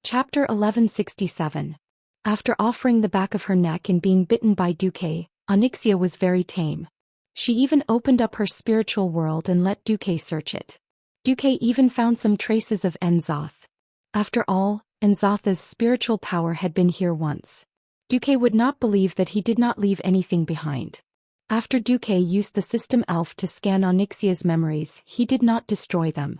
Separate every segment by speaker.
Speaker 1: Chapter 1167. After offering the back of her neck and being bitten by Duque, Xianxia was very tame. She even opened up her spiritual world and let Duque search it. Duque even found some traces of Enzoth. After all, Enzotha's spiritual power had been here once. Duque would not believe that he did not leave anything behind. After Duque used the system elf to scan Xia's memories, he did not destroy them.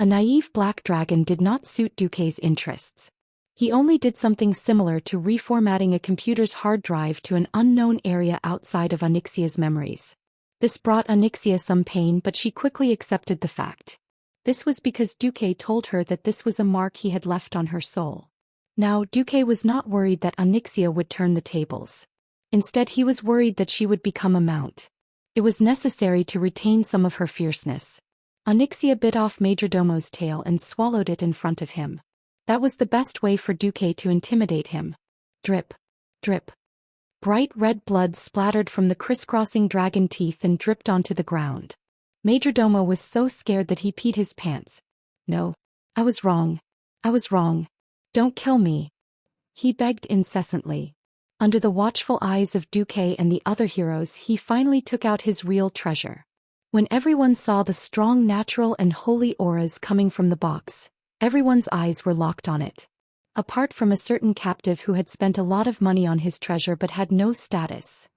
Speaker 1: A naive black dragon did not suit Duque's interests. He only did something similar to reformatting a computer's hard drive to an unknown area outside of Xia's memories. This brought Xianxia some pain, but she quickly accepted the fact. This was because Duque told her that this was a mark he had left on her soul. Now Duque was not worried that Xianxia would turn the tables. Instead he was worried that she would become a mount. It was necessary to retain some of her fierceness. Xianxia bit off Majordomo's tail and swallowed it in front of him. That was the best way for Duque to intimidate him. Drip. Drip. Bright red blood splattered from the crisscrossing dragon teeth and dripped onto the ground. Majordomo was so scared that he peed his pants. "No. I was wrong. I was wrong. Don't kill me," he begged incessantly. Under the watchful eyes of Duque and the other heroes, he finally took out his real treasure. When everyone saw the strong natural and holy auras coming from the box, everyone's eyes were locked on it. Apart from a certain captive who had spent a lot of money on his treasure but had no status.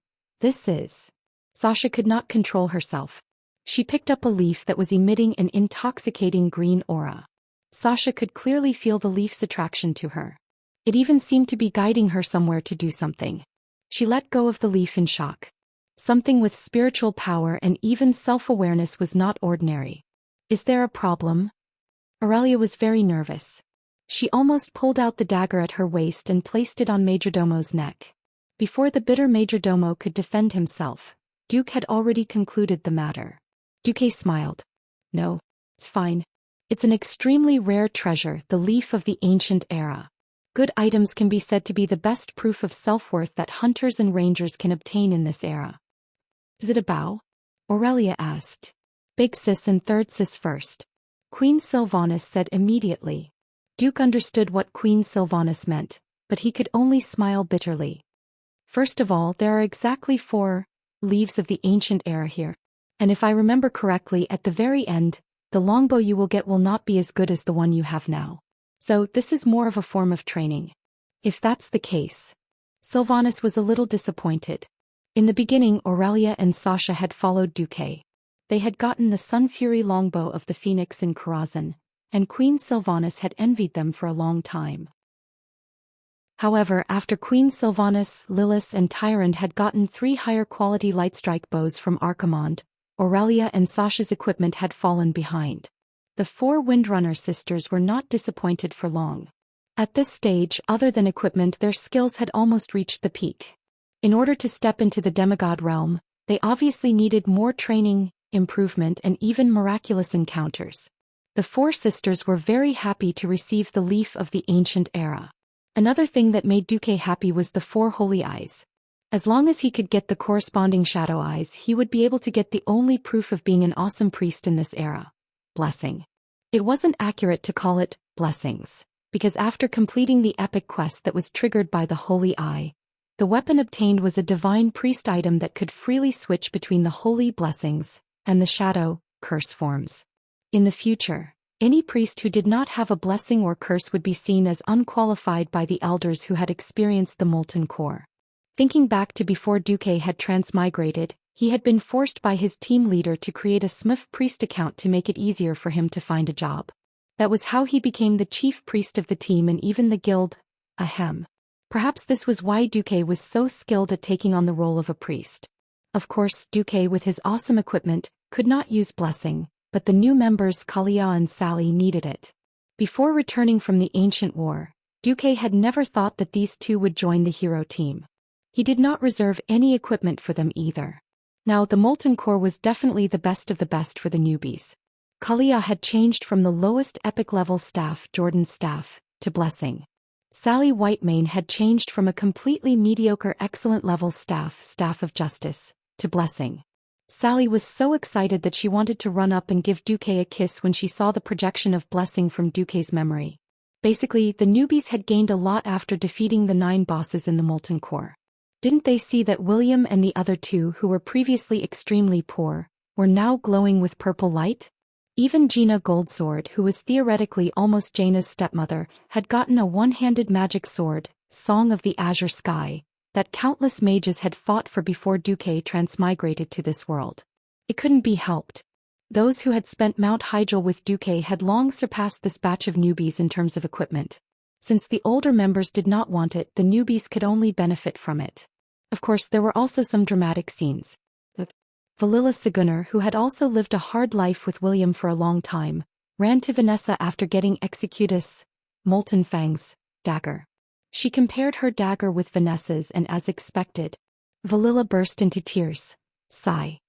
Speaker 1: Sasha could not control herself. She picked up a leaf that was emitting an intoxicating green aura. Sasha could clearly feel the leaf's attraction to her. It even seemed to be guiding her somewhere to do something. She let go of the leaf in shock. Something with spiritual power and even self-awareness was not ordinary. "Is there a problem?" Aurelia was very nervous. She almost pulled out the dagger at her waist and placed it on Majordomo's neck. Before the bitter Majordomo could defend himself, Duque had already concluded the matter. Duque smiled. "No, it's fine. It's an extremely rare treasure, the leaf of the ancient era. Good items can be said to be the best proof of self-worth that hunters and rangers can obtain in this era." "Is it a bow?" Aurelia asked. "Big sis and third sis first," Queen Sylvanas said immediately. Duque understood what Queen Sylvanas meant, but he could only smile bitterly. "First of all, there are exactly 4 leaves of the ancient era here. And if I remember correctly, at the very end, the longbow you will get will not be as good as the one you have now. So this is more of a form of training." "If that's the case." Sylvanas was a little disappointed. In the beginning, Aurelia and Sasha had followed Duque. They had gotten the Sun Fury longbow of the Phoenix in Karazhan, and Queen Sylvanas had envied them for a long time. However, after Queen Sylvanas, Lilith and Tyrande had gotten 3 higher-quality lightstrike bows from Archimonde, Aurelia and Sasha's equipment had fallen behind. The 4 Windrunner sisters were not disappointed for long. At this stage, other than equipment, their skills had almost reached the peak. In order to step into the demigod realm, they obviously needed more training, improvement and even miraculous encounters. The 4 sisters were very happy to receive the leaf of the ancient era. Another thing that made Duque happy was the 4 holy eyes. As long as he could get the corresponding shadow eyes, he would be able to get the only proof of being an awesome priest in this era. Blessing. It wasn't accurate to call it blessings, because after completing the epic quest that was triggered by the holy eye, the weapon obtained was a divine priest item that could freely switch between the holy blessings and the shadow, curse forms. In the future, any priest who did not have a blessing or curse would be seen as unqualified by the elders who had experienced the molten core. Thinking back to before Duque had transmigrated, he had been forced by his team leader to create a Smith priest account to make it easier for him to find a job. That was how he became the chief priest of the team and even the guild. Ahem. Perhaps this was why Duque was so skilled at taking on the role of a priest. Of course, Duque with his awesome equipment could not use blessing, but the new members Kalia and Sally needed it. Before returning from the ancient war, Duque had never thought that these 2 would join the hero team. He did not reserve any equipment for them either. Now the molten core was definitely the best of the best for the newbies. Kalia had changed from the lowest epic level staff, Jordan's staff, to blessing. Sally Whitemane had changed from a completely mediocre excellent level staff, Staff of Justice, to blessing. Sally was so excited that she wanted to run up and give Duque a kiss when she saw the projection of blessing from Duque's memory. Basically, the newbies had gained a lot after defeating the 9 bosses in the Molten Core. Didn't they see that William and the other 2 who were previously extremely poor, were now glowing with purple light? Even Gina Goldsword, who was theoretically almost Jaina's stepmother, had gotten a one-handed magic sword, Song of the Azure Sky, that countless mages had fought for before Duque transmigrated to this world. It couldn't be helped. Those who had spent Mount Hyjal with Duque had long surpassed this batch of newbies in terms of equipment. Since the older members did not want it, the newbies could only benefit from it. Of course, there were also some dramatic scenes. Valilla Seguner, who had also lived a hard life with William for a long time, ran to Vanessa after getting Executus, Molten Fang's, dagger. She compared her dagger with Vanessa's and as expected, Valilla burst into tears. Sigh.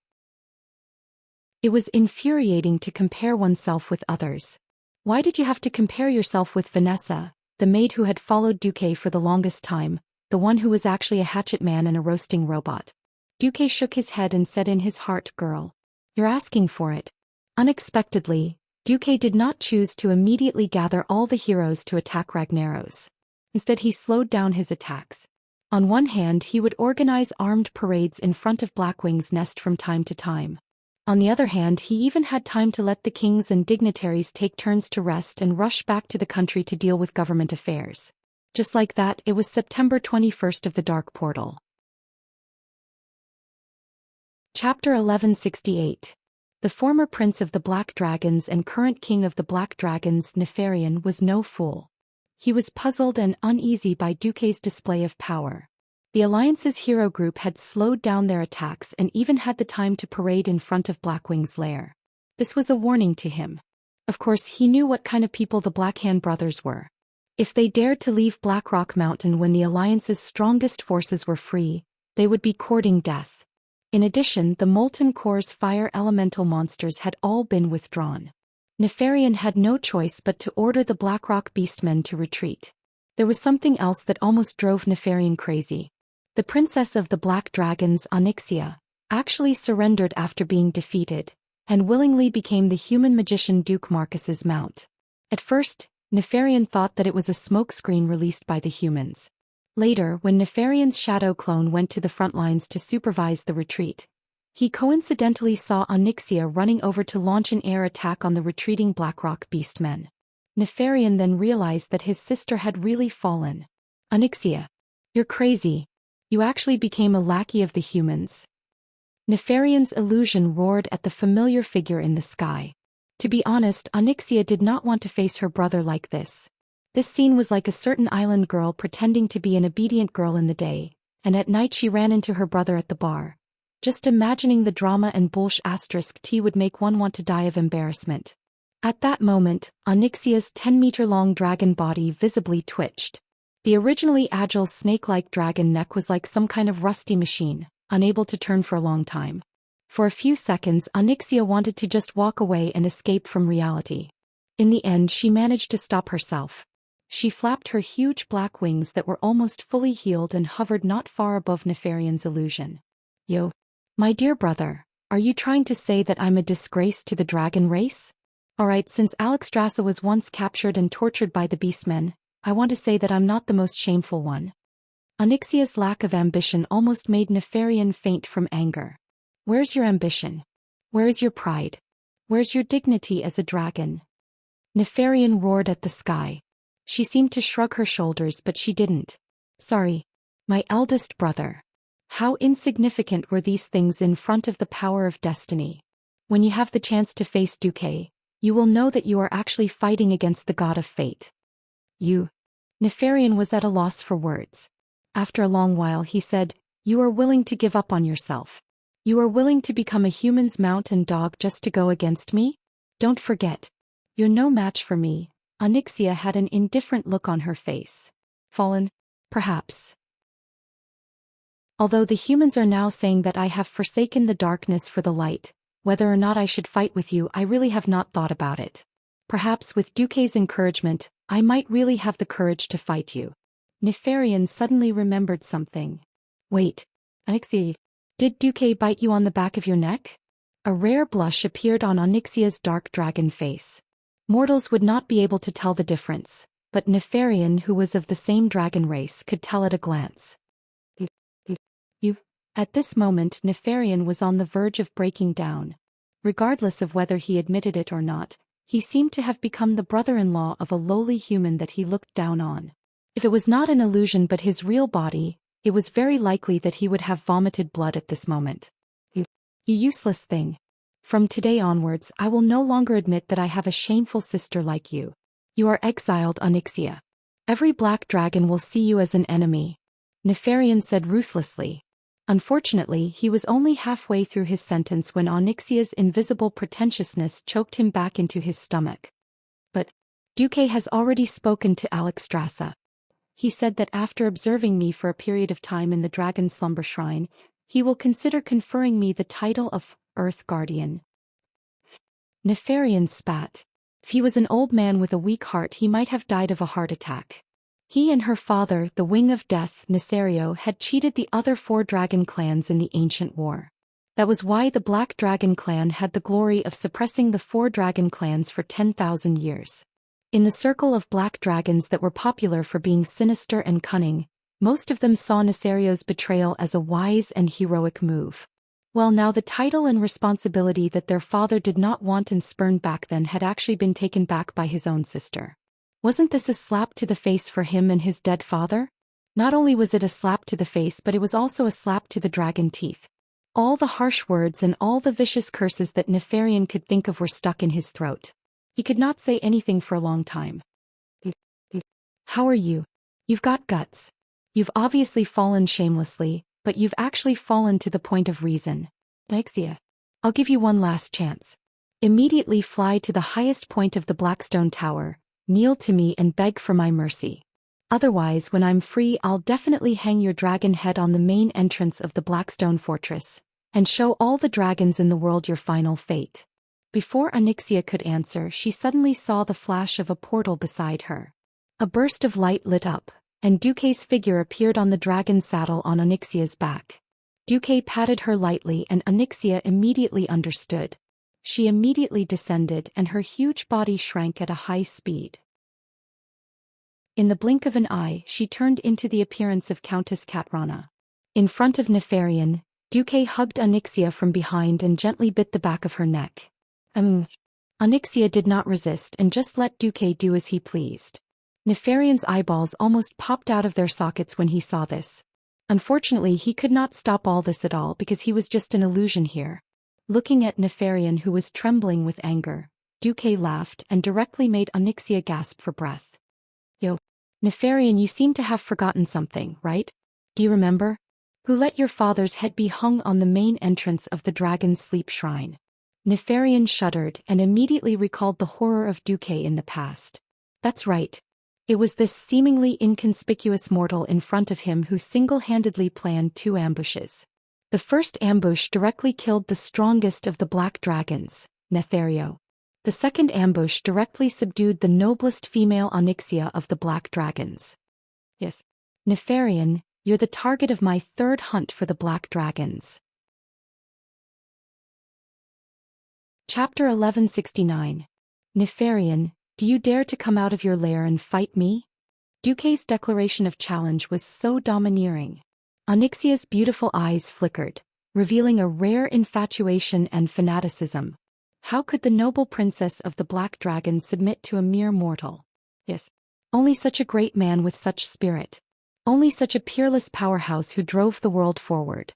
Speaker 1: It was infuriating to compare oneself with others. Why did you have to compare yourself with Vanessa, the maid who had followed Duque for the longest time, the one who was actually a hatchet man and a roasting robot? Duque shook his head and said in his heart, "Girl, you're asking for it." Unexpectedly, Duque did not choose to immediately gather all the heroes to attack Ragnaros. Instead, he slowed down his attacks. On one hand, he would organize armed parades in front of Blackwing's nest from time to time. On the other hand, he even had time to let the kings and dignitaries take turns to rest and rush back to the country to deal with government affairs. Just like that, it was September 21st of the Dark Portal. Chapter 1168. The former prince of the Black Dragons and current king of the Black Dragons, Nefarian, was no fool. He was puzzled and uneasy by Duque's display of power. The Alliance's hero group had slowed down their attacks and even had the time to parade in front of Blackwing's lair. This was a warning to him. Of course, he knew what kind of people the Blackhand brothers were. If they dared to leave Blackrock Mountain when the Alliance's strongest forces were free, they would be courting death. In addition, the Molten Core's fire elemental monsters had all been withdrawn. Nefarian had no choice but to order the Blackrock beastmen to retreat. There was something else that almost drove Nefarian crazy. The princess of the Black Dragons, Xianxia, actually surrendered after being defeated, and willingly became the human magician Duke Marcus's mount. At first, Nefarian thought that it was a smokescreen released by the humans. Later, when Nefarian's shadow clone went to the front lines to supervise the retreat, he coincidentally saw Xianxia running over to launch an air attack on the retreating Blackrock beastmen. Nefarian then realized that his sister had really fallen. "Xianxia, you're crazy. You actually became a lackey of the humans." Nefarian's illusion roared at the familiar figure in the sky. To be honest, Xianxia did not want to face her brother like this. This scene was like a certain island girl pretending to be an obedient girl in the day, and at night she ran into her brother at the bar. Just imagining the drama and *T would make one want to die of embarrassment. At that moment, Xianxia's 10-meter-long dragon body visibly twitched. The originally agile snake-like dragon neck was like some kind of rusty machine, unable to turn for a long time. For a few seconds, Xianxia wanted to just walk away and escape from reality. In the end, she managed to stop herself. She flapped her huge black wings that were almost fully healed and hovered not far above Nefarian's illusion. "Yo, my dear brother, are you trying to say that I'm a disgrace to the dragon race? Alright, since Alexstrasza was once captured and tortured by the beastmen, I want to say that I'm not the most shameful one." Xianxia's lack of ambition almost made Nefarian faint from anger. Where's your ambition? Where is your pride? Where's your dignity as a dragon? Nefarian roared at the sky. She seemed to shrug her shoulders, but she didn't. "Sorry, my eldest brother. How insignificant were these things in front of the power of destiny. When you have the chance to face Duque, you will know that you are actually fighting against the god of fate." "You." Nefarian was at a loss for words. After a long while he said, "You are willing to give up on yourself. You are willing to become a human's mount and dog just to go against me? Don't forget. You're no match for me." Xianxia had an indifferent look on her face. "Fallen? Perhaps. Although the humans are now saying that I have forsaken the darkness for the light, whether or not I should fight with you, I really have not thought about it. Perhaps with Duque's encouragement, I might really have the courage to fight you." Nefarian suddenly remembered something. "Wait, Xianxia, did Duque bite you on the back of your neck?" A rare blush appeared on Xianxia's dark dragon face. Mortals would not be able to tell the difference, but Nefarian, who was of the same dragon race, could tell at a glance. You. At this moment Nefarian was on the verge of breaking down. Regardless of whether he admitted it or not, he seemed to have become the brother-in-law of a lowly human that he looked down on. If it was not an illusion but his real body, it was very likely that he would have vomited blood at this moment. You useless thing. From today onwards I will no longer admit that I have a shameful sister like you. You are exiled, Xianxia. Every black dragon will see you as an enemy. Nefarian said ruthlessly. Unfortunately, he was only halfway through his sentence when Xianxia's invisible pretentiousness choked him back into his stomach. But Duque has already spoken to Alexstrasza. He said that after observing me for a period of time in the Dragon Slumber Shrine, he will consider conferring me the title of Earth Guardian. Nefarian spat. If he was an old man with a weak heart, he might have died of a heart attack. He and her father, the Wing of Death, Nesario, had cheated the other 4 dragon clans in the ancient war. That was why the Black Dragon clan had the glory of suppressing the 4 dragon clans for 10,000 years. In the circle of black dragons that were popular for being sinister and cunning, most of them saw Nesario's betrayal as a wise and heroic move. Well, now the title and responsibility that their father did not want and spurned back then had actually been taken back by his own sister. Wasn't this a slap to the face for him and his dead father? Not only was it a slap to the face, but it was also a slap to the dragon teeth. All the harsh words and all the vicious curses that Nefarian could think of were stuck in his throat. He could not say anything for a long time. How are you? You've got guts. You've obviously fallen shamelessly, but you've actually fallen to the point of reason. Wuxia, I'll give you one last chance. Immediately fly to the highest point of the Blackstone Tower, kneel to me and beg for my mercy. Otherwise, when I'm free, I'll definitely hang your dragon head on the main entrance of the Blackstone Fortress, and show all the dragons in the world your final fate. Before Xianxia could answer, she suddenly saw the flash of a portal beside her. A burst of light lit up, and Duque's figure appeared on the dragon's saddle on Xianxia's back. Duque patted her lightly and Xianxia immediately understood. She immediately descended and her huge body shrank at a high speed. In the blink of an eye, she turned into the appearance of Countess Katrana. In front of Nefarian, Duque hugged Xianxia from behind and gently bit the back of her neck. Xianxia did not resist and just let Duque do as he pleased. Nefarian's eyeballs almost popped out of their sockets when he saw this. Unfortunately, he could not stop all this at all because he was just an illusion here. Looking at Nefarian, who was trembling with anger, Duque laughed and directly made Xianxia gasp for breath. Yo, Nefarian, you seem to have forgotten something, right? Do you remember? Who let your father's head be hung on the main entrance of the Dragon's Sleep Shrine? Nefarian shuddered and immediately recalled the horror of Duque in the past. That's right. It was this seemingly inconspicuous mortal in front of him who single-handedly planned 2 ambushes. The first ambush directly killed the strongest of the black dragons, Nethario. The second ambush directly subdued the noblest female Xianxia of the black dragons. Yes, Nefarian, you're the target of my 3rd hunt for the black dragons. Chapter 1169. Nefarian, do you dare to come out of your lair and fight me? Duque's declaration of challenge was so domineering. Xianxia's beautiful eyes flickered, revealing a rare infatuation and fanaticism. How could the noble princess of the Black Dragon submit to a mere mortal? Yes, only such a great man with such spirit. Only such a peerless powerhouse who drove the world forward.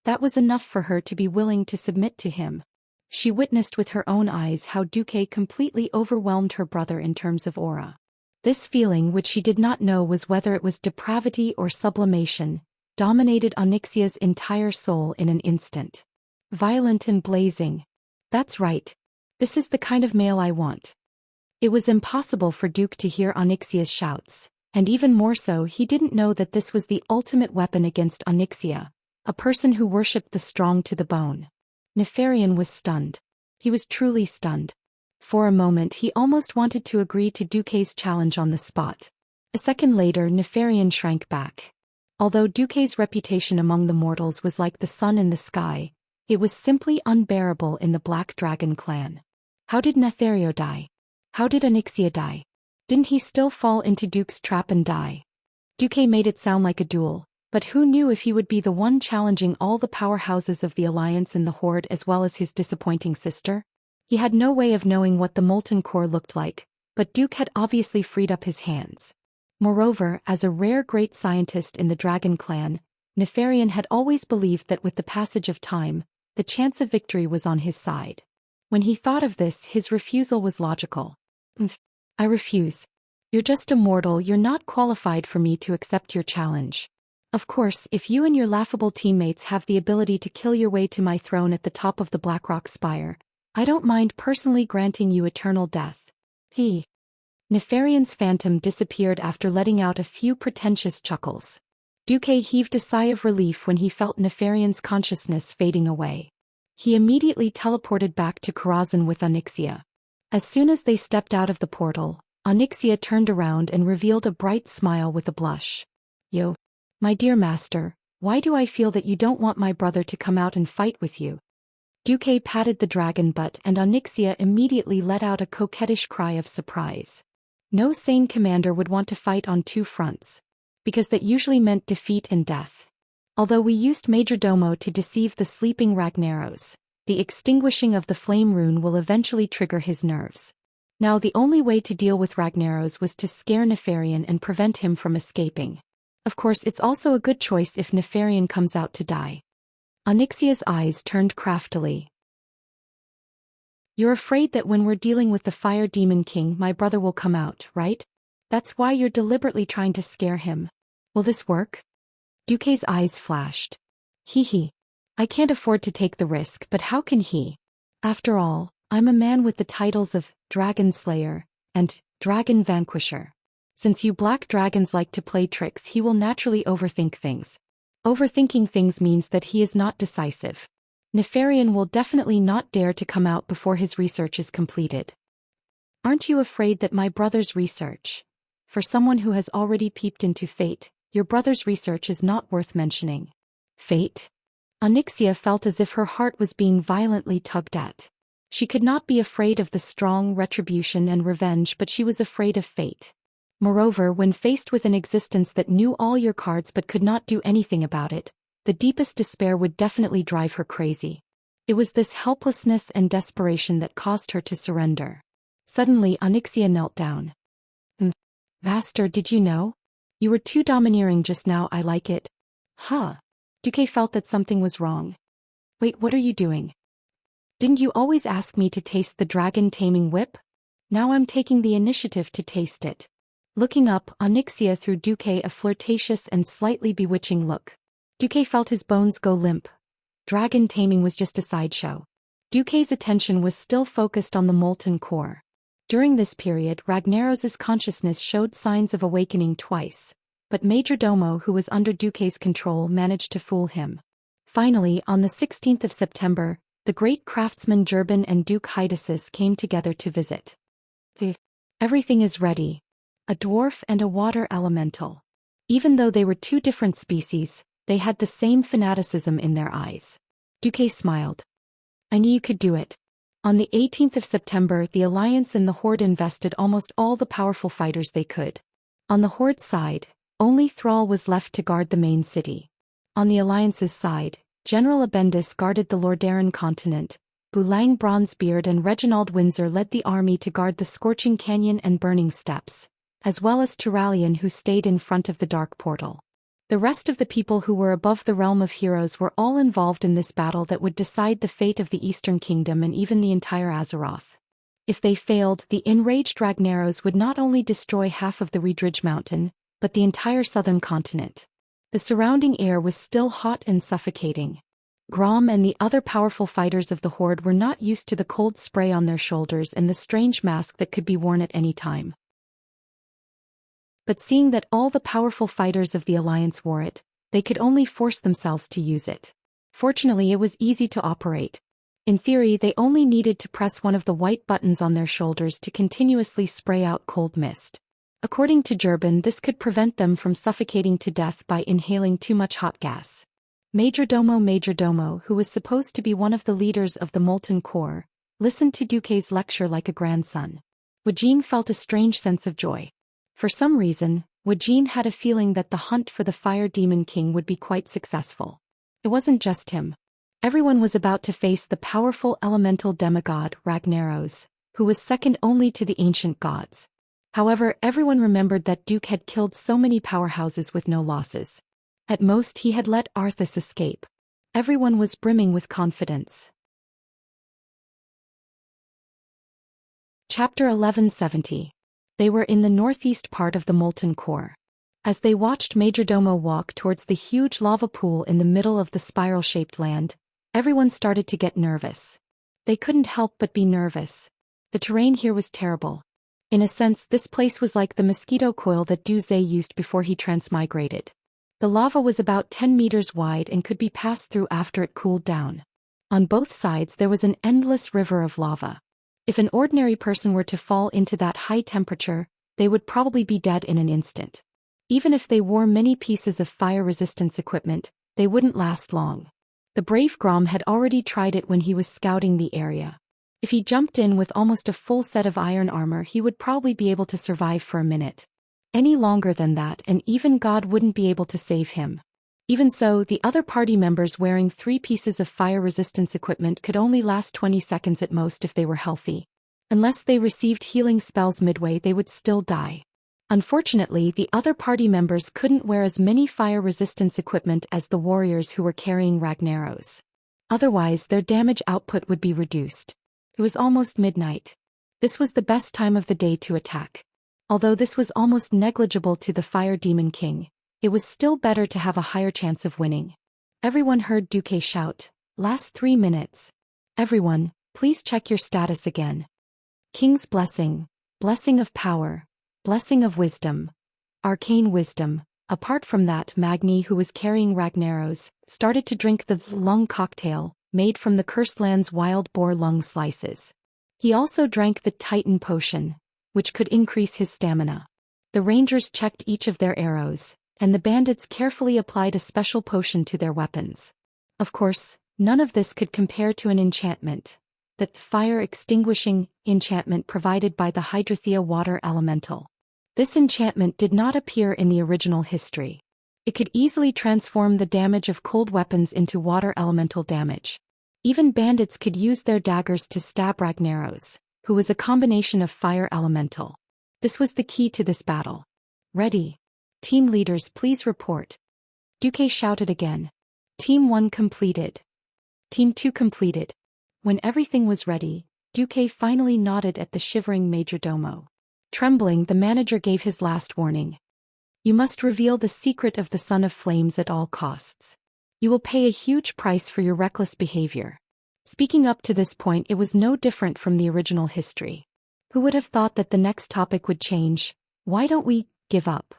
Speaker 1: That was enough for her to be willing to submit to him. She witnessed with her own eyes how Duque completely overwhelmed her brother in terms of aura. This feeling, which she did not know was whether it was depravity or sublimation, dominated Xianxia's entire soul in an instant. Violent and blazing. That's right. This is the kind of male I want. It was impossible for Duque to hear Xianxia's shouts, and even more so, he didn't know that this was the ultimate weapon against Xianxia, a person who worshipped the strong to the bone. Nefarian was stunned. He was truly stunned. For a moment he almost wanted to agree to Duque's challenge on the spot. A second later Nefarian shrank back. Although Duque's reputation among the mortals was like the sun in the sky, it was simply unbearable in the Black Dragon clan. How did Nethario die? How did Xianxia die? Didn't he still fall into Duke's trap and die? Duque made it sound like a duel, but who knew if he would be the one challenging all the powerhouses of the Alliance and the Horde as well as his disappointing sister? He had no way of knowing what the molten core looked like, but Duke had obviously freed up his hands. Moreover, as a rare great scientist in the Dragon clan, Nefarian had always believed that with the passage of time, the chance of victory was on his side. When he thought of this, his refusal was logical. I refuse. You're just a mortal, you're not qualified for me to accept your challenge. Of course, if you and your laughable teammates have the ability to kill your way to my throne at the top of the Blackrock Spire, I don't mind personally granting you eternal death. Nefarian's phantom disappeared after letting out a few pretentious chuckles. Duque heaved a sigh of relief when he felt Nefarian's consciousness fading away. He immediately teleported back to Karazhan with Onyxia. As soon as they stepped out of the portal, Onyxia turned around and revealed a bright smile with a blush. Yo, my dear master, why do I feel that you don't want my brother to come out and fight with you? Duque patted the dragon butt and Onyxia immediately let out a coquettish cry of surprise. No sane commander would want to fight on two fronts, because that usually meant defeat and death. Although we used Majordomo to deceive the sleeping Ragnaros, the extinguishing of the flame rune will eventually trigger his nerves. Now the only way to deal with Ragnaros was to scare Nefarian and prevent him from escaping. Of course, it's also a good choice if Nefarian comes out to die. Onyxia's eyes turned craftily. You're afraid that when we're dealing with the Fire Demon King my brother will come out, right? That's why you're deliberately trying to scare him. Will this work? Duque's eyes flashed. I can't afford to take the risk, but how can he? After all, I'm a man with the titles of Dragon Slayer and Dragon Vanquisher. Since you black dragons like to play tricks, he will naturally overthink things. Overthinking things means that he is not decisive. Nefarian will definitely not dare to come out before his research is completed. Aren't you afraid that my brother's research? For someone who has already peeped into fate, your brother's research is not worth mentioning. Fate? Onyxia felt as if her heart was being violently tugged at. She could not be afraid of the strong retribution and revenge, but she was afraid of fate. Moreover, when faced with an existence that knew all your cards but could not do anything about it, the deepest despair would definitely drive her crazy. It was this helplessness and desperation that caused her to surrender. Suddenly Onyxia knelt down. Master, did you know? You were too domineering just now, I like it. Duque felt that something was wrong. Wait, what are you doing? Didn't you always ask me to taste the dragon taming whip? Now I'm taking the initiative to taste it. Looking up, Onyxia threw Duque a flirtatious and slightly bewitching look. Duque felt his bones go limp. Dragon taming was just a sideshow. Duque's attention was still focused on the molten core. During this period, Ragnaros's consciousness showed signs of awakening twice, but Majordomo, who was under Duque's control, managed to fool him. Finally, on the 16th of September, the great craftsman Jurban and Duke Hydasis came together to visit. Everything is ready. A dwarf and a water elemental. Even though they were two different species, they had the same fanaticism in their eyes. Duque smiled. I knew you could do it. On the 18th of September, the Alliance and the Horde invested almost all the powerful fighters they could. On the Horde side, only Thrall was left to guard the main city. On the Alliance's side, General Abendis guarded the Lordaeron continent, Boulang Bronzebeard and Reginald Windsor led the army to guard the Scorching Canyon and Burning Steppes, as well as Turalian, who stayed in front of the Dark Portal. The rest of the people who were above the realm of heroes were all involved in this battle that would decide the fate of the Eastern Kingdom and even the entire Azeroth. If they failed, the enraged Ragnaros would not only destroy half of the Redridge Mountain, but the entire southern continent. The surrounding air was still hot and suffocating. Grom and the other powerful fighters of the Horde were not used to the cold spray on their shoulders and the strange mask that could be worn at any time. But seeing that all the powerful fighters of the Alliance wore it, they could only force themselves to use it. Fortunately, it was easy to operate. In theory, they only needed to press one of the white buttons on their shoulders to continuously spray out cold mist. According to Jurban, this could prevent them from suffocating to death by inhaling too much hot gas. Majordomo, who was supposed to be one of the leaders of the Molten Core, listened to Duque's lecture like a grandson. Wuxia felt a strange sense of joy. For some reason, Wuxia had a feeling that the hunt for the Fire Demon King would be quite successful. It wasn't just him. Everyone was about to face the powerful elemental demigod Ragnaros, who was second only to the ancient gods. However, everyone remembered that Duke had killed so many powerhouses with no losses. At most he had let Arthas escape. Everyone was brimming with confidence. Chapter 1170. They were in the northeast part of the molten core. As they watched Majordomo walk towards the huge lava pool in the middle of the spiral-shaped land, everyone started to get nervous. They couldn't help but be nervous. The terrain here was terrible. In a sense, this place was like the mosquito coil that Du Zhe used before he transmigrated. The lava was about 10 meters wide and could be passed through after it cooled down. On both sides there was an endless river of lava. If an ordinary person were to fall into that high temperature, they would probably be dead in an instant. Even if they wore many pieces of fire resistance equipment, they wouldn't last long. The brave Grom had already tried it when he was scouting the area. If he jumped in with almost a full set of iron armor, he would probably be able to survive for a minute. Any longer than that, and even God wouldn't be able to save him. Even so, the other party members wearing 3 pieces of fire resistance equipment could only last 20 seconds at most if they were healthy. Unless they received healing spells midway, they would still die. Unfortunately, the other party members couldn't wear as many fire resistance equipment as the warriors who were carrying Ragnaros. Otherwise, their damage output would be reduced. It was almost midnight. This was the best time of the day to attack. Although this was almost negligible to the Fire Demon King, it was still better to have a higher chance of winning. Everyone heard Duque shout, "Last 3 minutes. Everyone, please check your status again." King's Blessing, Blessing of Power, Blessing of Wisdom, Arcane Wisdom. Apart from that, Magni, who was carrying Ragnaros, started to drink the lung cocktail, made from the Cursed Land's wild boar lung slices. He also drank the Titan Potion, which could increase his stamina. The Rangers checked each of their arrows, and the bandits carefully applied a special potion to their weapons. Of course, none of this could compare to an enchantment, that fire-extinguishing enchantment provided by the Hydrathea water elemental. This enchantment did not appear in the original history. It could easily transform the damage of cold weapons into water elemental damage. Even bandits could use their daggers to stab Ragnaros, who was a combination of fire elemental. This was the key to this battle. Ready. Team leaders, please report. Duque shouted again. Team 1 completed. Team 2 completed. When everything was ready, Duque finally nodded at the shivering Majordomo. Trembling, the manager gave his last warning. You must reveal the secret of the Son of Flames at all costs. You will pay a huge price for your reckless behavior. Speaking up to this point, it was no different from the original history. Who would have thought that the next topic would change? Why don't we give up?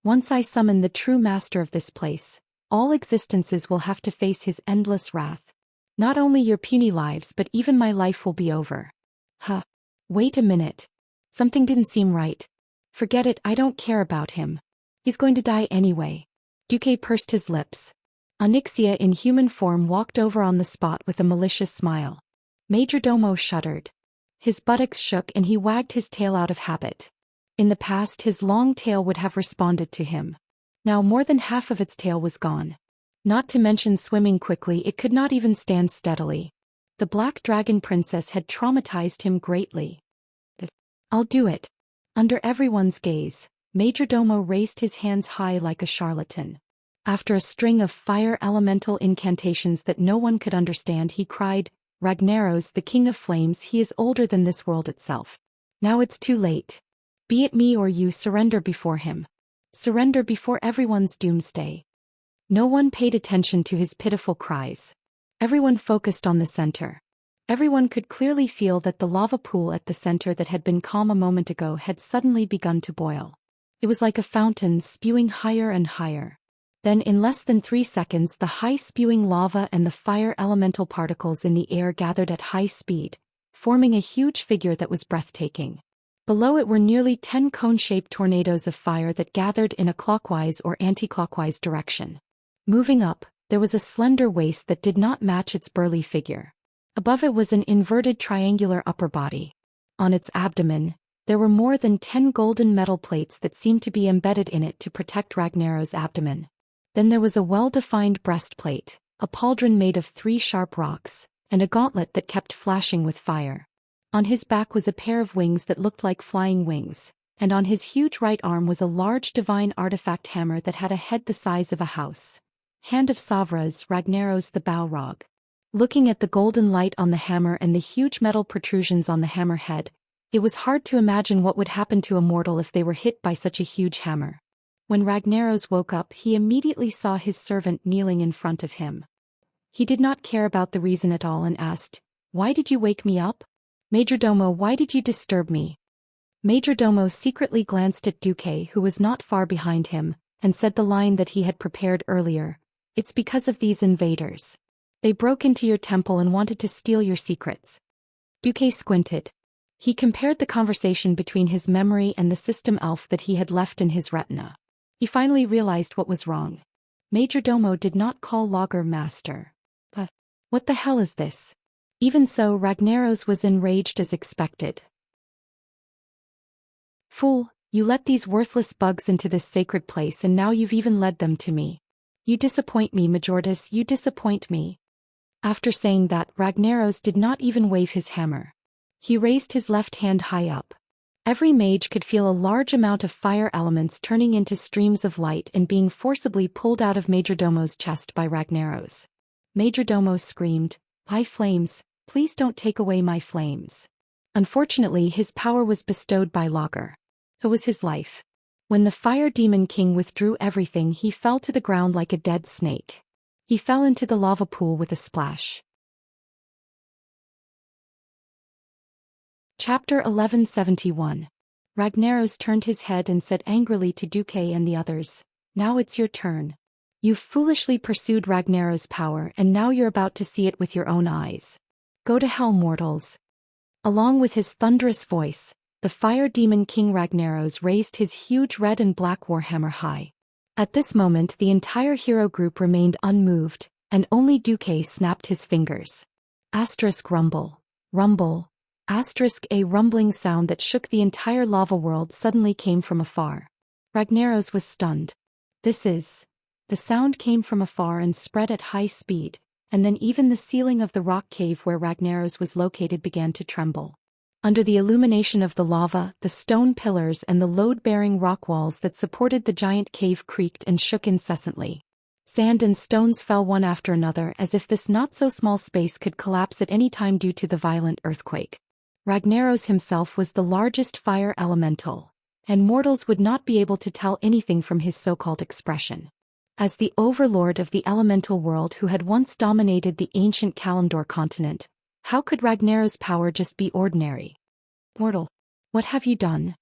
Speaker 1: Once I summon the true master of this place, all existences will have to face his endless wrath. Not only your puny lives, but even my life will be over. Huh. Wait a minute. Something didn't seem right. Forget it, I don't care about him. He's going to die anyway. Duque pursed his lips. Onyxia in human form walked over on the spot with a malicious smile. Majordomo shuddered. His buttocks shook and he wagged his tail out of habit. In the past, his long tail would have responded to him. Now more than half of its tail was gone. Not to mention swimming quickly, it could not even stand steadily. The Black Dragon Princess had traumatized him greatly. I'll do it. Under everyone's gaze, Majordomo raised his hands high like a charlatan. After a string of fire elemental incantations that no one could understand, he cried, Ragnaros, the King of Flames, he is older than this world itself. Now it's too late. Be it me or you, surrender before him. Surrender before everyone's doomsday. No one paid attention to his pitiful cries. Everyone focused on the center. Everyone could clearly feel that the lava pool at the center that had been calm a moment ago had suddenly begun to boil. It was like a fountain spewing higher and higher. Then in less than 3 seconds, the high-spewing lava and the fire elemental particles in the air gathered at high speed, forming a huge figure that was breathtaking. Below it were nearly 10 cone-shaped tornadoes of fire that gathered in a clockwise or anti-clockwise direction. Moving up, there was a slender waist that did not match its burly figure. Above it was an inverted triangular upper body. On its abdomen, there were more than 10 golden metal plates that seemed to be embedded in it to protect Ragnaros's abdomen. Then there was a well-defined breastplate, a pauldron made of 3 sharp rocks, and a gauntlet that kept flashing with fire. On his back was a pair of wings that looked like flying wings, and on his huge right arm was a large divine artifact hammer that had a head the size of a house. Hand of Savra's, Ragnaros the Balrog. Looking at the golden light on the hammer and the huge metal protrusions on the hammer head, it was hard to imagine what would happen to a mortal if they were hit by such a huge hammer. When Ragnaros woke up, he immediately saw his servant kneeling in front of him. He did not care about the reason at all and asked, "Why did you wake me up? Majordomo, why did you disturb me?" Majordomo secretly glanced at Duque, who was not far behind him, and said the line that he had prepared earlier, "It's because of these invaders. They broke into your temple and wanted to steal your secrets." Duque squinted. He compared the conversation between his memory and the system elf that he had left in his retina. He finally realized what was wrong. Majordomo did not call Logger master. But what the hell is this? Even so, Ragnaros was enraged as expected. "Fool, you let these worthless bugs into this sacred place and now you've even led them to me. You disappoint me, Majordis, you disappoint me." After saying that, Ragnaros did not even wave his hammer. He raised his left hand high up. Every mage could feel a large amount of fire elements turning into streams of light and being forcibly pulled out of Majordomo's chest by Ragnaros. Majordomo screamed, "My flames, please don't take away my flames." Unfortunately, his power was bestowed by Logger. So was his life. When the Fire Demon King withdrew everything, he fell to the ground like a dead snake. He fell into the lava pool with a splash. Chapter 1171. Ragnaros turned his head and said angrily to Duque and the others, "Now it's your turn. You've foolishly pursued Ragnaros' power and now you're about to see it with your own eyes. Go to hell, mortals." Along with his thunderous voice, the Fire Demon King Ragnaros raised his huge red and black warhammer high. At this moment the entire hero group remained unmoved, and only Duque snapped his fingers. Rumble. Rumble. A rumbling sound that shook the entire lava world suddenly came from afar. Ragnaros was stunned. The sound came from afar and spread at high speed, and then even the ceiling of the rock cave where Ragnaros was located began to tremble. Under the illumination of the lava, the stone pillars and the load-bearing rock walls that supported the giant cave creaked and shook incessantly. Sand and stones fell one after another as if this not-so-small space could collapse at any time due to the violent earthquake. Ragnaros himself was the largest fire elemental, and mortals would not be able to tell anything from his so-called expression. As the overlord of the elemental world who had once dominated the ancient Kalimdor continent, how could Ragnaros' power just be ordinary? "Mortal, what have you done?"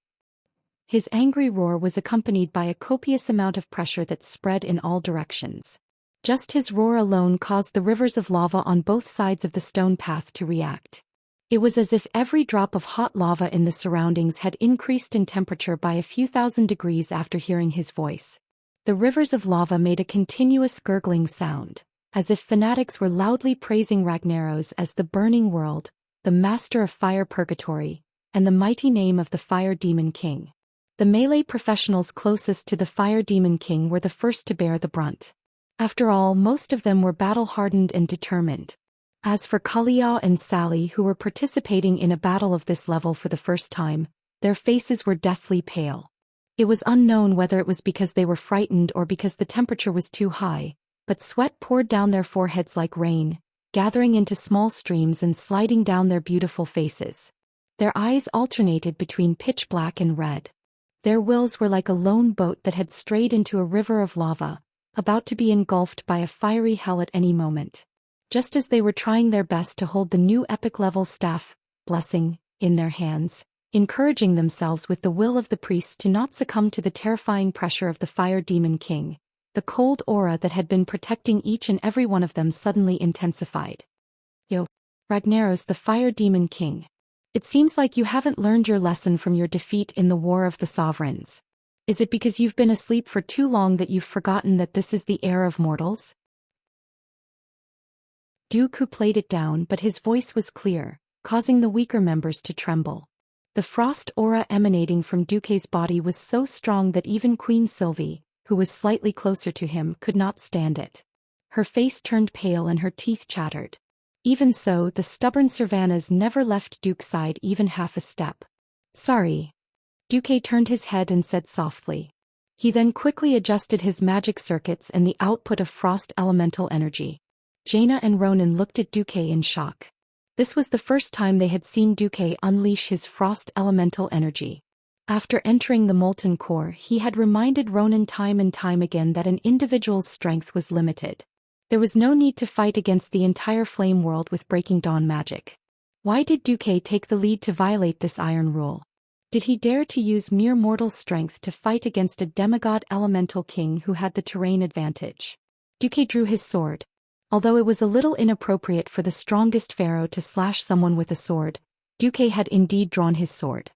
Speaker 1: His angry roar was accompanied by a copious amount of pressure that spread in all directions. Just his roar alone caused the rivers of lava on both sides of the stone path to react. It was as if every drop of hot lava in the surroundings had increased in temperature by a few thousand degrees after hearing his voice. The rivers of lava made a continuous gurgling sound, as if fanatics were loudly praising Ragnaros as the burning world, the master of fire purgatory, and the mighty name of the Fire Demon King. The melee professionals closest to the Fire Demon King were the first to bear the brunt. After all, most of them were battle-hardened and determined. As for Kaliao and Sally, who were participating in a battle of this level for the first time, their faces were deathly pale. It was unknown whether it was because they were frightened or because the temperature was too high, but sweat poured down their foreheads like rain, gathering into small streams and sliding down their beautiful faces. Their eyes alternated between pitch black and red. Their wills were like a lone boat that had strayed into a river of lava, about to be engulfed by a fiery hell at any moment. Just as they were trying their best to hold the new epic-level staff, blessing, in their hands, encouraging themselves with the will of the priests to not succumb to the terrifying pressure of the Fire Demon King, the cold aura that had been protecting each and every one of them suddenly intensified. "Yo, Ragnaros, the Fire Demon King. It seems like you haven't learned your lesson from your defeat in the War of the Sovereigns. Is it because you've been asleep for too long that you've forgotten that this is the heir of mortals?" Dooku played it down, but his voice was clear, causing the weaker members to tremble. The frost aura emanating from Duque's body was so strong that even Queen Sylvie, who was slightly closer to him, could not stand it. Her face turned pale and her teeth chattered. Even so, the stubborn Servanas never left Duke's side even half a step. "Sorry." Duque turned his head and said softly. He then quickly adjusted his magic circuits and the output of frost elemental energy. Jaina and Ronan looked at Duque in shock. This was the first time they had seen Duque unleash his frost elemental energy. After entering the molten core, he had reminded Ronan time and time again that an individual's strength was limited. There was no need to fight against the entire flame world with Breaking Dawn magic. Why did Duque take the lead to violate this iron rule? Did he dare to use mere mortal strength to fight against a demigod elemental king who had the terrain advantage? Duque drew his sword. Although it was a little inappropriate for the strongest pharaoh to slash someone with a sword, Duque had indeed drawn his sword.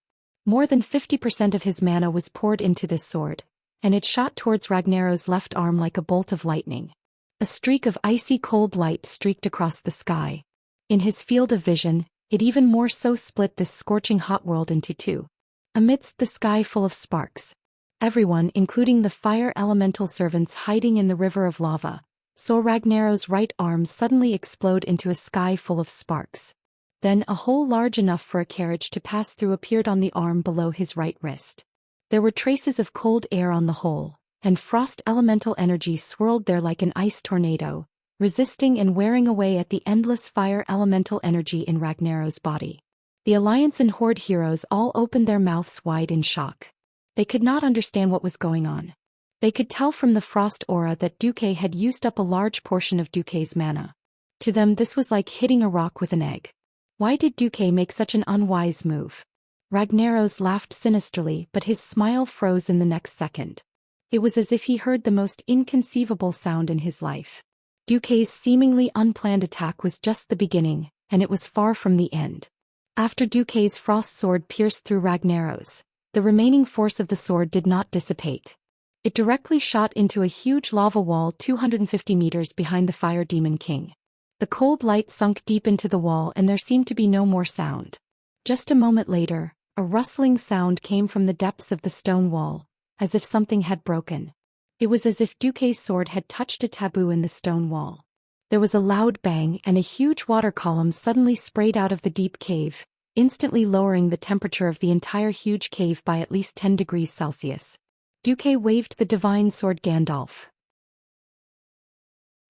Speaker 1: More than 50% of his mana was poured into this sword, and it shot towards Ragnaros's left arm like a bolt of lightning. A streak of icy cold light streaked across the sky. In his field of vision, it even more so split this scorching hot world into two. Amidst the sky full of sparks, everyone, including the fire elemental servants hiding in the river of lava, saw Ragnaros's right arm suddenly explode into a sky full of sparks. Then a hole large enough for a carriage to pass through appeared on the arm below his right wrist. There were traces of cold air on the hole, and frost elemental energy swirled there like an ice tornado, resisting and wearing away at the endless fire elemental energy in Ragnaros's body. The Alliance and Horde heroes all opened their mouths wide in shock. They could not understand what was going on. They could tell from the frost aura that Duque had used up a large portion of Duque's mana. To them this was like hitting a rock with an egg. Why did Duque make such an unwise move? Ragnaros laughed sinisterly, but his smile froze in the next second. It was as if he heard the most inconceivable sound in his life. Duque's seemingly unplanned attack was just the beginning, and it was far from the end. After Duque's frost sword pierced through Ragnaros, the remaining force of the sword did not dissipate. It directly shot into a huge lava wall 250 meters behind the Fire Demon King. The cold light sunk deep into the wall and there seemed to be no more sound. Just a moment later, a rustling sound came from the depths of the stone wall, as if something had broken. It was as if Duque's sword had touched a taboo in the stone wall. There was a loud bang and a huge water column suddenly sprayed out of the deep cave, instantly lowering the temperature of the entire huge cave by at least 10 degrees Celsius. Duque waved the divine sword Gandalf.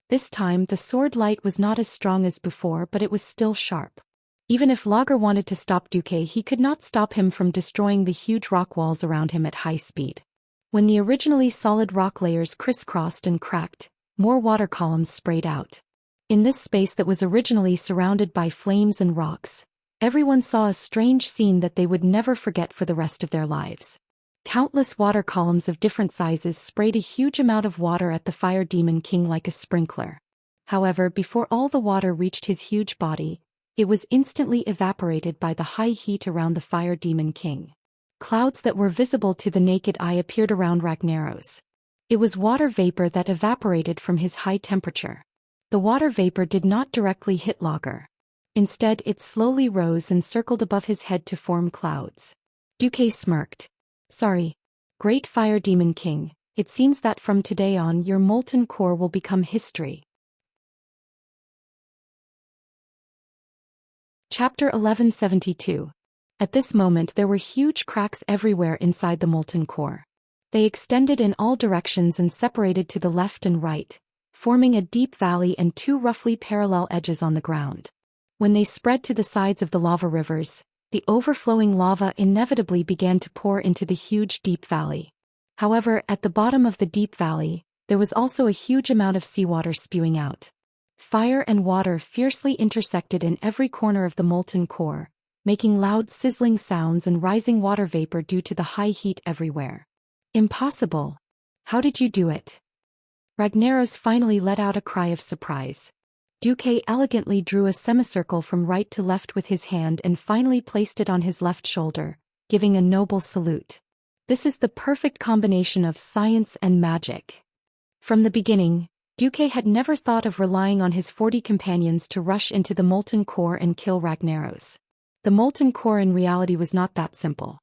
Speaker 1: This time the sword light was not as strong as before, but it was still sharp. Even if Lager wanted to stop Duque, he could not stop him from destroying the huge rock walls around him at high speed. When the originally solid rock layers crisscrossed and cracked, more water columns sprayed out. In this space that was originally surrounded by flames and rocks, everyone saw a strange scene that they would never forget for the rest of their lives. Countless water columns of different sizes sprayed a huge amount of water at the Fire Demon King like a sprinkler. However, before all the water reached his huge body, it was instantly evaporated by the high heat around the Fire Demon King. Clouds that were visible to the naked eye appeared around Ragnaros. It was water vapor that evaporated from his high temperature. The water vapor did not directly hit Lager. Instead, it slowly rose and circled above his head to form clouds. Duque smirked. "Sorry, Great Fire Demon King, it seems that from today on your molten core will become history." Chapter 1172. At this moment there were huge cracks everywhere inside the molten core. They extended in all directions and separated to the left and right, forming a deep valley and two roughly parallel edges on the ground. When they spread to the sides of the lava rivers, the overflowing lava inevitably began to pour into the huge deep valley. However, at the bottom of the deep valley, there was also a huge amount of seawater spewing out. Fire and water fiercely intersected in every corner of the molten core, making loud sizzling sounds and rising water vapor due to the high heat everywhere. "Impossible! How did you do it?" Ragnaros finally let out a cry of surprise. Duque elegantly drew a semicircle from right to left with his hand and finally placed it on his left shoulder, giving a noble salute. This is the perfect combination of science and magic. From the beginning, Duque had never thought of relying on his 40 companions to rush into the molten core and kill Ragnaros. The molten core in reality was not that simple.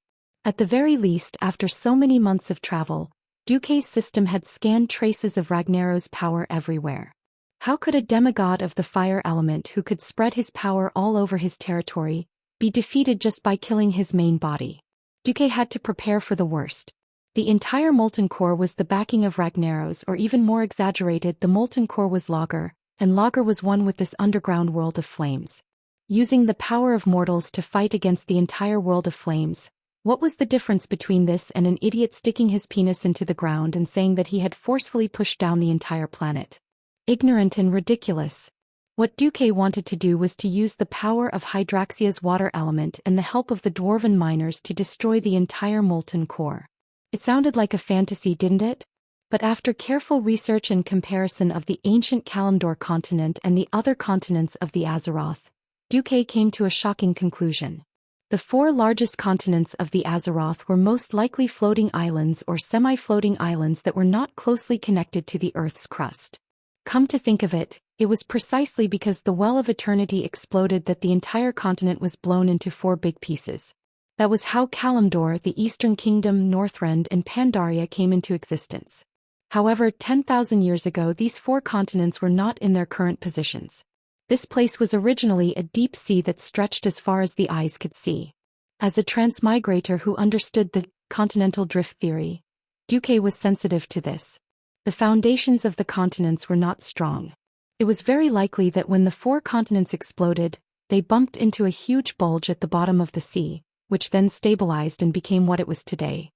Speaker 1: At the very least, after so many months of travel, Duque's system had scanned traces of Ragnaros's power everywhere. How could a demigod of the fire element who could spread his power all over his territory be defeated just by killing his main body? Duque had to prepare for the worst. The entire molten core was the backing of Ragnaros, or even more exaggerated, the molten core was Lager, and Lager was one with this underground world of flames. Using the power of mortals to fight against the entire world of flames, what was the difference between this and an idiot sticking his penis into the ground and saying that he had forcefully pushed down the entire planet? Ignorant and ridiculous. What Duque wanted to do was to use the power of Hydraxia's water element and the help of the dwarven miners to destroy the entire molten core. It sounded like a fantasy, didn't it? But after careful research and comparison of the ancient Kalimdor continent and the other continents of the Azeroth, Duque came to a shocking conclusion. The 4 largest continents of the Azeroth were most likely floating islands or semi-floating islands that were not closely connected to the Earth's crust. Come to think of it, it was precisely because the Well of Eternity exploded that the entire continent was blown into 4 big pieces. That was how Kalimdor, the Eastern Kingdom, Northrend, and Pandaria came into existence. However, 10,000 years ago these 4 continents were not in their current positions. This place was originally a deep sea that stretched as far as the eyes could see. As a transmigrator who understood the continental drift theory, Duque was sensitive to this. The foundations of the continents were not strong. It was very likely that when the 4 continents exploded, they bumped into a huge bulge at the bottom of the sea, which then stabilized and became what it was today.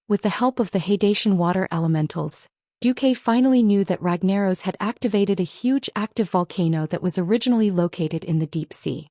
Speaker 1: With the help of the Haitian water elementals, Duque finally knew that Ragnaros had activated a huge active volcano that was originally located in the deep sea.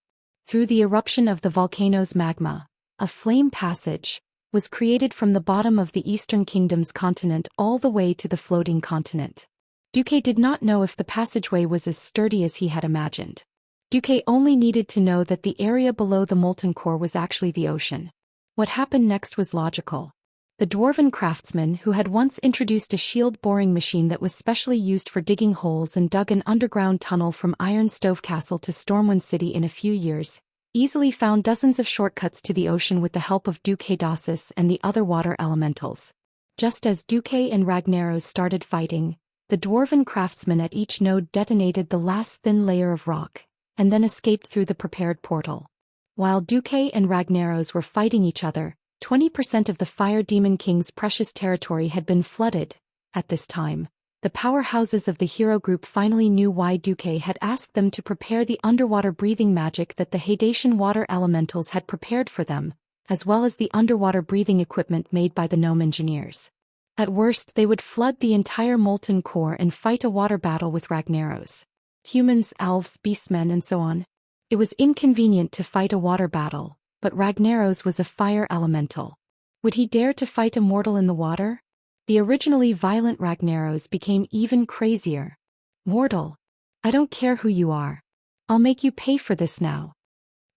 Speaker 1: Through the eruption of the volcano's magma, a flame passage was created from the bottom of the Eastern Kingdom's continent all the way to the floating continent. Duque did not know if the passageway was as sturdy as he had imagined. Duque only needed to know that the area below the molten core was actually the ocean. What happened next was logical. The dwarven craftsman who had once introduced a shield boring machine that was specially used for digging holes and dug an underground tunnel from Iron Stove Castle to Stormwind City in a few years, easily found dozens of shortcuts to the ocean with the help of Duque Daoist and the other water elementals. Just as Duque and Ragnaros started fighting, the dwarven craftsman at each node detonated the last thin layer of rock, and then escaped through the prepared portal. While Duque and Ragnaros were fighting each other, 20% of the Fire Demon King's precious territory had been flooded. At this time, the powerhouses of the hero group finally knew why Duque had asked them to prepare the underwater breathing magic that the Haitian water elementals had prepared for them, as well as the underwater breathing equipment made by the gnome engineers. At worst, they would flood the entire molten core and fight a water battle with Ragnaros. Humans, elves, beastmen, and so on. It was inconvenient to fight a water battle, but Ragnaros was a fire elemental. Would he dare to fight a mortal in the water? The originally violent Ragnaros became even crazier. Mortal. I don't care who you are. I'll make you pay for this now.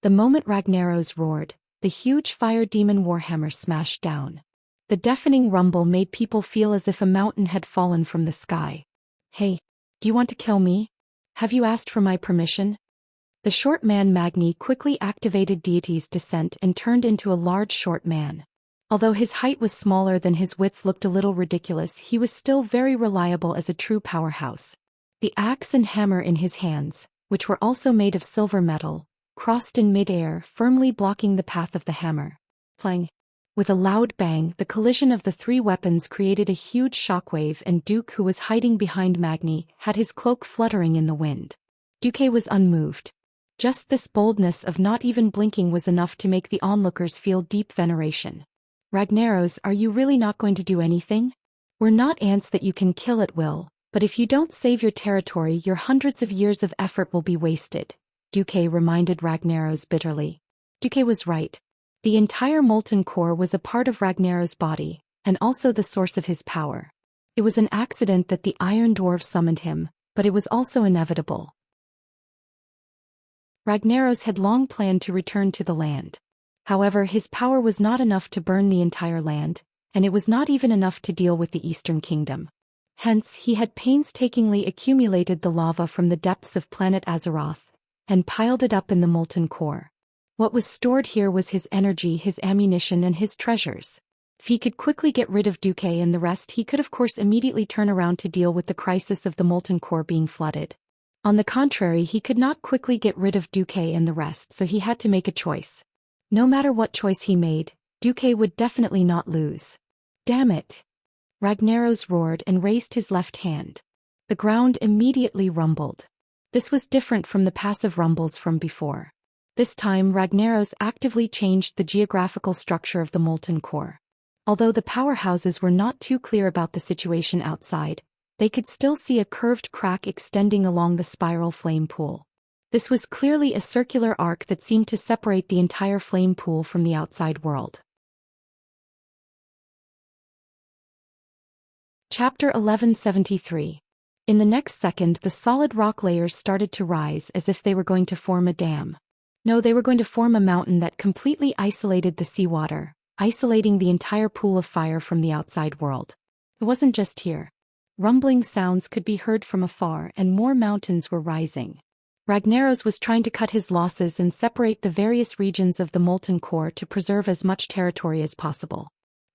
Speaker 1: The moment Ragnaros roared, the huge fire demon warhammer smashed down. The deafening rumble made people feel as if a mountain had fallen from the sky. Hey, do you want to kill me? Have you asked for my permission? The short man Magni quickly activated Deity's descent and turned into a large short man. Although his height was smaller than his width looked a little ridiculous, he was still very reliable as a true powerhouse. The axe and hammer in his hands, which were also made of silver metal, crossed in mid-air, firmly blocking the path of the hammer. Clang. With a loud bang, the collision of the 3 weapons created a huge shockwave, and Duque, who was hiding behind Magni, had his cloak fluttering in the wind. Duque was unmoved. Just this boldness of not even blinking was enough to make the onlookers feel deep veneration. Ragnaros, are you really not going to do anything? We're not ants that you can kill at will, but if you don't save your territory, your hundreds of years of effort will be wasted, Duque reminded Ragnaros bitterly. Duque was right. The entire molten core was a part of Ragnaros' body, and also the source of his power. It was an accident that the Iron Dwarf summoned him, but it was also inevitable. Ragnaros had long planned to return to the land. However, his power was not enough to burn the entire land, and it was not even enough to deal with the Eastern Kingdom. Hence, he had painstakingly accumulated the lava from the depths of planet Azeroth, and piled it up in the molten core. What was stored here was his energy, his ammunition, and his treasures. If he could quickly get rid of Duque and the rest, he could of course immediately turn around to deal with the crisis of the molten core being flooded. On the contrary, he could not quickly get rid of Duque and the rest, so he had to make a choice. No matter what choice he made, Duque would definitely not lose. Damn it! Ragnaros roared and raised his left hand. The ground immediately rumbled. This was different from the passive rumbles from before. This time Ragnaros actively changed the geographical structure of the molten core. Although the powerhouses were not too clear about the situation outside, they could still see a curved crack extending along the spiral flame pool. This was clearly a circular arc that seemed to separate the entire flame pool from the outside world. Chapter 1173. In the next second, the solid rock layers started to rise as if they were going to form a dam. No, they were going to form a mountain that completely isolated the seawater, isolating the entire pool of fire from the outside world. It wasn't just here. Rumbling sounds could be heard from afar, and more mountains were rising. Ragnaros was trying to cut his losses and separate the various regions of the molten core to preserve as much territory as possible.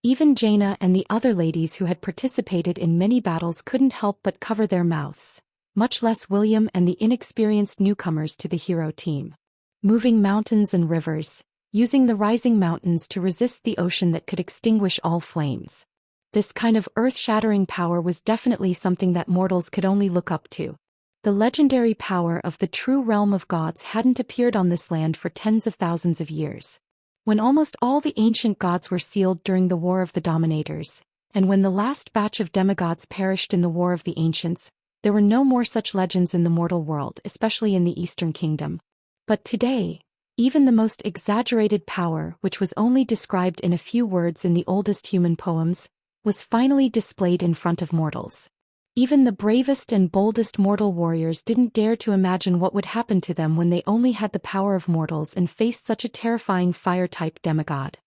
Speaker 1: Even Jaina and the other ladies who had participated in many battles couldn't help but cover their mouths, much less William and the inexperienced newcomers to the hero team. Moving mountains and rivers, using the rising mountains to resist the ocean that could extinguish all flames. This kind of earth-shattering power was definitely something that mortals could only look up to. The legendary power of the true realm of gods hadn't appeared on this land for tens of thousands of years. When almost all the ancient gods were sealed during the War of the Dominators, and when the last batch of demigods perished in the War of the Ancients, there were no more such legends in the mortal world, especially in the Eastern Kingdom. But today, even the most exaggerated power, which was only described in a few words in the oldest human poems, was finally displayed in front of mortals. Even the bravest and boldest mortal warriors didn't dare to imagine what would happen to them when they only had the power of mortals and faced such a terrifying fire-type demigod.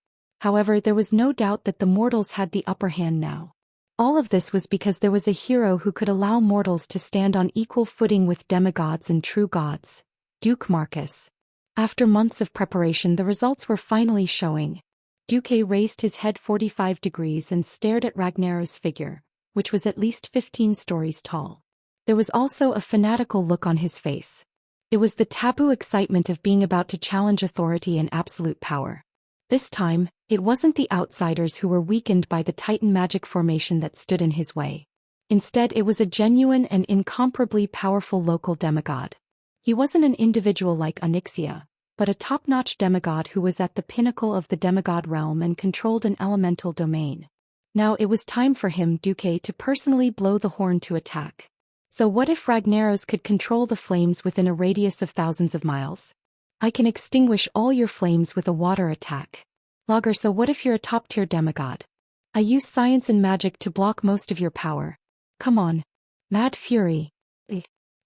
Speaker 1: However, there was no doubt that the mortals had the upper hand now. All of this was because there was a hero who could allow mortals to stand on equal footing with demigods and true gods, Duke Marcus. After months of preparation, the results were finally showing. Duque raised his head 45 degrees and stared at Ragnaros' figure, which was at least 15 stories tall. There was also a fanatical look on his face. It was the taboo excitement of being about to challenge authority and absolute power. This time, it wasn't the outsiders who were weakened by the Titan magic formation that stood in his way. Instead, it was a genuine and incomparably powerful local demigod. He wasn't an individual like Xianxia, but a top-notch demigod who was at the pinnacle of the demigod realm and controlled an elemental domain. Now it was time for him, Duque, to personally blow the horn to attack. So what if Ragnaros could control the flames within a radius of thousands of miles? I can extinguish all your flames with a water attack. Logger, so what if you're a top-tier demigod? I use science and magic to block most of your power. Come on. Mad Fury.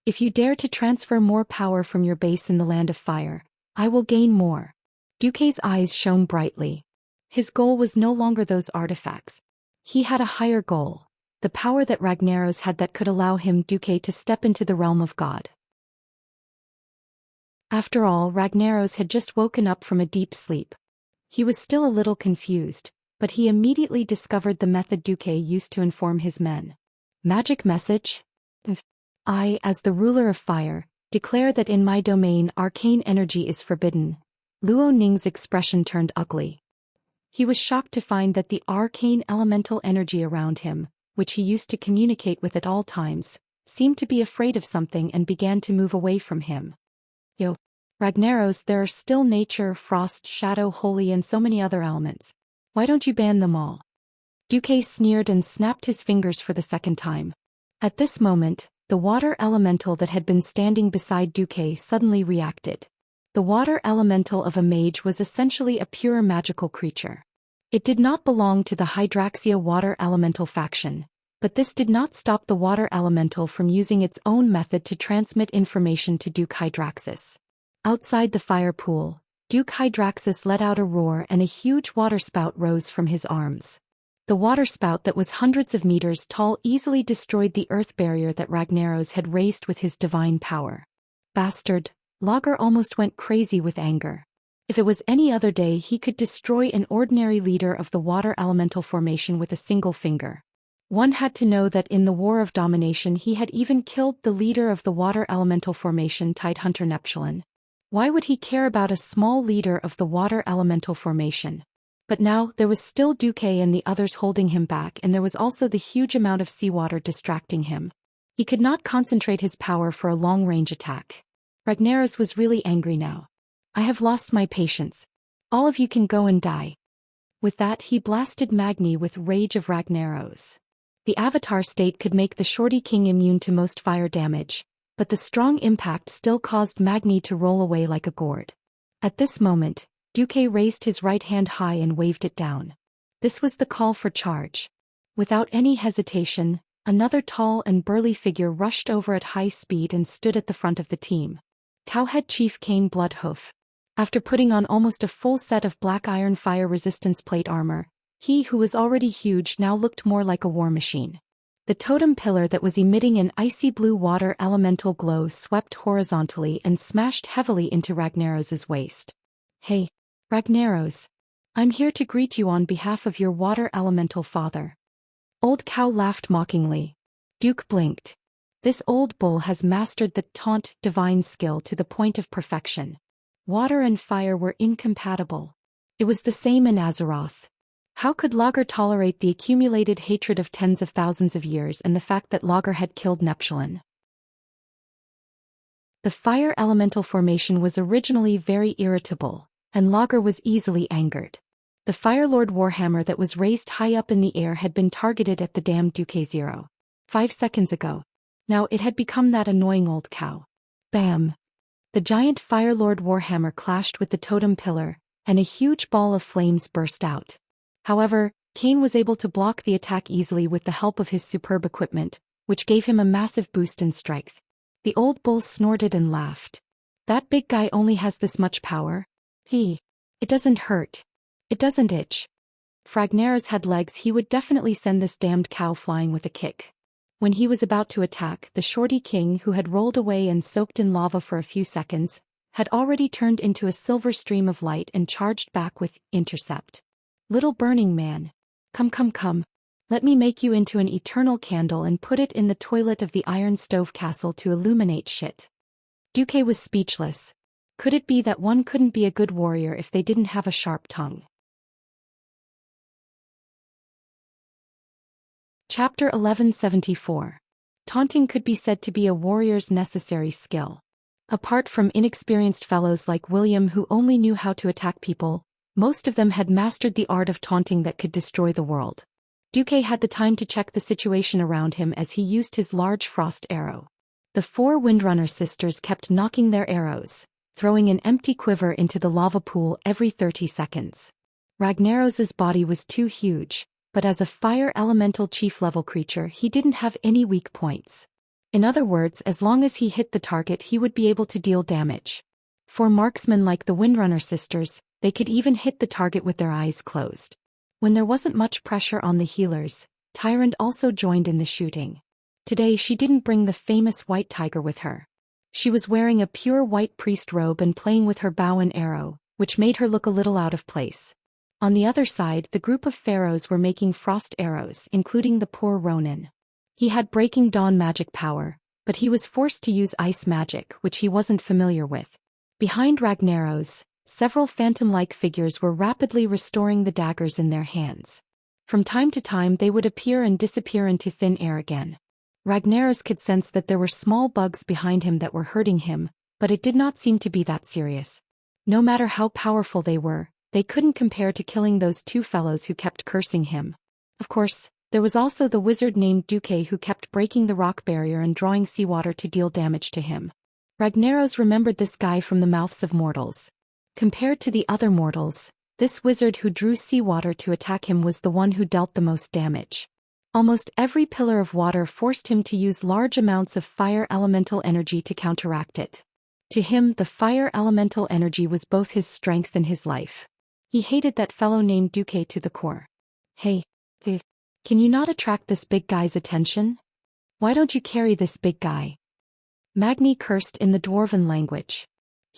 Speaker 1: If you dare to transfer more power from your base in the Land of Fire, I will gain more. Duque's eyes shone brightly. His goal was no longer those artifacts. He had a higher goal, the power that Ragnaros had that could allow him, Duque, to step into the realm of God. After all, Ragnaros had just woken up from a deep sleep. He was still a little confused, but he immediately discovered the method Duque used to inform his men. Magic message? I, as the ruler of fire, declare that in my domain arcane energy is forbidden. Luo Ning's expression turned ugly. He was shocked to find that the arcane elemental energy around him, which he used to communicate with at all times, seemed to be afraid of something and began to move away from him. Ragnaros, there are still nature, frost, shadow, holy, and so many other elements. Why don't you ban them all? Duque sneered and snapped his fingers for the second time. At this moment, the water elemental that had been standing beside Duque suddenly reacted. The water elemental of a mage was essentially a pure magical creature. It did not belong to the Hydraxia water elemental faction, but this did not stop the water elemental from using its own method to transmit information to Duke Hydraxis. Outside the fire pool, Duke Hydraxis let out a roar and a huge waterspout rose from his arms. The waterspout that was hundreds of meters tall easily destroyed the earth barrier that Ragnaros had raised with his divine power. Bastard, Lager almost went crazy with anger. If it was any other day, he could destroy an ordinary leader of the water elemental formation with a single finger. One had to know that in the War of Domination he had even killed the leader of the water elemental formation, Tidehunter Neptulin. Why would he care about a small leader of the water elemental formation? But now, there was still Duque and the others holding him back, and there was also the huge amount of seawater distracting him. He could not concentrate his power for a long-range attack. Ragnaros was really angry now. I have lost my patience. All of you can go and die. With that, he blasted Magni with Rage of Ragnaros. The Avatar state could make the Shorty King immune to most fire damage, but the strong impact still caused Magni to roll away like a gourd. At this moment, Duque raised his right hand high and waved it down. This was the call for charge. Without any hesitation, another tall and burly figure rushed over at high speed and stood at the front of the team. Cowhead Chief Cain Bloodhoof. After putting on almost a full set of black iron fire resistance plate armor, he who was already huge now looked more like a war machine. The totem pillar that was emitting an icy blue water elemental glow swept horizontally and smashed heavily into Ragnaros's waist. Hey, Ragnaros. I'm here to greet you on behalf of your water elemental father. Old Cow laughed mockingly. Duke blinked. This old bull has mastered the taunt divine skill to the point of perfection. Water and fire were incompatible. It was the same in Azeroth. How could Lager tolerate the accumulated hatred of tens of thousands of years and the fact that Lager had killed Neptulin? The fire elemental formation was originally very irritable, and Lager was easily angered. The Firelord Warhammer that was raised high up in the air had been targeted at the damned Duque 5 seconds ago. Now it had become that annoying old cow. Bam! The giant Firelord Warhammer clashed with the totem pillar, and a huge ball of flames burst out. However, Cain was able to block the attack easily with the help of his superb equipment, which gave him a massive boost in strength. The old bull snorted and laughed. That big guy only has this much power? It doesn't hurt. It doesn't itch. If Ragnaros had legs, he would definitely send this damned cow flying with a kick. When he was about to attack, the Shorty King, who had rolled away and soaked in lava for a few seconds, had already turned into a silver stream of light and charged back with Intercept. Little burning man. Come. Let me make you into an eternal candle and put it in the toilet of the Iron Stove Castle to illuminate shit. Duque was speechless. Could it be that one couldn't be a good warrior if they didn't have a sharp tongue? Chapter 1174. Taunting could be said to be a warrior's necessary skill. Apart from inexperienced fellows like William who only knew how to attack people, most of them had mastered the art of taunting that could destroy the world. Duque had the time to check the situation around him as he used his large frost arrow. The 4 Windrunner sisters kept knocking their arrows, throwing an empty quiver into the lava pool every 30 seconds. Ragnaros's body was too huge, but as a fire elemental chief level creature he didn't have any weak points. In other words, as long as he hit the target he would be able to deal damage. For marksmen like the Windrunner sisters, they could even hit the target with their eyes closed. When there wasn't much pressure on the healers, Tyrant also joined in the shooting. Today she didn't bring the famous white tiger with her. She was wearing a pure white priest robe and playing with her bow and arrow, which made her look a little out of place. On the other side, the group of pharaohs were making frost arrows, including the poor Ronin. He had Breaking Dawn magic power, but he was forced to use ice magic, which he wasn't familiar with. Behind Ragnaros, several phantom-like figures were rapidly restoring the daggers in their hands. From time to time they would appear and disappear into thin air again. Ragnaros could sense that there were small bugs behind him that were hurting him, but it did not seem to be that serious. No matter how powerful they were, they couldn't compare to killing those 2 fellows who kept cursing him. Of course, there was also the wizard named Duque who kept breaking the rock barrier and drawing seawater to deal damage to him. Ragnaros remembered this guy from the mouths of mortals. Compared to the other mortals, this wizard who drew seawater to attack him was the one who dealt the most damage. Almost every pillar of water forced him to use large amounts of fire elemental energy to counteract it. To him, the fire elemental energy was both his strength and his life. He hated that fellow named Duque to the core. Hey, can you not attract this big guy's attention? Why don't you carry this big guy? Magni cursed in the Dwarven language.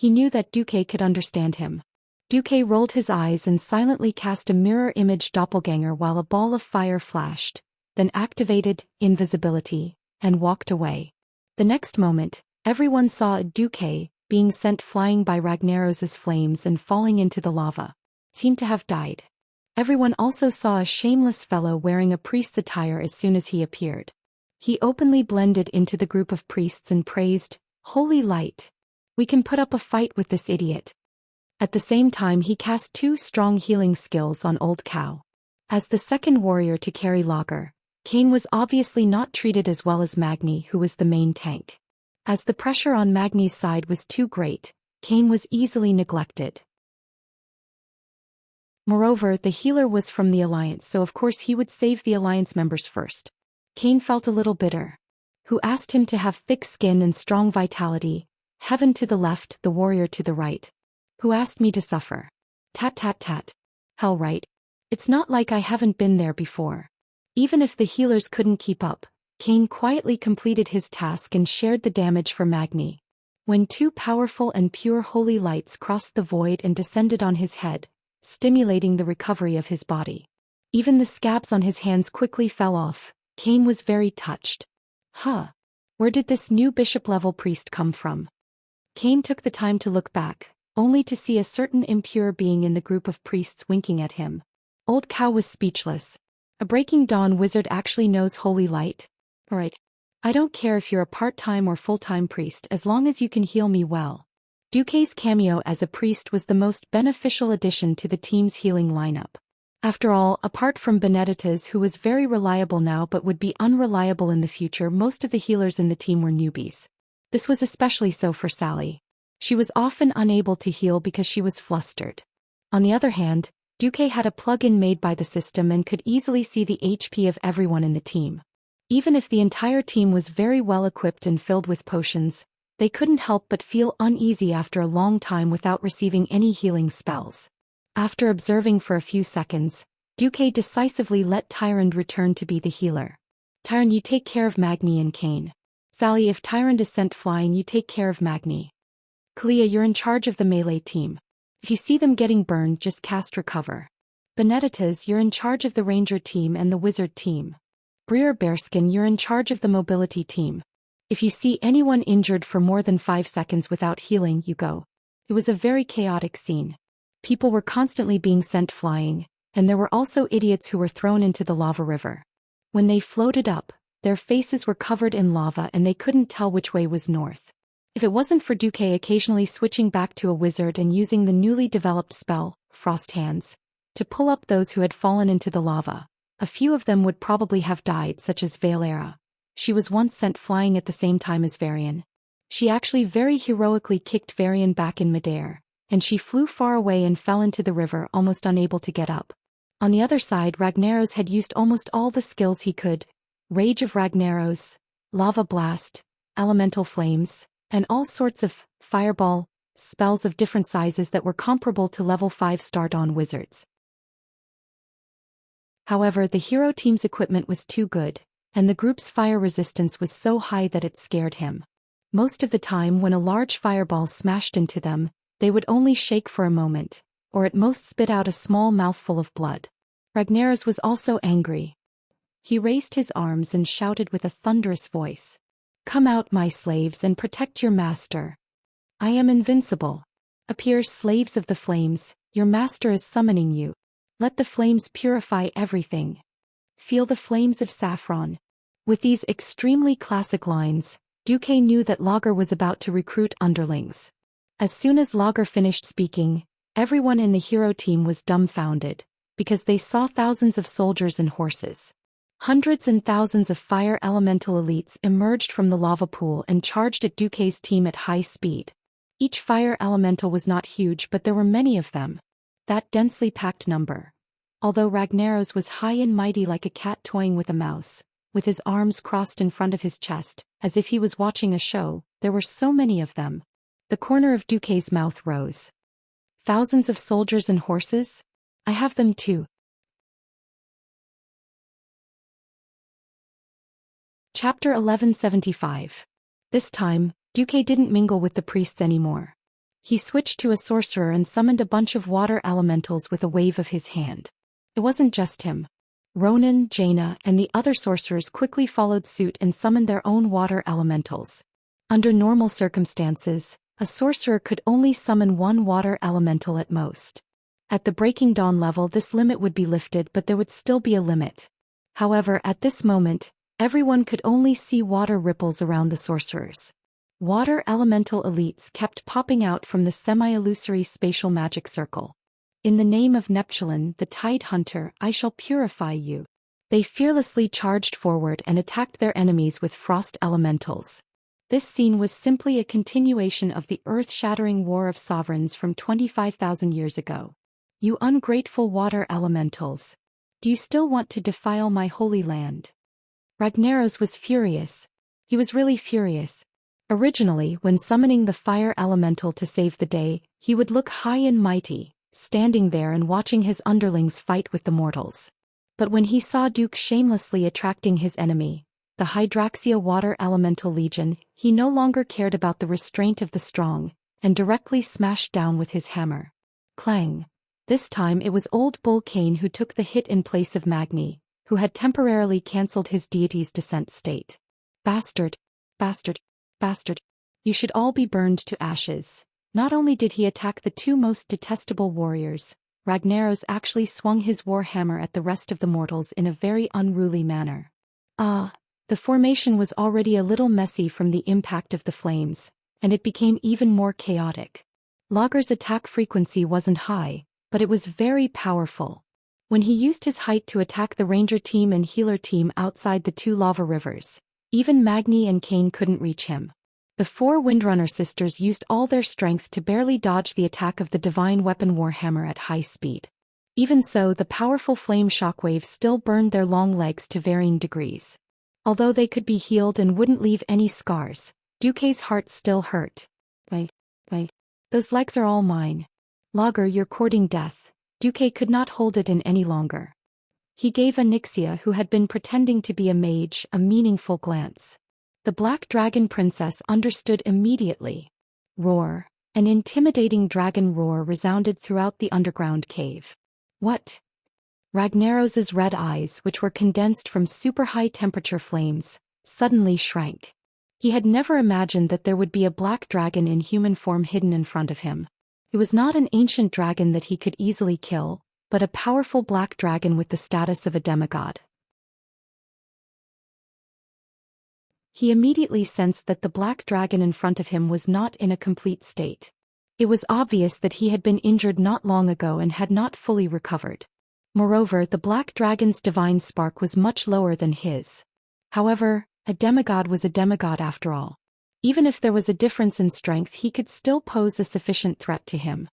Speaker 1: He knew that Duque could understand him. Duque rolled his eyes and silently cast a mirror image doppelganger while a ball of fire flashed, then activated invisibility, and walked away. The next moment, everyone saw a Duque being sent flying by Ragnaros's flames and falling into the lava. Seemed to have died. Everyone also saw a shameless fellow wearing a priest's attire as soon as he appeared. He openly blended into the group of priests and praised, "Holy light! We can put up a fight with this idiot." At the same time he cast 2 strong healing skills on Old Cow. As the second warrior to carry Lager, Kane was obviously not treated as well as Magni, who was the main tank. As the pressure on Magni's side was too great, Kane was easily neglected. Moreover, the healer was from the Alliance, so of course he would save the Alliance members first. Kane felt a little bitter. Who asked him to have thick skin and strong vitality? Heaven to the left, the warrior to the right. Who asked me to suffer? Tat tat tat. Hell right. It's not like I haven't been there before. Even if the healers couldn't keep up, Kane quietly completed his task and shared the damage for Magni. When 2 powerful and pure holy lights crossed the void and descended on his head, stimulating the recovery of his body. Even the scabs on his hands quickly fell off. Kane was very touched. Where did this new bishop-level priest come from? Kane took the time to look back, only to see a certain impure being in the group of priests winking at him. Old Cow was speechless. A Breaking Dawn wizard actually knows holy light? Alright. I don't care if you're a part-time or full-time priest as long as you can heal me well. Duque's cameo as a priest was the most beneficial addition to the team's healing lineup. After all, apart from Benedettas, who was very reliable now but would be unreliable in the future, most of the healers in the team were newbies. This was especially so for Sally. She was often unable to heal because she was flustered. On the other hand, Duque had a plug-in made by the system and could easily see the HP of everyone in the team. Even if the entire team was very well equipped and filled with potions, they couldn't help but feel uneasy after a long time without receiving any healing spells. After observing for a few seconds, Duque decisively let Tyrande return to be the healer. Tyrande, you take care of Magni and Kane. Sally, if Tyrande is sent flying, you take care of Magni. Kalia, you're in charge of the melee team. If you see them getting burned, just cast recover. Benedettas, you're in charge of the ranger team and the wizard team. Breer Bearskin, you're in charge of the mobility team. If you see anyone injured for more than 5 seconds without healing, you go. It was a very chaotic scene. People were constantly being sent flying, and there were also idiots who were thrown into the lava river. When they floated up, their faces were covered in lava and they couldn't tell which way was north. If it wasn't for Duque occasionally switching back to a wizard and using the newly developed spell, Frost Hands, to pull up those who had fallen into the lava, a few of them would probably have died, such as Valera. She was once sent flying at the same time as Varian. She actually very heroically kicked Varian back in midair, and she flew far away and fell into the river, almost unable to get up. On the other side, Ragnaros had used almost all the skills he could: Rage of Ragnaros, Lava Blast, Elemental Flames, and all sorts of fireball spells of different sizes that were comparable to level 5 Star Dawn wizards. However, the hero team's equipment was too good, and the group's fire resistance was so high that it scared him. Most of the time when a large fireball smashed into them, they would only shake for a moment, or at most spit out a small mouthful of blood. Ragnaros was also angry. He raised his arms and shouted with a thunderous voice, "Come out, my slaves, and protect your master. I am invincible. Appear, slaves of the flames, your master is summoning you. Let the flames purify everything. Feel the flames of saffron." With these extremely classic lines, Duque knew that Lager was about to recruit underlings. As soon as Lager finished speaking, everyone in the hero team was dumbfounded, because they saw thousands of soldiers and horses. Hundreds and thousands of fire elemental elites emerged from the lava pool and charged at Duque's team at high speed. Each fire elemental was not huge, but there were many of them. That densely packed number. Although Ragnaros was high and mighty like a cat toying with a mouse, with his arms crossed in front of his chest, as if he was watching a show, there were so many of them. The corner of Duque's mouth rose. Thousands of soldiers and horses? I have them too. Chapter 1175. This time, Duque didn't mingle with the priests anymore. He switched to a sorcerer and summoned a bunch of water elementals with a wave of his hand. It wasn't just him. Ronan, Jaina, and the other sorcerers quickly followed suit and summoned their own water elementals. Under normal circumstances, a sorcerer could only summon one water elemental at most. At the Breaking Dawn level, this limit would be lifted, but there would still be a limit. However, at this moment, everyone could only see water ripples around the sorcerers. Water elemental elites kept popping out from the semi-illusory spatial magic circle. In the name of Neptulin, the Tide Hunter, I shall purify you. They fearlessly charged forward and attacked their enemies with frost elementals. This scene was simply a continuation of the earth-shattering War of Sovereigns from 25,000 years ago. You ungrateful water elementals. Do you still want to defile my holy land? Ragnaros was furious. He was really furious. Originally, when summoning the fire elemental to save the day, he would look high and mighty, standing there and watching his underlings fight with the mortals. But when he saw Duke shamelessly attracting his enemy, the Hydraxia Water Elemental Legion, he no longer cared about the restraint of the strong, and directly smashed down with his hammer. Clang! This time it was Old Bull Kane who took the hit in place of Magni, who had temporarily cancelled his deity's descent state. Bastard! Bastard! Bastard! You should all be burned to ashes. Not only did he attack the two most detestable warriors, Ragnaros actually swung his war hammer at the rest of the mortals in a very unruly manner. The formation was already a little messy from the impact of the flames, and it became even more chaotic. Lager's attack frequency wasn't high, but it was very powerful. When he used his height to attack the ranger team and healer team outside the two lava rivers, even Magni and Kane couldn't reach him. The four Windrunner sisters used all their strength to barely dodge the attack of the divine weapon Warhammer at high speed. Even so, the powerful flame shockwave still burned their long legs to varying degrees. Although they could be healed and wouldn't leave any scars, Duque's heart still hurt. Those legs are all mine. Lager, you're courting death. Duque could not hold it in any longer. He gave Xianxia, who had been pretending to be a mage, a meaningful glance. The Black Dragon Princess understood immediately. Roar. An intimidating dragon roar resounded throughout the underground cave. What? Ragnaros's red eyes, which were condensed from super high temperature flames, suddenly shrank. He had never imagined that there would be a black dragon in human form hidden in front of him. It was not an ancient dragon that he could easily kill, but a powerful black dragon with the status of a demigod. He immediately sensed that the black dragon in front of him was not in a complete state. It was obvious that he had been injured not long ago and had not fully recovered. Moreover, the black dragon's divine spark was much lower than his. However, a demigod was a demigod after all. Even if there was a difference in strength, he could still pose a sufficient threat to him.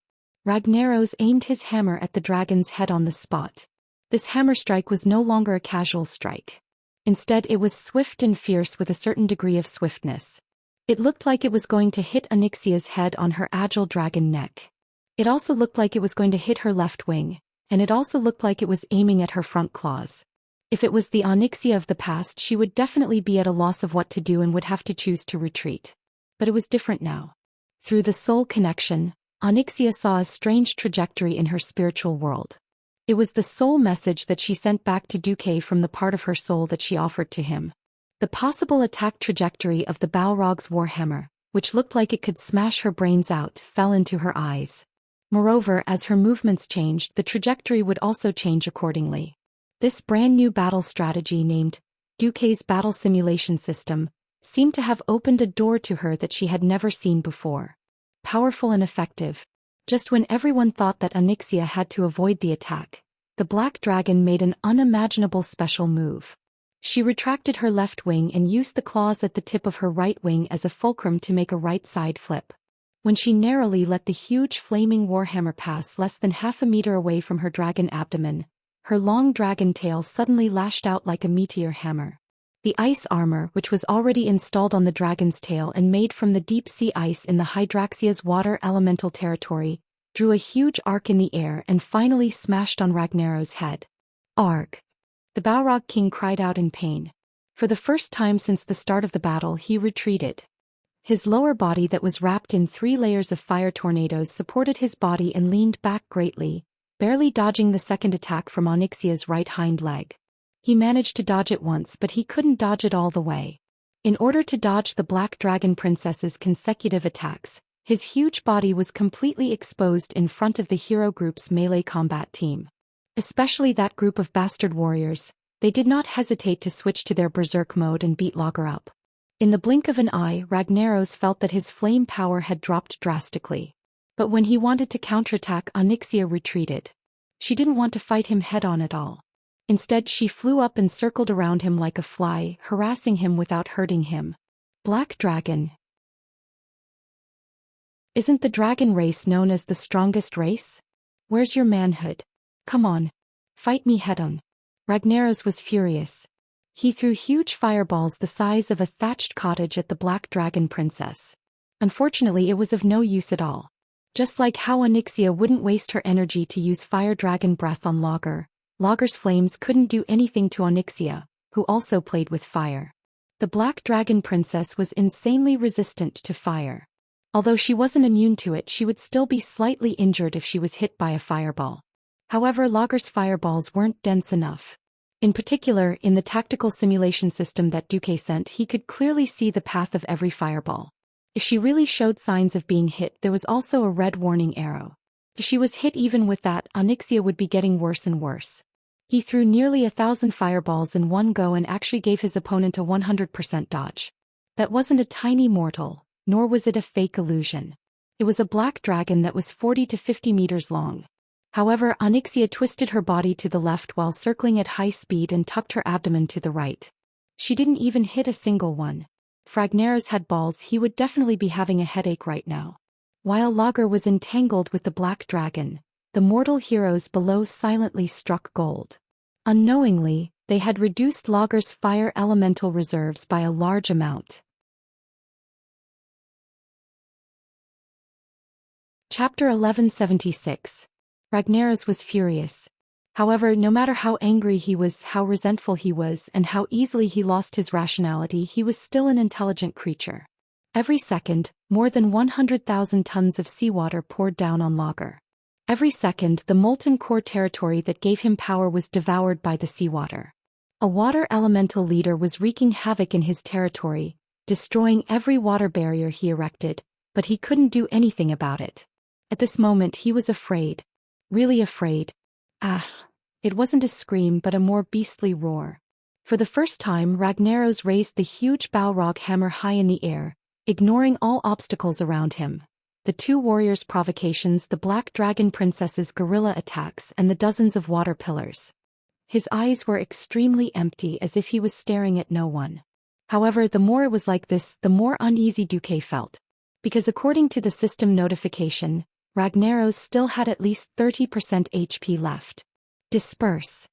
Speaker 1: Ragnaros aimed his hammer at the dragon's head on the spot. This hammer strike was no longer a casual strike. Instead, it was swift and fierce with a certain degree of swiftness. It looked like it was going to hit Xianxia's head on her agile dragon neck. It also looked like it was going to hit her left wing, and it also looked like it was aiming at her front claws. If it was the Xianxia of the past, she would definitely be at a loss of what to do and would have to choose to retreat. But it was different now. Through the soul connection, Xianxia saw a strange trajectory in her spiritual world. It was the soul message that she sent back to Duque from the part of her soul that she offered to him. The possible attack trajectory of the Balrog's warhammer, which looked like it could smash her brains out, fell into her eyes. Moreover, as her movements changed, the trajectory would also change accordingly. This brand new battle strategy, named Duque's Battle Simulation System, seemed to have opened a door to her that she had never seen before. Powerful and effective. Just when everyone thought that Xianxia had to avoid the attack, the black dragon made an unimaginable special move. She retracted her left wing and used the claws at the tip of her right wing as a fulcrum to make a right side flip. When she narrowly let the huge flaming warhammer pass less than half a meter away from her dragon abdomen, her long dragon tail suddenly lashed out like a meteor hammer. The ice armor, which was already installed on the dragon's tail and made from the deep-sea ice in the Hydraxia's water elemental territory, drew a huge arc in the air and finally smashed on Ragnaros's head. Arg! The Balrog king cried out in pain. For the first time since the start of the battle, he retreated. His lower body that was wrapped in 3 layers of fire tornadoes supported his body and leaned back greatly, barely dodging the second attack from Onyxia's right hind leg. He managed to dodge it once, but he couldn't dodge it all the way. In order to dodge the Black Dragon Princess's consecutive attacks, his huge body was completely exposed in front of the hero group's melee combat team. Especially that group of bastard warriors, they did not hesitate to switch to their berserk mode and beat Lager up. In the blink of an eye, Ragnaros felt that his flame power had dropped drastically. But when he wanted to counterattack, Onyxia retreated. She didn't want to fight him head-on at all. Instead, she flew up and circled around him like a fly, harassing him without hurting him. Black Dragon. Isn't the dragon race known as the strongest race? Where's your manhood? Come on. Fight me head-on. Ragnaros was furious. He threw huge fireballs the size of a thatched cottage at the Black Dragon Princess. Unfortunately, it was of no use at all. Just like how Onyxia wouldn't waste her energy to use Fire Dragon Breath on Lager, Lager's flames couldn't do anything to Onyxia, who also played with fire. The Black Dragon Princess was insanely resistant to fire. Although she wasn't immune to it, she would still be slightly injured if she was hit by a fireball. However, Lager's fireballs weren't dense enough. In particular, in the tactical simulation system that Duque sent, he could clearly see the path of every fireball. If she really showed signs of being hit, there was also a red warning arrow. If she was hit even with that, Onyxia would be getting worse and worse. He threw nearly 1,000 fireballs in one go and actually gave his opponent a 100% dodge. That wasn't a tiny mortal, nor was it a fake illusion. It was a black dragon that was 40 to 50 meters long. However, Onyxia twisted her body to the left while circling at high speed and tucked her abdomen to the right. She didn't even hit a single one. If Ragnaros had balls, he would definitely be having a headache right now. While Lager was entangled with the black dragon, the mortal heroes below silently struck gold. Unknowingly, they had reduced Lager's fire elemental reserves by a large amount. Chapter 1176. Ragnaros was furious. However, no matter how angry he was, how resentful he was, and how easily he lost his rationality, he was still an intelligent creature. Every second, more than 100,000 tons of seawater poured down on Lager. Every second, the molten core territory that gave him power was devoured by the seawater. A water elemental leader was wreaking havoc in his territory, destroying every water barrier he erected, but he couldn't do anything about it. At this moment, he was afraid. Really afraid. It wasn't a scream but a more beastly roar. For the first time, Ragnaros raised the huge Balrog hammer high in the air, ignoring all obstacles around him. The 2 warriors' provocations, the Black Dragon Princess's guerrilla attacks, and the dozens of water pillars. His eyes were extremely empty, as if he was staring at no one. However, the more it was like this, the more uneasy Duque felt. Because according to the system notification, Ragnaros still had at least 30% HP left. Disperse,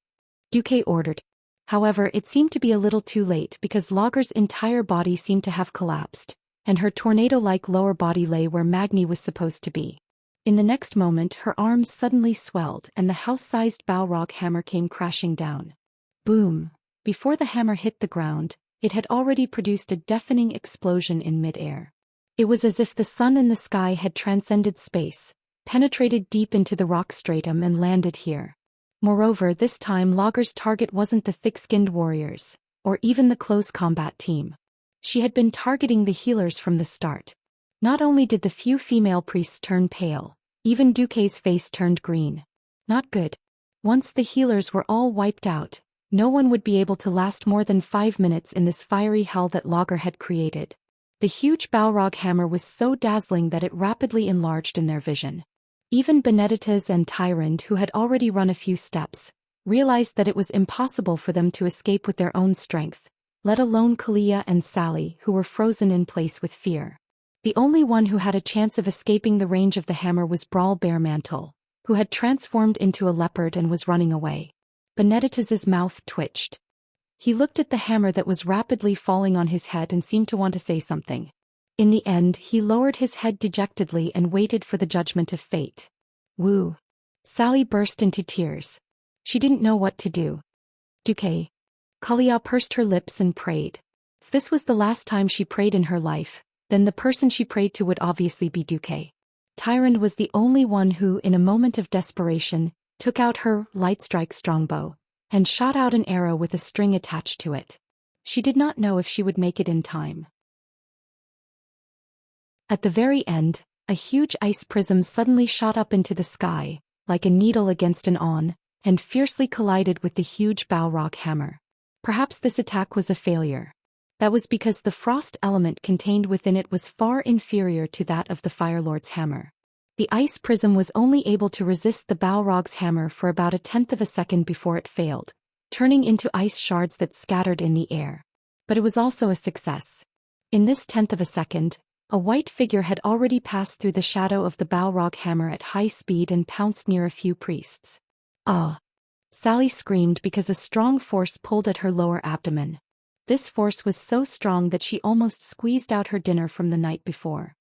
Speaker 1: Duque ordered. However, it seemed to be a little too late because Lager's entire body seemed to have collapsed, and her tornado-like lower body lay where Magni was supposed to be. In the next moment, her arms suddenly swelled and the house-sized Balrog hammer came crashing down. Boom! Before the hammer hit the ground, it had already produced a deafening explosion in mid-air. It was as if the sun in the sky had transcended space, penetrated deep into the rock stratum and landed here. Moreover, this time Lager's target wasn't the thick-skinned warriors, or even the close combat team. She had been targeting the healers from the start. Not only did the few female priests turn pale, even Duque's face turned green. Not good. Once the healers were all wiped out, no one would be able to last more than 5 minutes in this fiery hell that Lager had created. The huge Balrog hammer was so dazzling that it rapidly enlarged in their vision. Even Benedicta's and Tyrant, who had already run a few steps, realized that it was impossible for them to escape with their own strength, let alone Kalia and Sally, who were frozen in place with fear. The only one who had a chance of escaping the range of the hammer was Brawl Bearmantle, who had transformed into a leopard and was running away. Benedicta's mouth twitched. He looked at the hammer that was rapidly falling on his head and seemed to want to say something. In the end, he lowered his head dejectedly and waited for the judgment of fate. Woo! Sally burst into tears. She didn't know what to do. Duque. Kalia pursed her lips and prayed. If this was the last time she prayed in her life, then the person she prayed to would obviously be Duque. Tyrande was the only one who, in a moment of desperation, took out her light-strike strongbow and shot out an arrow with a string attached to it. She did not know if she would make it in time. At the very end, a huge ice prism suddenly shot up into the sky, like a needle against an awn, and fiercely collided with the huge Balrog hammer. Perhaps this attack was a failure. That was because the frost element contained within it was far inferior to that of the Fire Lord's hammer. The ice prism was only able to resist the Balrog's hammer for about a tenth of a second before it failed, turning into ice shards that scattered in the air. But it was also a success. In this tenth of a second, a white figure had already passed through the shadow of the Balrog hammer at high speed and pounced near a few priests. Ah! Sally screamed because a strong force pulled at her lower abdomen. This force was so strong that she almost squeezed out her dinner from the night before.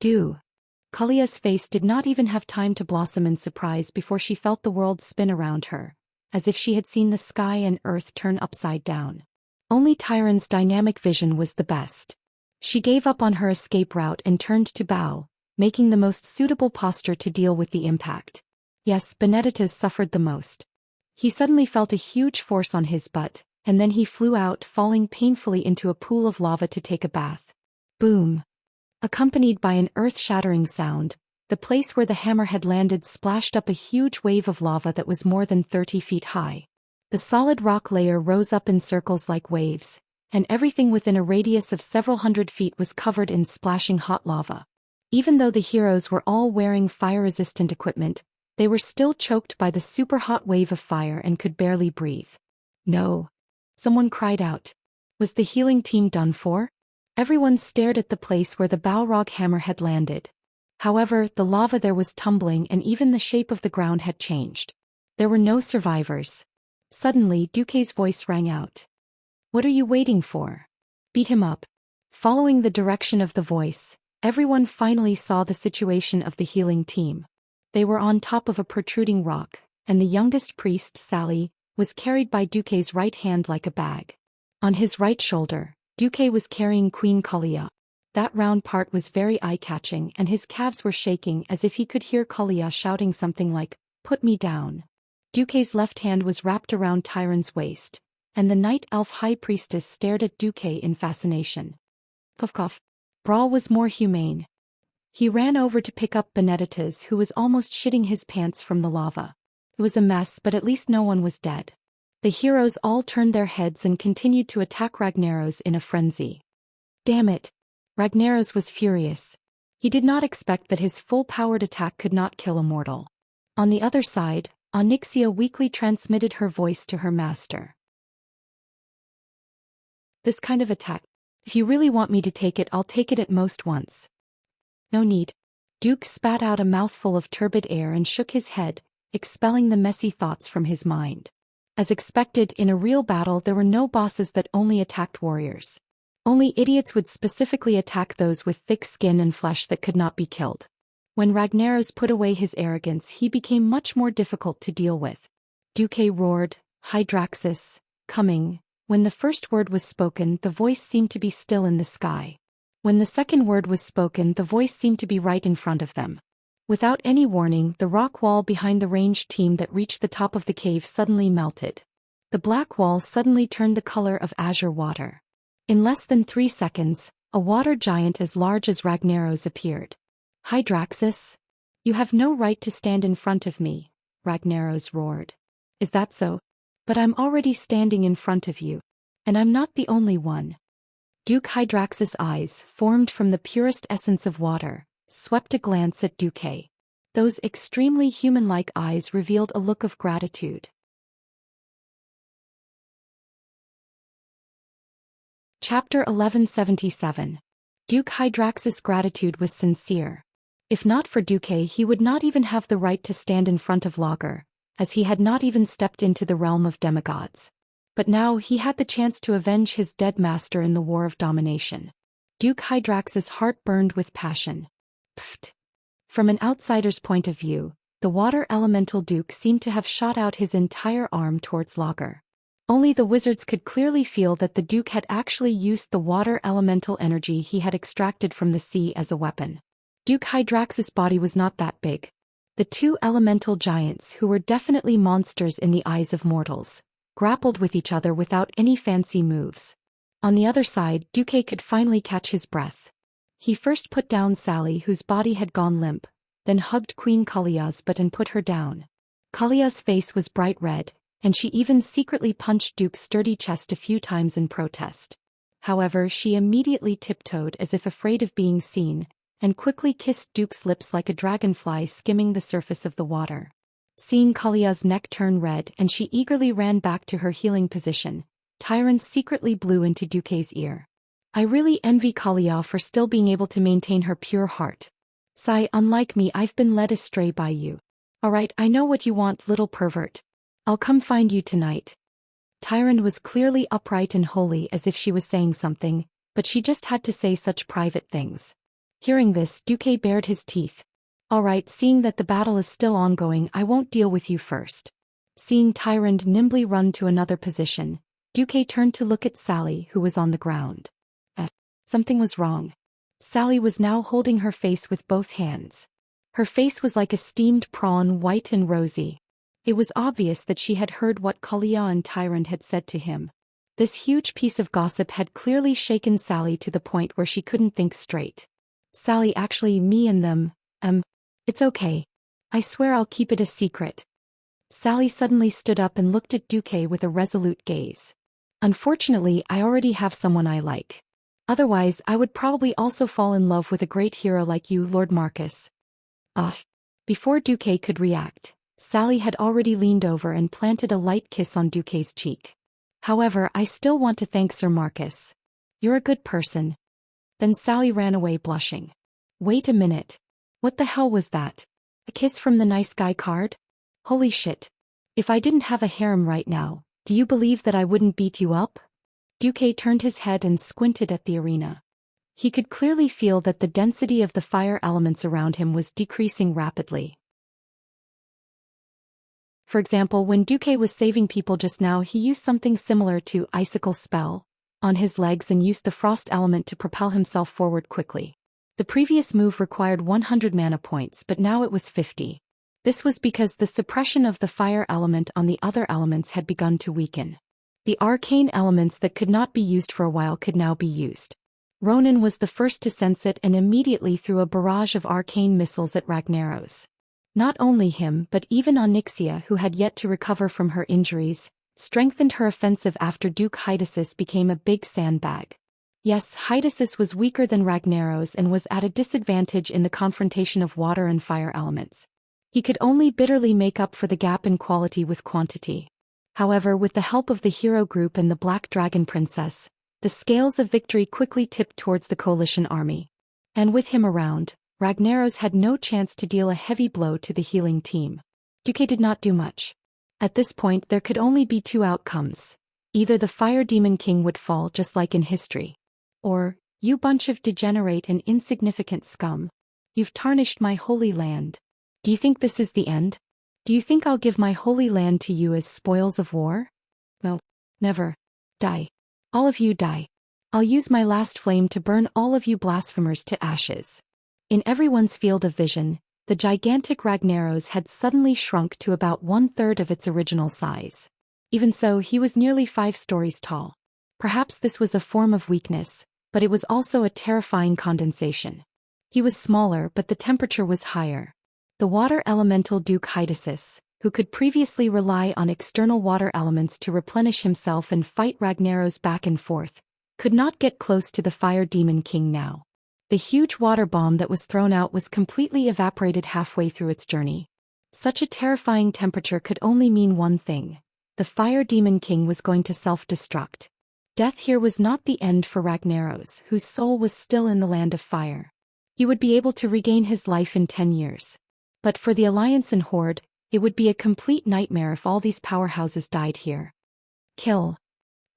Speaker 1: Kalia's face did not even have time to blossom in surprise before she felt the world spin around her, as if she had seen the sky and earth turn upside down. Only Tyrande's dynamic vision was the best. She gave up on her escape route and turned to bow, making the most suitable posture to deal with the impact. Yes, Benedetto's suffered the most. He suddenly felt a huge force on his butt, and then he flew out, falling painfully into a pool of lava to take a bath. Boom! Accompanied by an earth-shattering sound, the place where the hammer had landed splashed up a huge wave of lava that was more than 30 feet high. The solid rock layer rose up in circles like waves, and everything within a radius of several hundred feet was covered in splashing hot lava. Even though the heroes were all wearing fire-resistant equipment, they were still choked by the super-hot wave of fire and could barely breathe. No! Someone cried out. Was the healing team done for? Everyone stared at the place where the Balrog hammer had landed. However, the lava there was tumbling and even the shape of the ground had changed. There were no survivors. Suddenly, Duque's voice rang out. What are you waiting for? Beat him up. Following the direction of the voice, everyone finally saw the situation of the healing team. They were on top of a protruding rock, and the youngest priest, Sally, was carried by Duque's right hand like a bag. On his right shoulder, Duque was carrying Queen Kalia. That round part was very eye-catching and his calves were shaking as if he could hear Kalia shouting something like, "Put me down." Duque's left hand was wrapped around Tyrande's waist, and the night elf high priestess stared at Duque in fascination. Cough cough. Brawl was more humane. He ran over to pick up Benedetto's, who was almost shitting his pants from the lava. It was a mess, but at least no one was dead. The heroes all turned their heads and continued to attack Ragnaros in a frenzy. Damn it! Ragnaros was furious. He did not expect that his full-powered attack could not kill Immortal. On the other side, Onyxia weakly transmitted her voice to her master. This kind of attack. If you really want me to take it, I'll take it at most once. No need. Duke spat out a mouthful of turbid air and shook his head, expelling the messy thoughts from his mind. As expected, in a real battle there were no bosses that only attacked warriors. Only idiots would specifically attack those with thick skin and flesh that could not be killed. When Ragnaros put away his arrogance, he became much more difficult to deal with. Duque roared, "Hydraxis, coming." When the first word was spoken, the voice seemed to be still in the sky. When the second word was spoken, the voice seemed to be right in front of them. Without any warning, the rock wall behind the ranged team that reached the top of the cave suddenly melted. The black wall suddenly turned the color of azure water. In less than 3 seconds, a water giant as large as Ragnaros appeared. "Hydraxis? You have no right to stand in front of me," Ragnaros roared. "Is that so? But I'm already standing in front of you. And I'm not the only one." Duke Hydraxis' eyes, formed from the purest essence of water, swept a glance at Duque. Those extremely human-like eyes revealed a look of gratitude. Chapter 1177. Duke Hydraxis' gratitude was sincere. If not for Duque, he would not even have the right to stand in front of Lager, as he had not even stepped into the realm of demigods. But now he had the chance to avenge his dead master in the war of domination. Duke Hydraxis' heart burned with passion. Pfft. From an outsider's point of view, the water elemental Duke seemed to have shot out his entire arm towards Lager. Only the wizards could clearly feel that the Duke had actually used the water elemental energy he had extracted from the sea as a weapon. Duke Hydrax's body was not that big. The two elemental giants, who were definitely monsters in the eyes of mortals, grappled with each other without any fancy moves. On the other side, Duque could finally catch his breath. He first put down Sally, whose body had gone limp, then hugged Queen Kalia's butt and put her down. Kalia's face was bright red, and she even secretly punched Duke's sturdy chest a few times in protest. However, she immediately tiptoed as if afraid of being seen, and quickly kissed Duke's lips like a dragonfly skimming the surface of the water. Seeing Kalia's neck turn red and she eagerly ran back to her healing position, Tyron secretly blew into Duque's ear. I really envy Kalia for still being able to maintain her pure heart. Sigh, unlike me, I've been led astray by you. Alright, I know what you want, little pervert. I'll come find you tonight. Tyron was clearly upright and holy, as if she was saying something, but she just had to say such private things. Hearing this, Duque bared his teeth. Alright, seeing that the battle is still ongoing, I won't deal with you first. Seeing Tyron nimbly run to another position, Duque turned to look at Sally, who was on the ground. Something was wrong. Sally was now holding her face with both hands. Her face was like a steamed prawn, white and rosy. It was obvious that she had heard what Kalia and Tyron had said to him. This huge piece of gossip had clearly shaken Sally to the point where she couldn't think straight. Sally, actually, me and them, it's okay. I swear I'll keep it a secret. Sally suddenly stood up and looked at Duque with a resolute gaze. Unfortunately, I already have someone I like. Otherwise, I would probably also fall in love with a great hero like you, Lord Marcus. Before Duque could react, Sally had already leaned over and planted a light kiss on Duque's cheek. However, I still want to thank Sir Marcus. You're a good person. Then Sally ran away blushing. Wait a minute. What the hell was that? A kiss from the nice guy card? Holy shit. If I didn't have a harem right now, do you believe that I wouldn't beat you up? Duque turned his head and squinted at the arena. He could clearly feel that the density of the fire elements around him was decreasing rapidly. For example, when Duque was saving people just now, he used something similar to Icicle Spell on his legs and used the frost element to propel himself forward quickly. The previous move required 100 mana points, but now it was 50. This was because the suppression of the fire element on the other elements had begun to weaken. The arcane elements that could not be used for a while could now be used. Ronan was the first to sense it and immediately threw a barrage of arcane missiles at Ragnaros. Not only him but even Onyxia, who had yet to recover from her injuries, strengthened her offensive after Duke Hydasis became a big sandbag. Yes, Hydasis was weaker than Ragnaros and was at a disadvantage in the confrontation of water and fire elements. He could only bitterly make up for the gap in quality with quantity. However, with the help of the hero group and the Black Dragon Princess, the scales of victory quickly tipped towards the coalition army. And with him around, Ragnaros had no chance to deal a heavy blow to the healing team. Duque did not do much. At this point there could only be two outcomes. Either the Fire Demon King would fall just like in history. Or, you bunch of degenerate and insignificant scum. You've tarnished my holy land. Do you think this is the end? Do you think I'll give my holy land to you as spoils of war? No, never. Die. All of you die. I'll use my last flame to burn all of you blasphemers to ashes. In everyone's field of vision, the gigantic Ragnaros had suddenly shrunk to about 1/3 of its original size. Even so, he was nearly 5 stories tall. Perhaps this was a form of weakness, but it was also a terrifying condensation. He was smaller, but the temperature was higher. The water elemental Duke Hydasis, who could previously rely on external water elements to replenish himself and fight Ragnaros back and forth, could not get close to the Fire Demon King now. The huge water bomb that was thrown out was completely evaporated halfway through its journey. Such a terrifying temperature could only mean one thing: the Fire Demon King was going to self-destruct. Death here was not the end for Ragnaros, whose soul was still in the land of fire. He would be able to regain his life in 10 years. But for the Alliance and Horde, it would be a complete nightmare if all these powerhouses died here. Kill.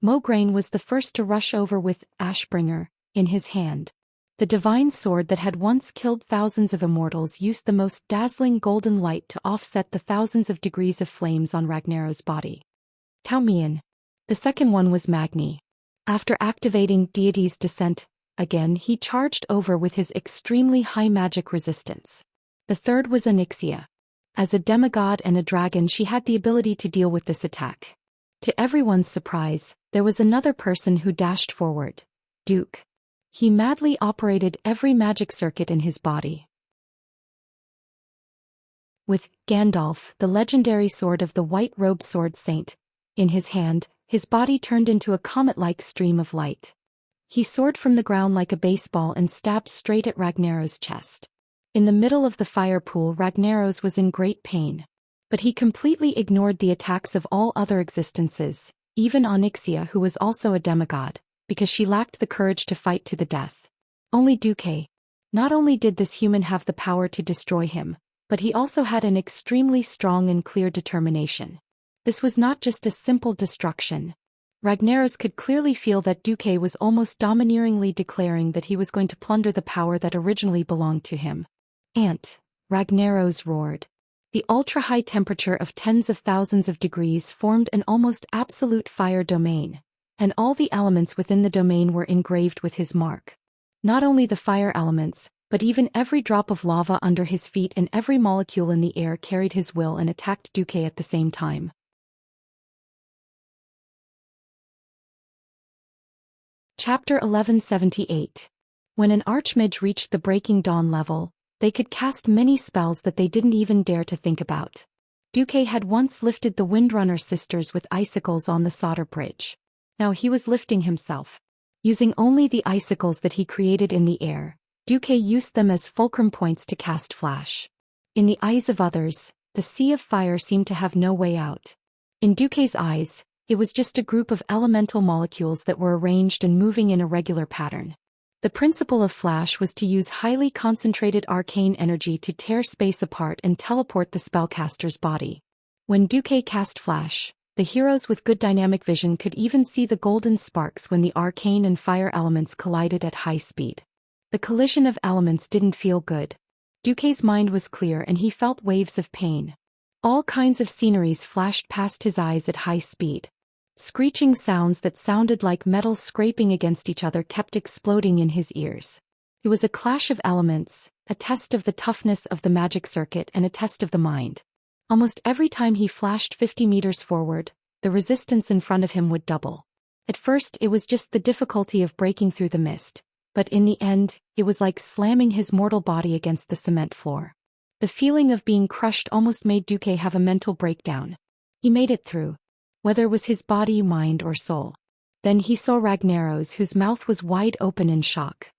Speaker 1: Mograine was the first to rush over with Ashbringer in his hand. The divine sword that had once killed thousands of immortals used the most dazzling golden light to offset the thousands of degrees of flames on Ragnaros' body. Count me in. The second one was Magni. After activating Deity's Descent, again he charged over with his extremely high magic resistance. The third was Xianxia. As a demigod and a dragon, she had the ability to deal with this attack. To everyone's surprise, there was another person who dashed forward. Duke. He madly operated every magic circuit in his body. With Gandalf, the legendary sword of the white-robed sword saint, in his hand, his body turned into a comet-like stream of light. He soared from the ground like a baseball and stabbed straight at Ragnaros's chest. In the middle of the fire pool, Ragnaros was in great pain. But he completely ignored the attacks of all other existences, even Xianxia, who was also a demigod, because she lacked the courage to fight to the death. Only Duque. Not only did this human have the power to destroy him, but he also had an extremely strong and clear determination. This was not just a simple destruction. Ragnaros could clearly feel that Duque was almost domineeringly declaring that he was going to plunder the power that originally belonged to him. Ragnaros roared. The ultra-high temperature of tens of thousands of degrees formed an almost absolute fire domain, and all the elements within the domain were engraved with his mark. Not only the fire elements, but even every drop of lava under his feet and every molecule in the air carried his will and attacked Duque at the same time. Chapter 1178. When an Archmage reached the Breaking Dawn level, they could cast many spells that they didn't even dare to think about. Duque had once lifted the Windrunner sisters with icicles on the solder bridge. Now he was lifting himself. Using only the icicles that he created in the air, Duque used them as fulcrum points to cast flash. In the eyes of others, the sea of fire seemed to have no way out. In Duque's eyes, it was just a group of elemental molecules that were arranged and moving in a regular pattern. The principle of flash was to use highly concentrated arcane energy to tear space apart and teleport the spellcaster's body. When Duque cast flash, the heroes with good dynamic vision could even see the golden sparks when the arcane and fire elements collided at high speed. The collision of elements didn't feel good. Duque's mind was clear and he felt waves of pain. All kinds of sceneries flashed past his eyes at high speed. Screeching sounds that sounded like metal scraping against each other kept exploding in his ears. It was a clash of elements, a test of the toughness of the magic circuit and a test of the mind. Almost every time he flashed 50 meters forward, the resistance in front of him would double. At first it was just the difficulty of breaking through the mist, but in the end, it was like slamming his mortal body against the cement floor. The feeling of being crushed almost made Duque have a mental breakdown. He made it through. Whether it was his body, mind, or soul. Then he saw Ragnaros, whose mouth was wide open in shock.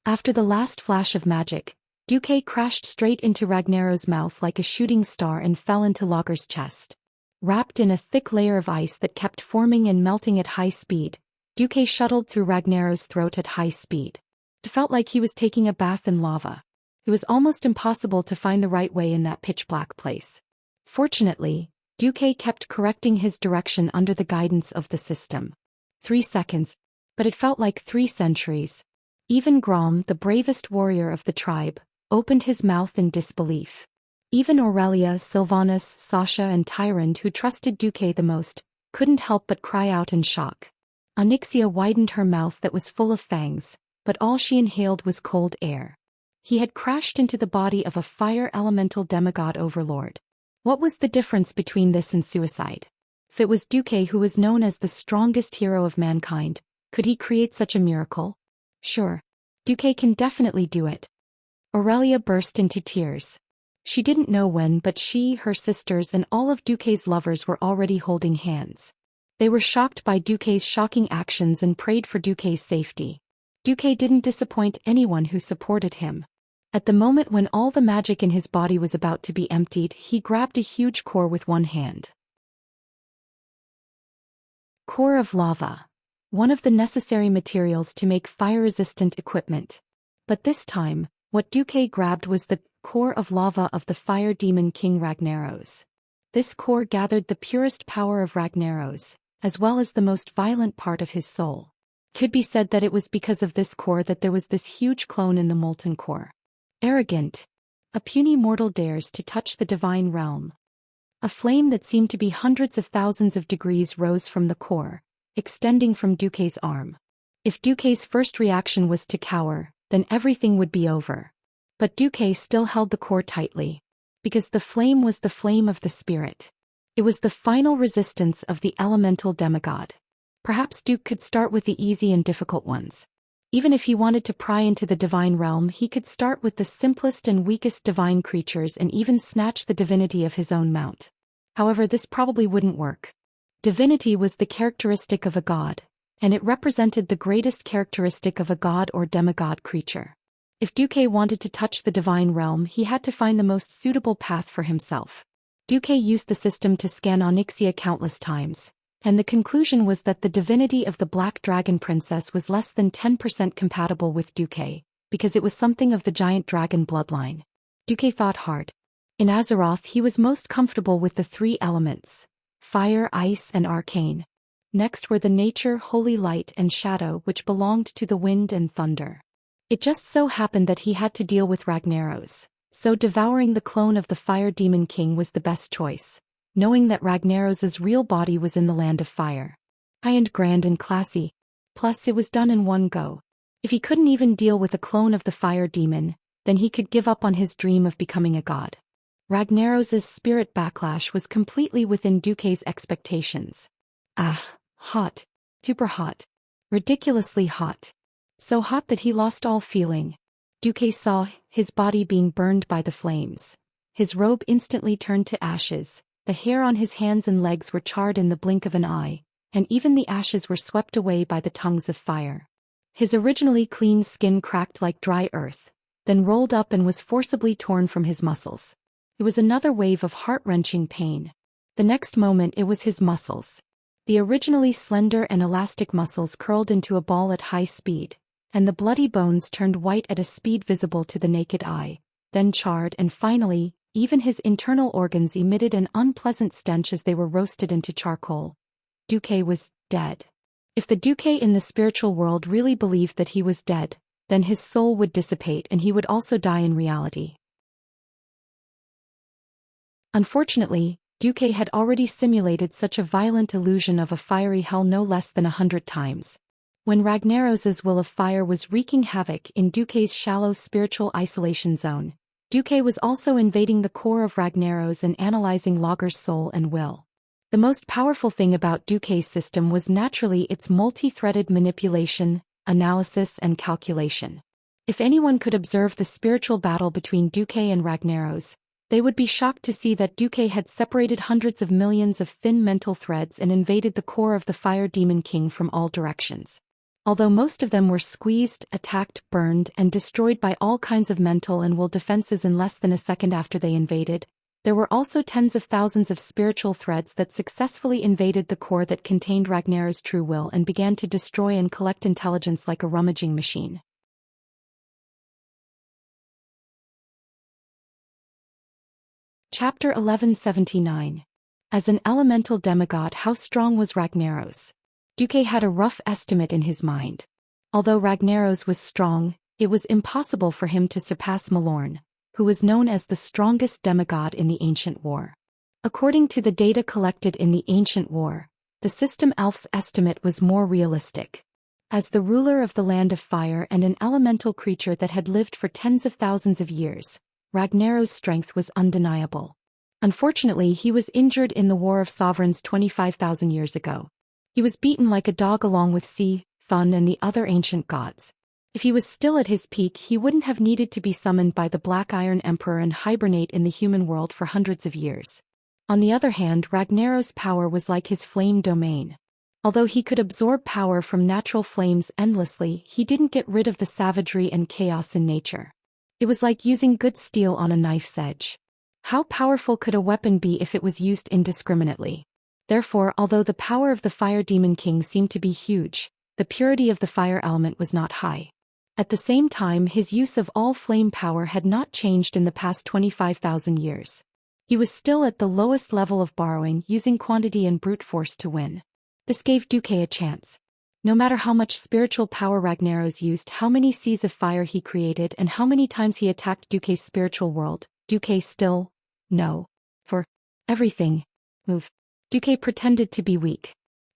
Speaker 1: After the last flash of magic, Duque crashed straight into Ragnaros' mouth like a shooting star and fell into Lager's chest. Wrapped in a thick layer of ice that kept forming and melting at high speed, Duque shuttled through Ragnaros' throat at high speed. It felt like he was taking a bath in lava. It was almost impossible to find the right way in that pitch-black place. Fortunately, Duque kept correcting his direction under the guidance of the system. 3 seconds, but it felt like 3 centuries. Even Grom, the bravest warrior of the tribe, opened his mouth in disbelief. Even Aurelia, Sylvanas, Sasha and Tyrande, who trusted Duque the most, couldn't help but cry out in shock. Xianxia widened her mouth that was full of fangs, but all she inhaled was cold air. He had crashed into the body of a fire elemental demigod overlord. What was the difference between this and suicide? If it was Duque who was known as the strongest hero of mankind, could he create such a miracle? Sure. Duque can definitely do it. Aurelia burst into tears. She didn't know when, but she, her sisters and all of Duque's lovers were already holding hands. They were shocked by Duque's shocking actions and prayed for Duque's safety. Duque didn't disappoint anyone who supported him. At the moment when all the magic in his body was about to be emptied, he grabbed a huge core with one hand. Core of lava. One of the necessary materials to make fire-resistant equipment. But this time, what Duque grabbed was the core of lava of the fire demon king Ragnaros. This core gathered the purest power of Ragnaros, as well as the most violent part of his soul. Could be said that it was because of this core that there was this huge clone in the molten core. Arrogant. A puny mortal dares to touch the divine realm. A flame that seemed to be hundreds of thousands of degrees rose from the core, extending from Duque's arm. If Duque's first reaction was to cower, then everything would be over. But Duque still held the core tightly. Because the flame was the flame of the spirit. It was the final resistance of the elemental demigod. Perhaps Duque could start with the easy and difficult ones. Even if he wanted to pry into the divine realm, he could start with the simplest and weakest divine creatures and even snatch the divinity of his own mount. However, this probably wouldn't work. Divinity was the characteristic of a god, and it represented the greatest characteristic of a god or demigod creature. If Duque wanted to touch the divine realm, he had to find the most suitable path for himself. Duque used the system to scan Xianxia countless times, and the conclusion was that the divinity of the Black Dragon Princess was less than 10% compatible with Duque, because it was something of the giant dragon bloodline. Duque thought hard. In Azeroth he was most comfortable with the three elements: fire, ice, and arcane. Next were the nature, holy light, and shadow, which belonged to the wind and thunder. It just so happened that he had to deal with Ragnaros, so devouring the clone of the Fire Demon King was the best choice, knowing that Ragnaros's real body was in the land of fire. High and grand and classy. Plus it was done in one go. If he couldn't even deal with a clone of the Fire Demon, then he could give up on his dream of becoming a god. Ragnaros's spirit backlash was completely within Duque's expectations. Hot. Super hot. Ridiculously hot. So hot that he lost all feeling. Duque saw his body being burned by the flames. His robe instantly turned to ashes, the hair on his hands and legs were charred in the blink of an eye, and even the ashes were swept away by the tongues of fire. His originally clean skin cracked like dry earth, then rolled up and was forcibly torn from his muscles. It was another wave of heart-wrenching pain. The next moment it was his muscles. The originally slender and elastic muscles curled into a ball at high speed, and the bloody bones turned white at a speed visible to the naked eye, then charred, and finally, even his internal organs emitted an unpleasant stench as they were roasted into charcoal. Duque was dead. If the Duque in the spiritual world really believed that he was dead, then his soul would dissipate and he would also die in reality. Unfortunately, Duque had already simulated such a violent illusion of a fiery hell no less than 100 times. When Ragnaros's will of fire was wreaking havoc in Duque's shallow spiritual isolation zone, Duque was also invading the core of Ragnaros and analyzing Logger's soul and will. The most powerful thing about Duque's system was naturally its multi-threaded manipulation, analysis, and calculation. If anyone could observe the spiritual battle between Duque and Ragnaros, they would be shocked to see that Duque had separated hundreds of millions of thin mental threads and invaded the core of the Fire Demon King from all directions. Although most of them were squeezed, attacked, burned, and destroyed by all kinds of mental and will defenses in less than a second after they invaded, there were also tens of thousands of spiritual threads that successfully invaded the core that contained Ragnar's true will and began to destroy and collect intelligence like a rummaging machine. Chapter 1179. As an elemental demigod, how strong was Ragnaros? Duque had a rough estimate in his mind. Although Ragnaros was strong, it was impossible for him to surpass Malorn, who was known as the strongest demigod in the Ancient War. According to the data collected in the Ancient War, the System Elf's estimate was more realistic. As the ruler of the Land of Fire and an elemental creature that had lived for tens of thousands of years, Ragnaros' strength was undeniable. Unfortunately, he was injured in the War of Sovereigns 25,000 years ago. He was beaten like a dog along with Si, Thun, and the other ancient gods. If he was still at his peak, he wouldn't have needed to be summoned by the Black Iron Emperor and hibernate in the human world for hundreds of years. On the other hand, Ragnaros' power was like his flame domain. Although he could absorb power from natural flames endlessly, he didn't get rid of the savagery and chaos in nature. It was like using good steel on a knife's edge. How powerful could a weapon be if it was used indiscriminately? Therefore, although the power of the Fire Demon King seemed to be huge, the purity of the fire element was not high. At the same time, his use of all flame power had not changed in the past 25,000 years. He was still at the lowest level of borrowing, using quantity and brute force to win. This gave Duque a chance. No matter how much spiritual power Ragnaros used, how many seas of fire he created, and how many times he attacked Duque's spiritual world, Duque still, no. For everything, move. Duque pretended to be weak.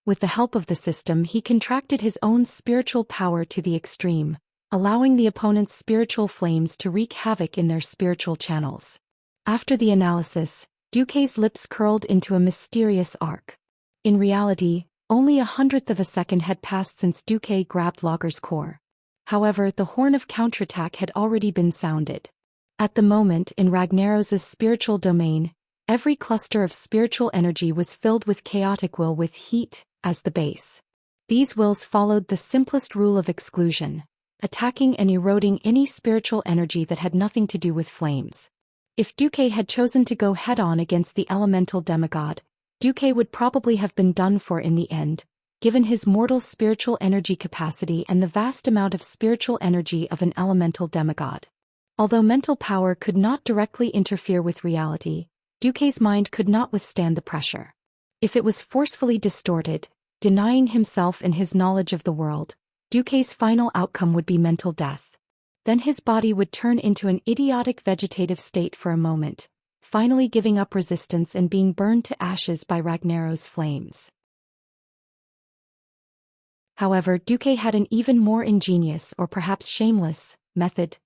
Speaker 1: With the help of the system, he contracted his own spiritual power to the extreme, allowing the opponent's spiritual flames to wreak havoc in their spiritual channels. After the analysis, Duque's lips curled into a mysterious arc. In reality, only 1/100th of a second had passed since Duque grabbed Lager's core. However, the horn of counterattack had already been sounded. At the moment, in Ragnaros's spiritual domain, every cluster of spiritual energy was filled with chaotic will with heat as the base. These wills followed the simplest rule of exclusion, attacking and eroding any spiritual energy that had nothing to do with flames. If Duque had chosen to go head-on against the elemental demigod, Duque would probably have been done for in the end, given his mortal spiritual energy capacity and the vast amount of spiritual energy of an elemental demigod. Although mental power could not directly interfere with reality, Duque's mind could not withstand the pressure. If it was forcefully distorted, denying himself and his knowledge of the world, Duque's final outcome would be mental death. Then his body would turn into an idiotic vegetative state for a moment, finally giving up resistance and being burned to ashes by Ragnaros's flames. However, Duque had an even more ingenious or perhaps shameless method.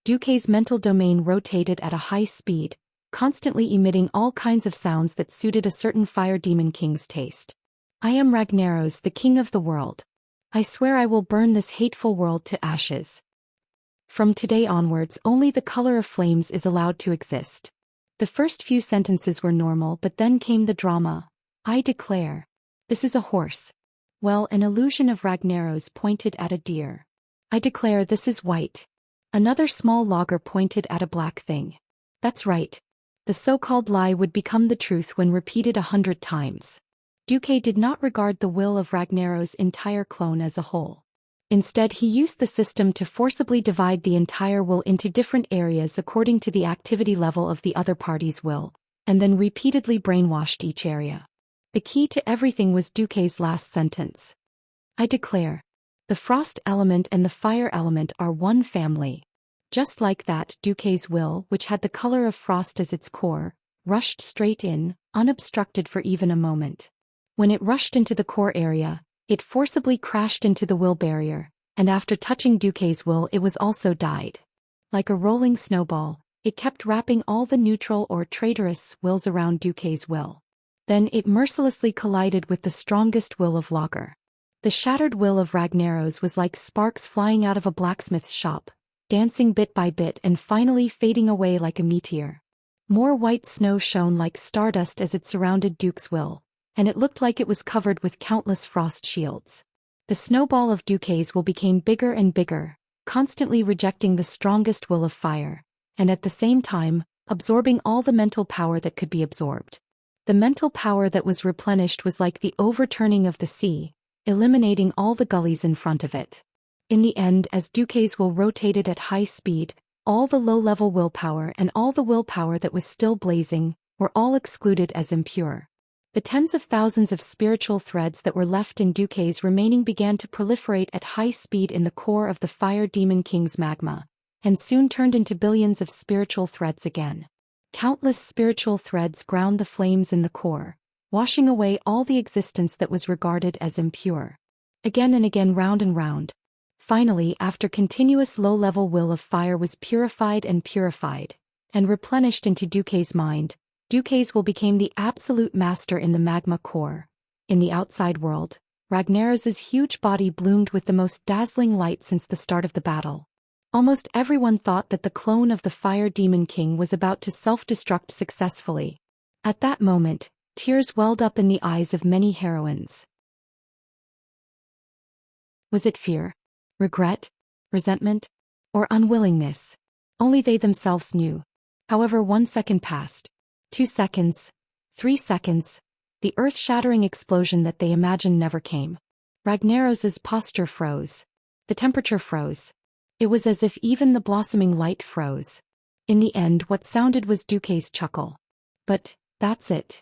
Speaker 1: Duque's mental domain rotated at a high speed, constantly emitting all kinds of sounds that suited a certain fire demon king's taste. I am Ragnaros, the king of the world. I swear I will burn this hateful world to ashes. From today onwards, only the color of flames is allowed to exist. The first few sentences were normal, but then came the drama. I declare. This is a horse. Well, an illusion of Ragnaros pointed at a deer. I declare this is white. Another small logger pointed at a black thing. That's right. The so-called lie would become the truth when repeated 100 times. Duque did not regard the will of Ragnaros' entire clone as a whole. Instead, he used the system to forcibly divide the entire will into different areas according to the activity level of the other party's will, and then repeatedly brainwashed each area. The key to everything was Duque's last sentence. I declare. The frost element and the fire element are one family. Just like that, Duque's will, which had the color of frost as its core, rushed straight in, unobstructed for even a moment. When it rushed into the core area, it forcibly crashed into the will barrier, and after touching Duque's will it was also died. Like a rolling snowball, it kept wrapping all the neutral or traitorous wills around Duque's will. Then it mercilessly collided with the strongest will of Lager. The shattered will of Ragnaros was like sparks flying out of a blacksmith's shop, dancing bit by bit and finally fading away like a meteor. More white snow shone like stardust as it surrounded Duque's will, and it looked like it was covered with countless frost shields. The snowball of Duque's will became bigger and bigger, constantly rejecting the strongest will of fire, and at the same time, absorbing all the mental power that could be absorbed. The mental power that was replenished was like the overturning of the sea, eliminating all the gullies in front of it. In the end, as Duque's will rotated at high speed, all the low-level willpower and all the willpower that was still blazing were all excluded as impure. The tens of thousands of spiritual threads that were left in Duque's remaining began to proliferate at high speed in the core of the Fire Demon King's magma, and soon turned into billions of spiritual threads again. Countless spiritual threads ground the flames in the core, washing away all the existence that was regarded as impure. Again and again, round and round. Finally, after continuous low-level will of fire was purified and replenished into Duque's mind, Duque's will became the absolute master in the magma core. In the outside world, Ragnaros's huge body bloomed with the most dazzling light since the start of the battle. Almost everyone thought that the clone of the Fire Demon King was about to self-destruct successfully. At that moment, tears welled up in the eyes of many heroines. Was it fear? Regret? Resentment? Or unwillingness? Only they themselves knew. However, 1 second passed. 2 seconds. 3 seconds. The earth-shattering explosion that they imagined never came. Ragnaros's posture froze. The temperature froze. It was as if even the blossoming light froze. In the end, what sounded was Duque's chuckle. But, that's it.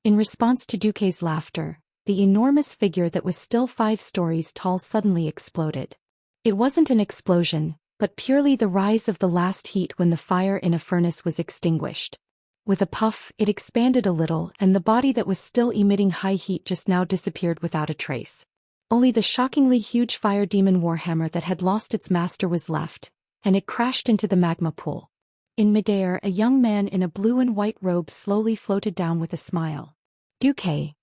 Speaker 1: In response to Duque's laughter, the enormous figure that was still 5 stories tall suddenly exploded. It wasn't an explosion, but purely the rise of the last heat when the fire in a furnace was extinguished. With a puff, it expanded a little, and the body that was still emitting high heat just now disappeared without a trace. Only the shockingly huge fire demon warhammer that had lost its master was left, and it crashed into the magma pool. In midair, a young man in a blue and white robe slowly floated down with a smile. Duque.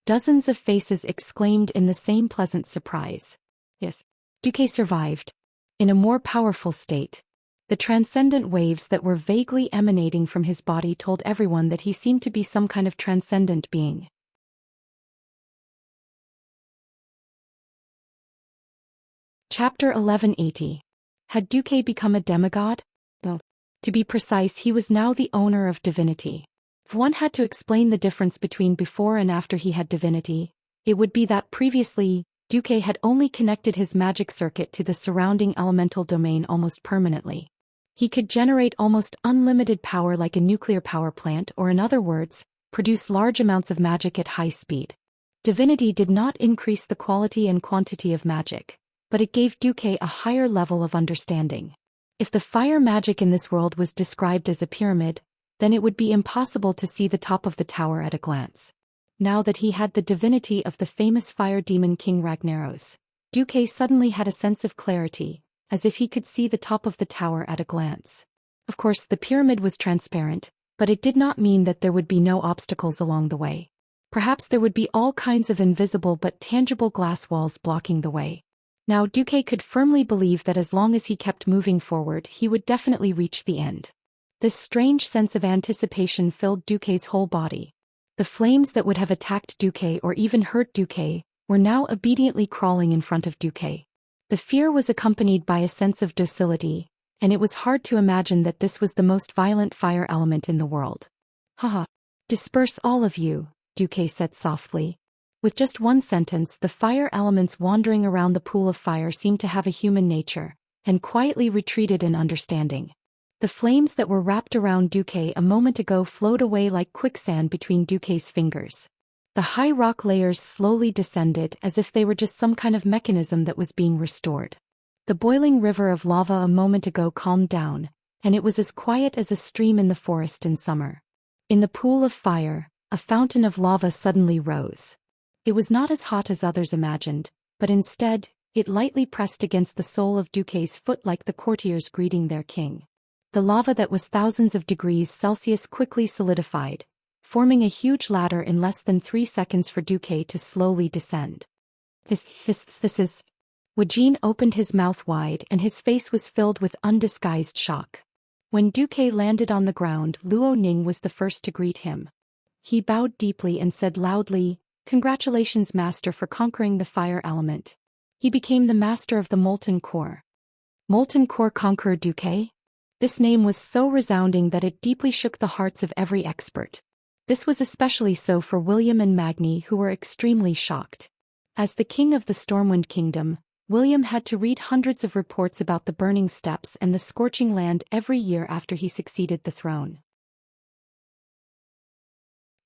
Speaker 1: Dozens of faces exclaimed in the same pleasant surprise. Yes. Duque survived. In a more powerful state. The transcendent waves that were vaguely emanating from his body told everyone that he seemed to be some kind of transcendent being. Chapter 1180. Had Duque become a demigod? No. To be precise, he was now the owner of divinity. If one had to explain the difference between before and after he had divinity, it would be that previously, Duque had only connected his magic circuit to the surrounding elemental domain almost permanently. He could generate almost unlimited power like a nuclear power plant, or in other words, produce large amounts of magic at high speed. Divinity did not increase the quality and quantity of magic, but it gave Duque a higher level of understanding. If the fire magic in this world was described as a pyramid, then it would be impossible to see the top of the tower at a glance. Now that he had the divinity of the famous fire demon King Ragnaros, Duque suddenly had a sense of clarity, as if he could see the top of the tower at a glance. Of course, the pyramid was transparent, but it did not mean that there would be no obstacles along the way. Perhaps there would be all kinds of invisible but tangible glass walls blocking the way. Now Duque could firmly believe that as long as he kept moving forward, he would definitely reach the end. This strange sense of anticipation filled Duque's whole body. The flames that would have attacked Duque or even hurt Duque were now obediently crawling in front of Duque. The fear was accompanied by a sense of docility, and it was hard to imagine that this was the most violent fire element in the world. Haha. Disperse all of you, Duque said softly. With just one sentence, the fire elements wandering around the pool of fire seemed to have a human nature, and quietly retreated in understanding. The flames that were wrapped around Duque a moment ago flowed away like quicksand between Duque's fingers. The high rock layers slowly descended as if they were just some kind of mechanism that was being restored. The boiling river of lava a moment ago calmed down, and it was as quiet as a stream in the forest in summer. In the pool of fire, a fountain of lava suddenly rose. It was not as hot as others imagined, but instead, it lightly pressed against the sole of Duque's foot like the courtiers greeting their king. The lava that was thousands of degrees Celsius quickly solidified, forming a huge ladder in less than 3 seconds for Duque to slowly descend. This is... Wujin opened his mouth wide and his face was filled with undisguised shock. When Duque landed on the ground, Luo Ning was the first to greet him. He bowed deeply and said loudly, "Congratulations, Master, for conquering the fire element." He became the master of the Molten Core. Molten Core Conqueror Duque? This name was so resounding that it deeply shook the hearts of every expert. This was especially so for William and Magni, who were extremely shocked. As the king of the Stormwind Kingdom, William had to read hundreds of reports about the burning steppes and the scorching land every year after he succeeded the throne.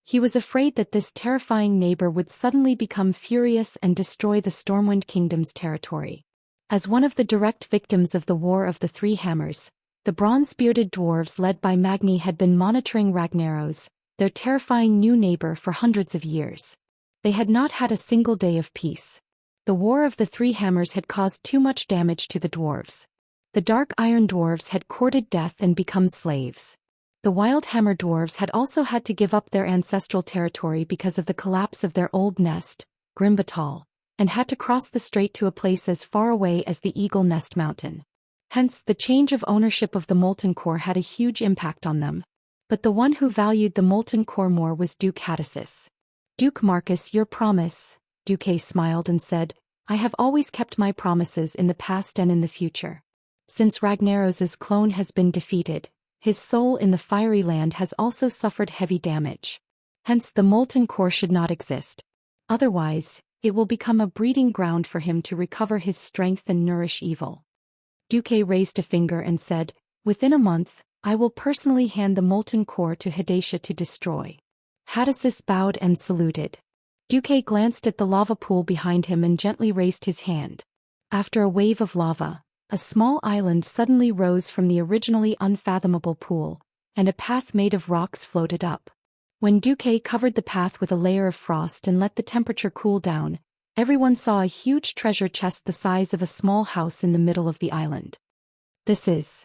Speaker 1: He was afraid that this terrifying neighbor would suddenly become furious and destroy the Stormwind Kingdom's territory. As one of the direct victims of the War of the Three Hammers, the bronze-bearded dwarves led by Magni had been monitoring Ragnaros, their terrifying new neighbor, for hundreds of years. They had not had a single day of peace. The War of the Three Hammers had caused too much damage to the dwarves. The Dark Iron dwarves had courted death and become slaves. The Wild Hammer dwarves had also had to give up their ancestral territory because of the collapse of their old nest, Grimbatal, and had to cross the strait to a place as far away as the Eagle Nest Mountain. Hence, the change of ownership of the Molten Core had a huge impact on them. But the one who valued the Molten Core more was Duke Hadessus. "Duke Marcus, your promise," Duque smiled and said, "I have always kept my promises in the past and in the future. Since Ragnaros's clone has been defeated, his soul in the fiery land has also suffered heavy damage. Hence the Molten Core should not exist. Otherwise, it will become a breeding ground for him to recover his strength and nourish evil." Duque raised a finger and said, "Within a month, I will personally hand the Molten Core to Hadessus to destroy." Hadessus bowed and saluted. Duque glanced at the lava pool behind him and gently raised his hand. After a wave of lava, a small island suddenly rose from the originally unfathomable pool, and a path made of rocks floated up. When Duque covered the path with a layer of frost and let the temperature cool down, everyone saw a huge treasure chest the size of a small house in the middle of the island. This is.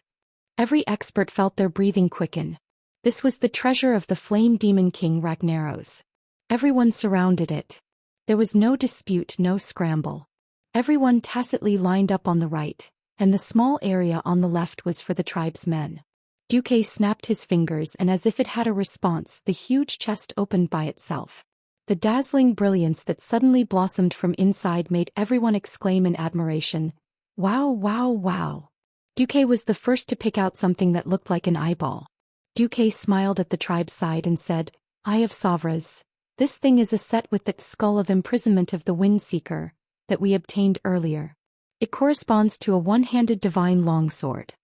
Speaker 1: Every expert felt their breathing quicken. This was the treasure of the flame demon king Ragnaros. Everyone surrounded it. There was no dispute, no scramble. Everyone tacitly lined up on the right, and the small area on the left was for the tribe's men. Duque snapped his fingers, and as if it had a response, the huge chest opened by itself. The dazzling brilliance that suddenly blossomed from inside made everyone exclaim in admiration, "Wow, wow, wow." Duque was the first to pick out something that looked like an eyeball. Duque smiled at the tribe's side and said, "Eye of Savras, this thing is a set with the skull of imprisonment of the Wind Seeker that we obtained earlier. It corresponds to a one-handed divine longsword."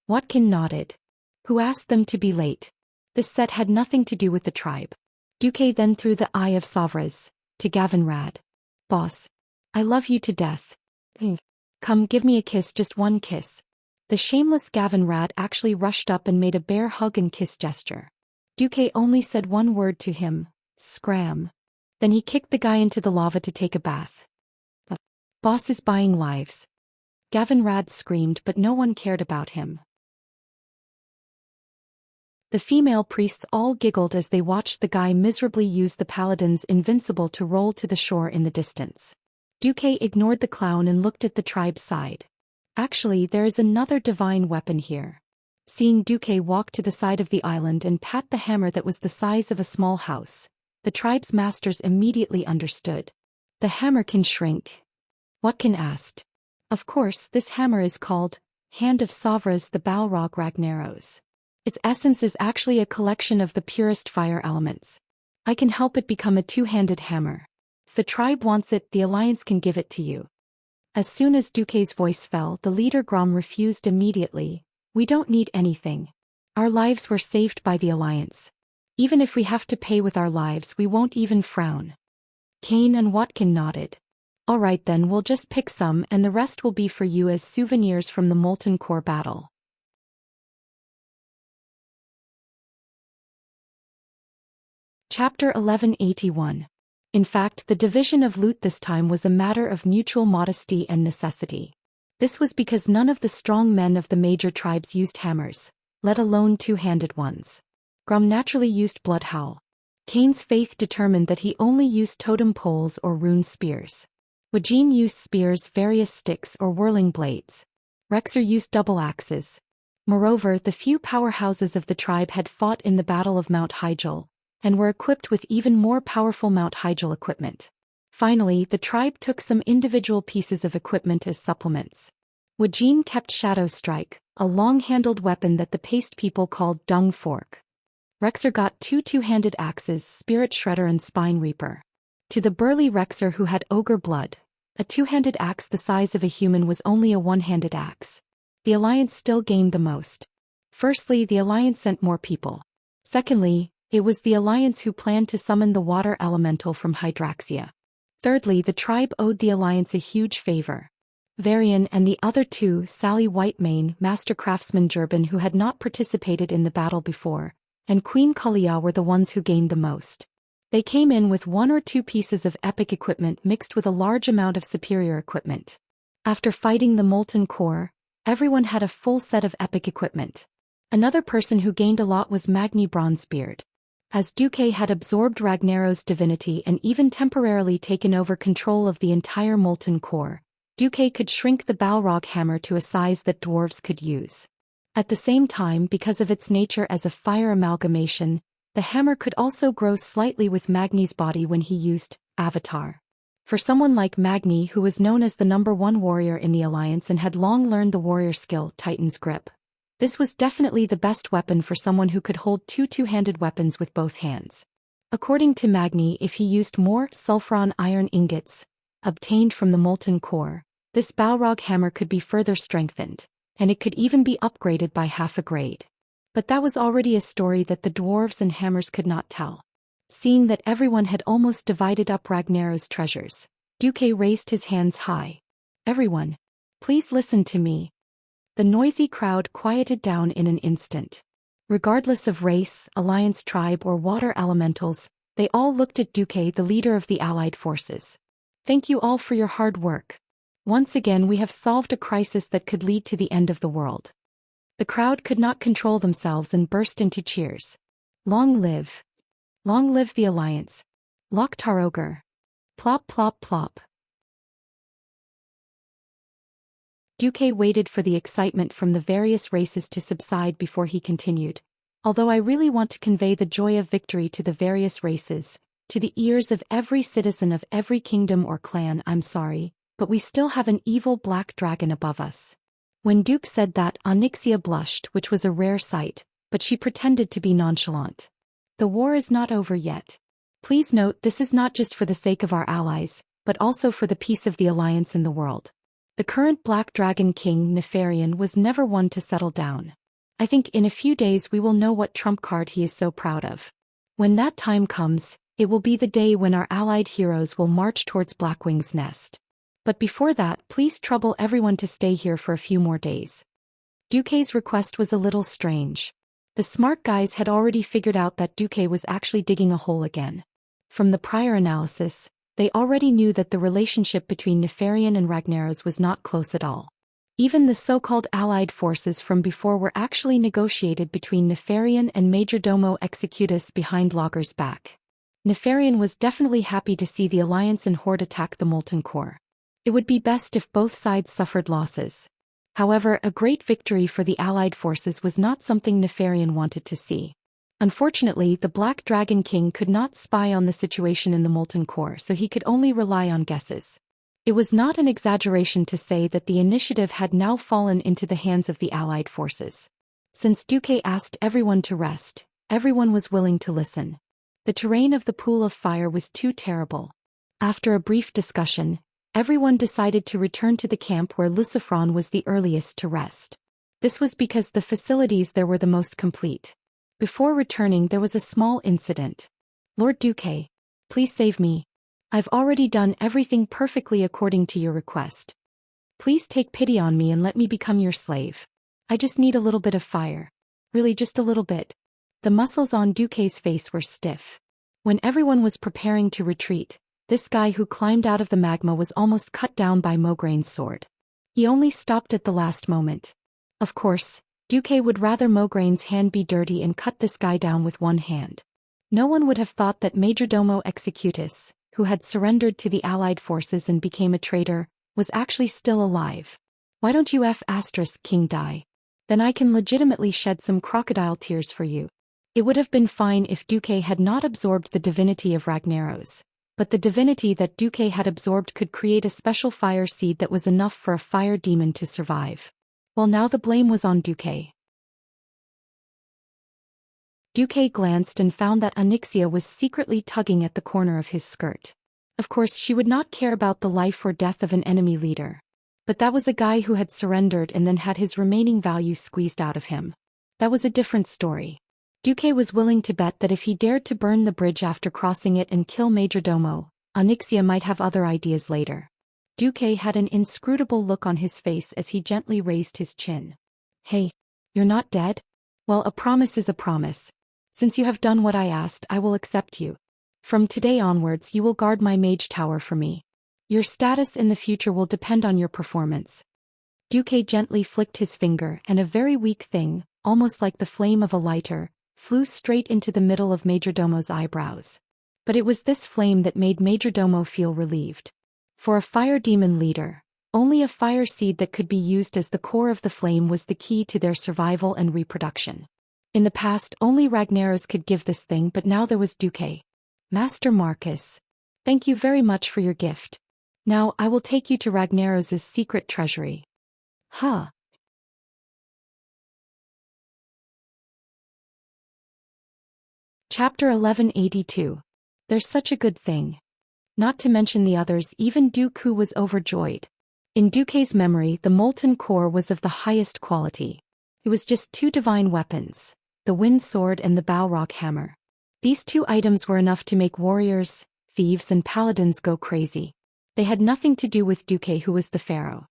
Speaker 1: Watkin nodded. "Who asked them to be late? This set had nothing to do with the tribe." Duque then threw the Eye of Savras to Gavin Rad. "Boss, I love you to death. Come, give me a kiss, just one kiss." The shameless Gavin Rad actually rushed up and made a bear hug and kiss gesture. Duque only said one word to him, "Scram." Then he kicked the guy into the lava to take a bath. "Boss is buying lives." Gavin Rad screamed, but no one cared about him. The female priests all giggled as they watched the guy miserably use the paladin's invincible to roll to the shore in the distance. Duque ignored the clown and looked at the tribe's side. "Actually, there is another divine weapon here." Seeing Duque walk to the side of the island and pat the hammer that was the size of a small house, the tribe's masters immediately understood. "The hammer can shrink?" Watkin asked. "Of course, this hammer is called Hand of Savras the Balrog Ragnaros. Its essence is actually a collection of the purest fire elements. I can help it become a two-handed hammer. If the tribe wants it, the Alliance can give it to you." As soon as Duque's voice fell, the leader Grom refused immediately. "We don't need anything. Our lives were saved by the Alliance. Even if we have to pay with our lives, we won't even frown." Kane and Watkin nodded. "All right then, we'll just pick some and the rest will be for you as souvenirs from the Molten Core battle." Chapter 1181. In fact, the division of loot this time was a matter of mutual modesty and necessity. This was because none of the strong men of the major tribes used hammers, let alone two-handed ones. Grom naturally used Bloodhowl. Kane's faith determined that he only used totem poles or rune spears. Wajin used spears, various sticks, or whirling blades. Rexer used double axes. Moreover, the few powerhouses of the tribe had fought in the Battle of Mount Hyjal, and were equipped with even more powerful Mount Hyjal equipment. Finally, the tribe took some individual pieces of equipment as supplements. Wajin kept Shadow Strike, a long-handled weapon that the paste people called Dung Fork. Rexer got two-handed axes, Spirit Shredder and Spine Reaper. To the burly Rexer who had Ogre Blood, a two-handed axe the size of a human was only a one-handed axe. The Alliance still gained the most. Firstly, the Alliance sent more people. Secondly, it was the Alliance who planned to summon the water elemental from Hydraxia. Thirdly, the tribe owed the Alliance a huge favor. Varian and the other two, Sally Whitemane, Master Craftsman Jerben, who had not participated in the battle before, and Queen Kalia were the ones who gained the most. They came in with one or two pieces of epic equipment mixed with a large amount of superior equipment. After fighting the Molten Core, everyone had a full set of epic equipment. Another person who gained a lot was Magni Bronzebeard. As Duque had absorbed Ragnaros' divinity and even temporarily taken over control of the entire Molten Core, Duque could shrink the Balrog hammer to a size that dwarves could use. At the same time, because of its nature as a fire amalgamation, the hammer could also grow slightly with Magni's body when he used Avatar. For someone like Magni, who was known as the #1 warrior in the Alliance and had long learned the warrior skill Titan's Grip, this was definitely the best weapon for someone who could hold two-handed weapons with both hands. According to Magni, if he used more sulfuron iron ingots, obtained from the Molten Core, this Balrog hammer could be further strengthened, and it could even be upgraded by half a grade. But that was already a story that the dwarves and hammers could not tell. Seeing that everyone had almost divided up Ragnaros' treasures, Duque raised his hands high. "Everyone, please listen to me." The noisy crowd quieted down in an instant. Regardless of race, alliance tribe or water elementals, they all looked at Duque, the leader of the allied forces. Thank you all for your hard work. Once again we have solved a crisis that could lead to the end of the world. The crowd could not control themselves and burst into cheers. Long live! Long live the alliance! Lok Taroger! Plop plop plop. Duque waited for the excitement from the various races to subside before he continued. Although I really want to convey the joy of victory to the various races, to the ears of every citizen of every kingdom or clan, I'm sorry, but we still have an evil black dragon above us. When Duke said that, Onyxia blushed, which was a rare sight, but she pretended to be nonchalant. The war is not over yet. Please note this is not just for the sake of our allies, but also for the peace of the alliance in the world. The current Black Dragon King, Nefarian, was never one to settle down. I think in a few days we will know what trump card he is so proud of. When that time comes, it will be the day when our allied heroes will march towards Blackwing's nest. But before that, please trouble everyone to stay here for a few more days. Duque's request was a little strange. The smart guys had already figured out that Duque was actually digging a hole again. From the prior analysis, they already knew that the relationship between Nefarian and Ragnaros was not close at all. Even the so-called allied forces from before were actually negotiated between Nefarian and Majordomo Executus behind Logger's back. Nefarian was definitely happy to see the alliance and horde attack the Molten Core. It would be best if both sides suffered losses. However, a great victory for the allied forces was not something Nefarian wanted to see. Unfortunately, the Black Dragon King could not spy on the situation in the Molten Core, so he could only rely on guesses. It was not an exaggeration to say that the initiative had now fallen into the hands of the allied forces. Since Duque asked everyone to rest, everyone was willing to listen. The terrain of the Pool of Fire was too terrible. After a brief discussion, everyone decided to return to the camp where Lucifron was the earliest to rest. This was because the facilities there were the most complete. Before returning, there was a small incident. Lord Duque, please save me. I've already done everything perfectly according to your request. Please take pity on me and let me become your slave. I just need a little bit of fire. Really, just a little bit. The muscles on Duque's face were stiff. When everyone was preparing to retreat, this guy who climbed out of the magma was almost cut down by Mograin's sword. He only stopped at the last moment. Of course, Duque would rather Mograin's hand be dirty and cut this guy down with one hand. No one would have thought that Majordomo Executus, who had surrendered to the allied forces and became a traitor, was actually still alive. Why don't you King die? Then I can legitimately shed some crocodile tears for you. It would have been fine if Duque had not absorbed the divinity of Ragnaros, but the divinity that Duque had absorbed could create a special fire seed that was enough for a fire demon to survive. Well, now the blame was on Duque. Duque glanced and found that Onyxia was secretly tugging at the corner of his skirt. Of course, she would not care about the life or death of an enemy leader. But that was a guy who had surrendered and then had his remaining value squeezed out of him. That was a different story. Duque was willing to bet that if he dared to burn the bridge after crossing it and kill Majordomo, Onyxia might have other ideas later. Duque had an inscrutable look on his face as he gently raised his chin. Hey, you're not dead? Well, a promise is a promise. Since you have done what I asked, I will accept you. From today onwards, you will guard my mage tower for me. Your status in the future will depend on your performance. Duque gently flicked his finger, and a very weak thing, almost like the flame of a lighter, flew straight into the middle of Majordomo's eyebrows. But it was this flame that made Majordomo feel relieved. For a fire demon leader, only a fire seed that could be used as the core of the flame was the key to their survival and reproduction. In the past, only Ragnaros could give this thing, but now there was Duque. Master Marcus, thank you very much for your gift. Now I will take you to Ragnaros's secret treasury. Huh. Chapter 1182. There's such a good thing. Not to mention the others, even Duque was overjoyed. In Duque's memory, the molten core was of the highest quality. It was just two divine weapons, the wind sword and the Balrog hammer. These two items were enough to make warriors, thieves and paladins go crazy. They had nothing to do with Duque, who was the pharaoh.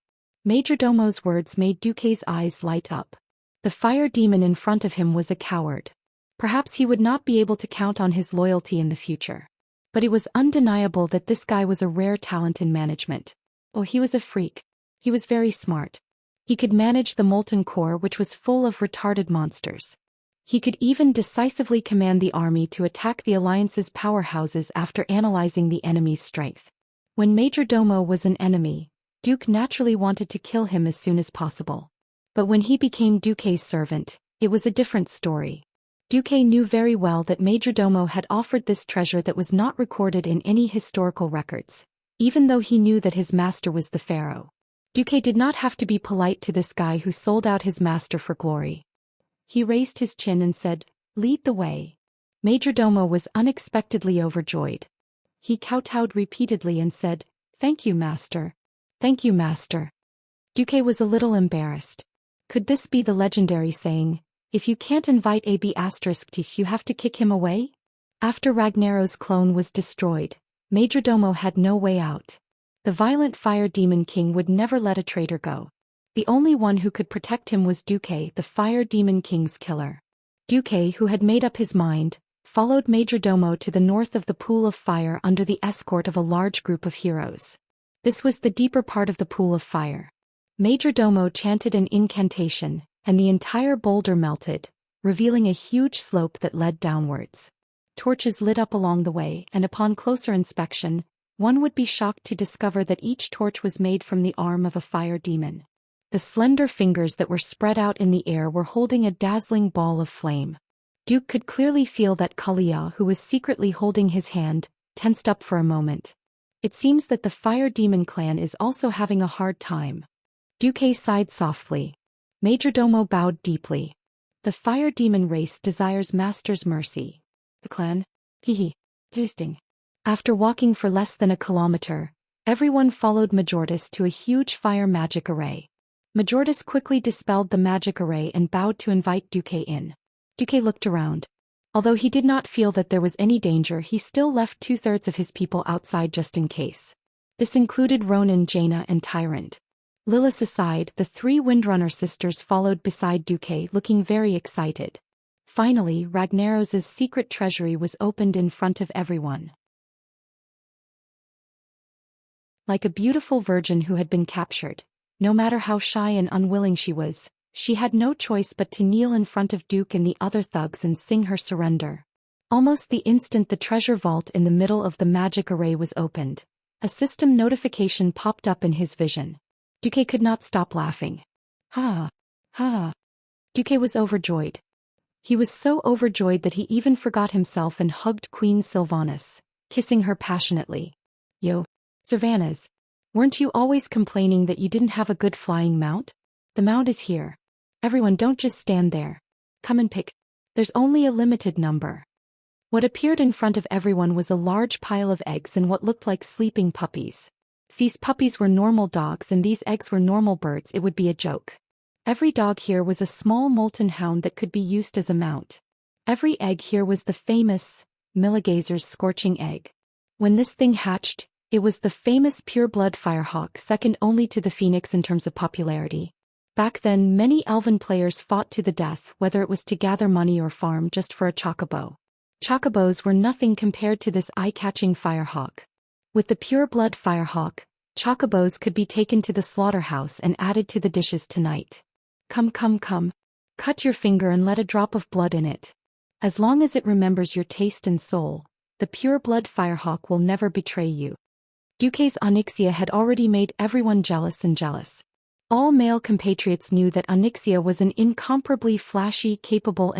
Speaker 1: Majordomo's words made Duque's eyes light up. The fire demon in front of him was a coward. Perhaps he would not be able to count on his loyalty in the future. But it was undeniable that this guy was a rare talent in management. Oh, he was a freak. He was very smart. He could manage the molten core, which was full of retarded monsters. He could even decisively command the army to attack the Alliance's powerhouses after analyzing the enemy's strength. When Majordomo was an enemy, Duke naturally wanted to kill him as soon as possible. But when he became Duque's servant, it was a different story. Duque knew very well that Majordomo had offered this treasure that was not recorded in any historical records, even though he knew that his master was the pharaoh. Duque did not have to be polite to this guy who sold out his master for glory. He raised his chin and said, "Lead the way." Majordomo was unexpectedly overjoyed. He kowtowed repeatedly and said, "Thank you, master. Thank you, master." Duque was a little embarrassed. Could this be the legendary saying, "If you can't invite AB***, you have to kick him away"? After Ragnaro's clone was destroyed, Majordomo had no way out. The violent fire demon king would never let a traitor go. The only one who could protect him was Duque, the fire demon king's killer. Duque, who had made up his mind, followed Majordomo to the north of the pool of fire under the escort of a large group of heroes. This was the deeper part of the pool of fire. Majordomo chanted an incantation, and the entire boulder melted, revealing a huge slope that led downwards. Torches lit up along the way, and upon closer inspection, one would be shocked to discover that each torch was made from the arm of a fire demon. The slender fingers that were spread out in the air were holding a dazzling ball of flame. Duke could clearly feel that Kalia, who was secretly holding his hand, tensed up for a moment. It seems that the fire demon clan is also having a hard time. Duque sighed softly. Majordomo bowed deeply. The fire demon race desires master's mercy. The clan? Hihi. Interesting. After walking for less than a kilometer, everyone followed Majordas to a huge fire magic array. Majordas quickly dispelled the magic array and bowed to invite Duque in. Duque looked around. Although he did not feel that there was any danger, he still left 2/3 of his people outside just in case. This included Ronan, Jaina, and Tyrant. Lilith aside, the 3 Windrunner sisters followed beside Duque, looking very excited. Finally, Ragnaros's secret treasury was opened in front of everyone. Like a beautiful virgin who had been captured, no matter how shy and unwilling she was, she had no choice but to kneel in front of Duke and the other thugs and sing her surrender. Almost the instant the treasure vault in the middle of the magic array was opened, a system notification popped up in his vision. Duque could not stop laughing. Ha! Ha! Duque was overjoyed. He was so overjoyed that he even forgot himself and hugged Queen Sylvanas, kissing her passionately. Yo, Sylvanas, weren't you always complaining that you didn't have a good flying mount? The mount is here. Everyone, don't just stand there. Come and pick. There's only a limited number. What appeared in front of everyone was a large pile of eggs and what looked like sleeping puppies. If these puppies were normal dogs and these eggs were normal birds, it would be a joke. Every dog here was a small molten hound that could be used as a mount. Every egg here was the famous Milligazer's scorching egg. When this thing hatched, it was the famous pure-blood firehawk, second only to the phoenix in terms of popularity. Back then, many elven players fought to the death, whether it was to gather money or farm just for a chocobo. Chocobos were nothing compared to this eye-catching firehawk. With the pure-blood firehawk, chocobos could be taken to the slaughterhouse and added to the dishes tonight. Come, come, come. Cut your finger and let a drop of blood in it. As long as it remembers your taste and soul, the pure-blood firehawk will never betray you. Duque's Onyxia had already made everyone jealous and jealous. All male compatriots knew that Onyxia was an incomparably flashy, capable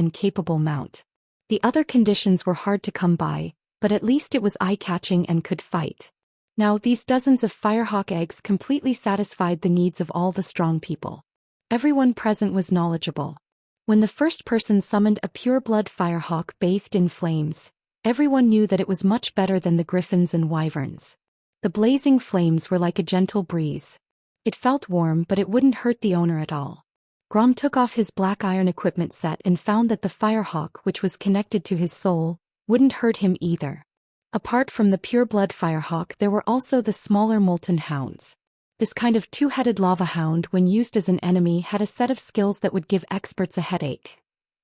Speaker 1: mount. The other conditions were hard to come by, but at least it was eye-catching and could fight. Now these dozens of firehawk eggs completely satisfied the needs of all the strong people. Everyone present was knowledgeable. When the first person summoned a pure-blood firehawk bathed in flames, everyone knew that it was much better than the griffins and wyverns. The blazing flames were like a gentle breeze. It felt warm, but it wouldn't hurt the owner at all. Grom took off his black iron equipment set and found that the firehawk, which was connected to his soul, wouldn't hurt him either. Apart from the pure-blood firehawk, there were also the smaller molten hounds. This kind of two-headed lava hound, when used as an enemy, had a set of skills that would give experts a headache.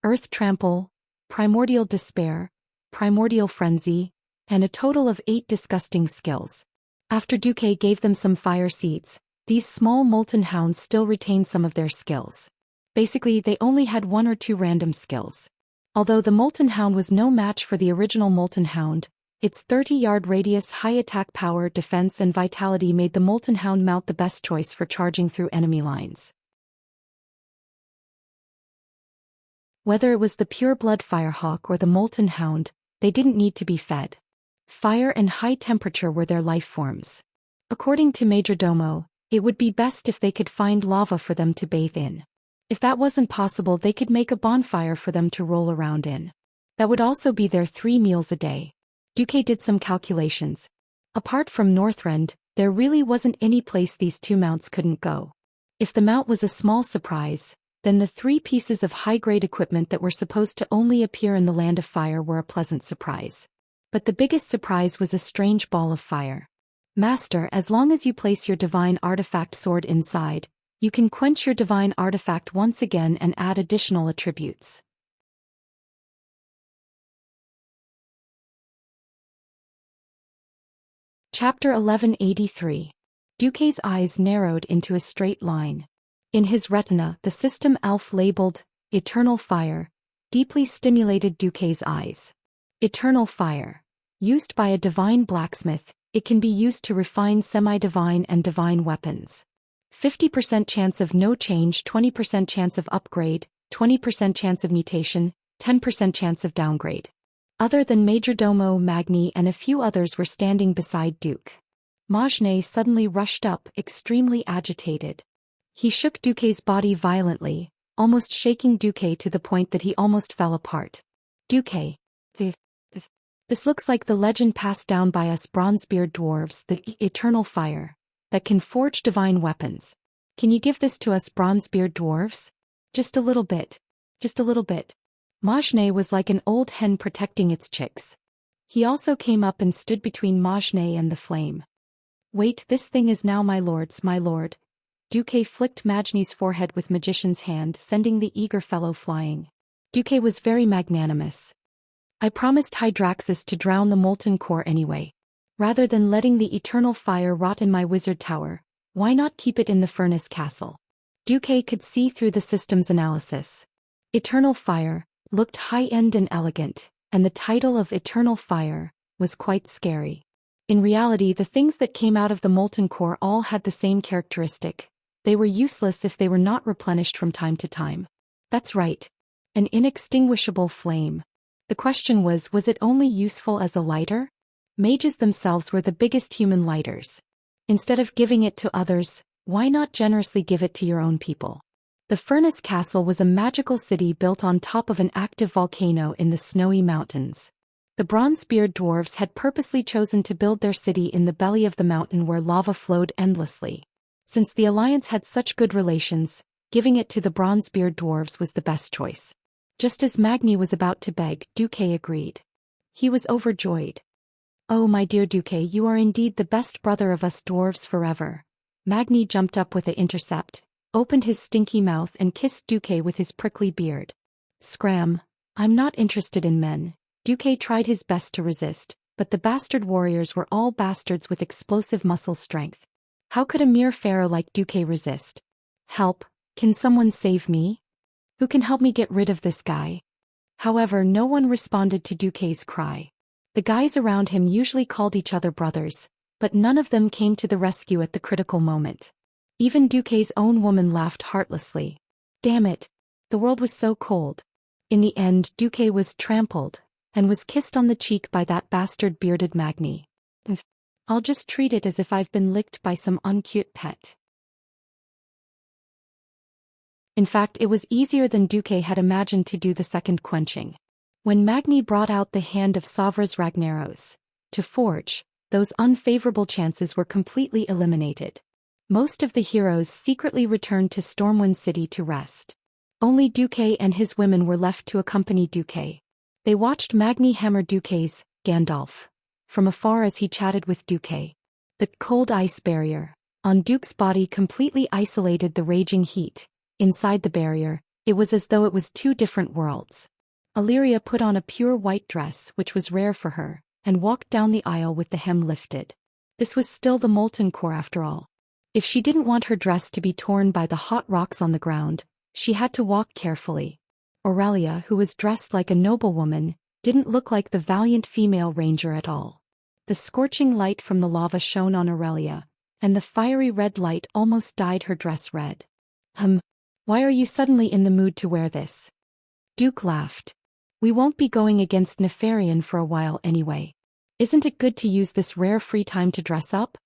Speaker 1: Earth Trample, Primordial Despair, Primordial Frenzy, and a total of 8 disgusting skills. After Duque gave them some fire seeds, these small molten hounds still retained some of their skills. Basically, they only had 1 or 2 random skills. Although the molten hound was no match for the original molten hound, its 30-yard radius, high attack power, defense and vitality made the molten hound mount the best choice for charging through enemy lines. Whether it was the pure-blood firehawk or the molten hound, they didn't need to be fed. Fire and high temperature were their life forms. According to Majordomo, it would be best if they could find lava for them to bathe in. If that wasn't possible, they could make a bonfire for them to roll around in. That would also be their 3 meals a day. Duque did some calculations. Apart from Northrend, there really wasn't any place these 2 mounts couldn't go. If the mount was a small surprise, then the 3 pieces of high-grade equipment that were supposed to only appear in the Land of Fire were a pleasant surprise. But the biggest surprise was a strange ball of fire. Master, as long as you place your divine artifact sword inside, you can quench your divine artifact once again and add additional attributes. Chapter 1183. Duque's eyes narrowed into a straight line. In his retina, the system elf labeled Eternal Fire deeply stimulated Duque's eyes. Eternal Fire. Used by a divine blacksmith, it can be used to refine semi-divine and divine weapons. 50% chance of no change, 20% chance of upgrade, 20% chance of mutation, 10% chance of downgrade. Other than Majordomo, Magni and a few others were standing beside Duke. Majne suddenly rushed up, extremely agitated. He shook Duque's body violently, almost shaking Duque to the point that he almost fell apart. Duque. This looks like the legend passed down by us Bronzebeard dwarves, the Eternal Fire, that can forge divine weapons. Can you give this to us Bronzebeard dwarves? Just a little bit. Just a little bit. Majne was like an old hen protecting its chicks. He also came up and stood between Majne and the flame. Wait, this thing is now my lord's, my lord. Duque flicked Majne's forehead with magician's hand, sending the eager fellow flying. Duque was very magnanimous. I promised Hydraxis to drown the molten core anyway. Rather than letting the eternal fire rot in my wizard tower, why not keep it in the furnace castle? Duque could see through the system's analysis. Eternal Fire looked high-end and elegant, and the title of Eternal Fire was quite scary. In reality, the things that came out of the molten core all had the same characteristic. They were useless if they were not replenished from time to time. That's right. An inextinguishable flame. The question was it only useful as a lighter? Mages themselves were the biggest human lighters. Instead of giving it to others, why not generously give it to your own people? The Furnace Castle was a magical city built on top of an active volcano in the snowy mountains. The Bronzebeard dwarves had purposely chosen to build their city in the belly of the mountain where lava flowed endlessly. Since the Alliance had such good relations, giving it to the Bronzebeard dwarves was the best choice. Just as Magni was about to beg, Duque agreed. He was overjoyed. Oh, my dear Duque, you are indeed the best brother of us dwarves forever. Magni jumped up with an intercept, opened his stinky mouth and kissed Duque with his prickly beard. Scram, I'm not interested in men. Duque tried his best to resist, but the bastard warriors were all bastards with explosive muscle strength. How could a mere pharaoh like Duque resist? Help, can someone save me? Who can help me get rid of this guy? However, no one responded to Duque's cry. The guys around him usually called each other brothers, but none of them came to the rescue at the critical moment. Even Duque's own woman laughed heartlessly. Damn it. The world was so cold. In the end, Duque was trampled, and was kissed on the cheek by that bastard bearded Magni. I'll just treat it as if I've been licked by some uncute pet. In fact, it was easier than Duque had imagined to do the second quenching. When Magni brought out the hand of Savras Ragnaros to forge, those unfavorable chances were completely eliminated. Most of the heroes secretly returned to Stormwind City to rest. Only Duque and his women were left to accompany Duque. They watched Magni hammer Duque's Gandalf from afar as he chatted with Duque. The cold ice barrier, On Duke's body completely isolated the raging heat. Inside the barrier, it was as though it was two different worlds. Illyria put on a pure white dress, which was rare for her, and walked down the aisle with the hem lifted. This was still the molten core after all. If she didn't want her dress to be torn by the hot rocks on the ground, she had to walk carefully. Aurelia, who was dressed like a noblewoman, didn't look like the valiant female ranger at all. The scorching light from the lava shone on Aurelia, and the fiery red light almost dyed her dress red. Why are you suddenly in the mood to wear this? Duke laughed. We won't be going against Nefarian for a while anyway. Isn't it good to use this rare free time to dress up?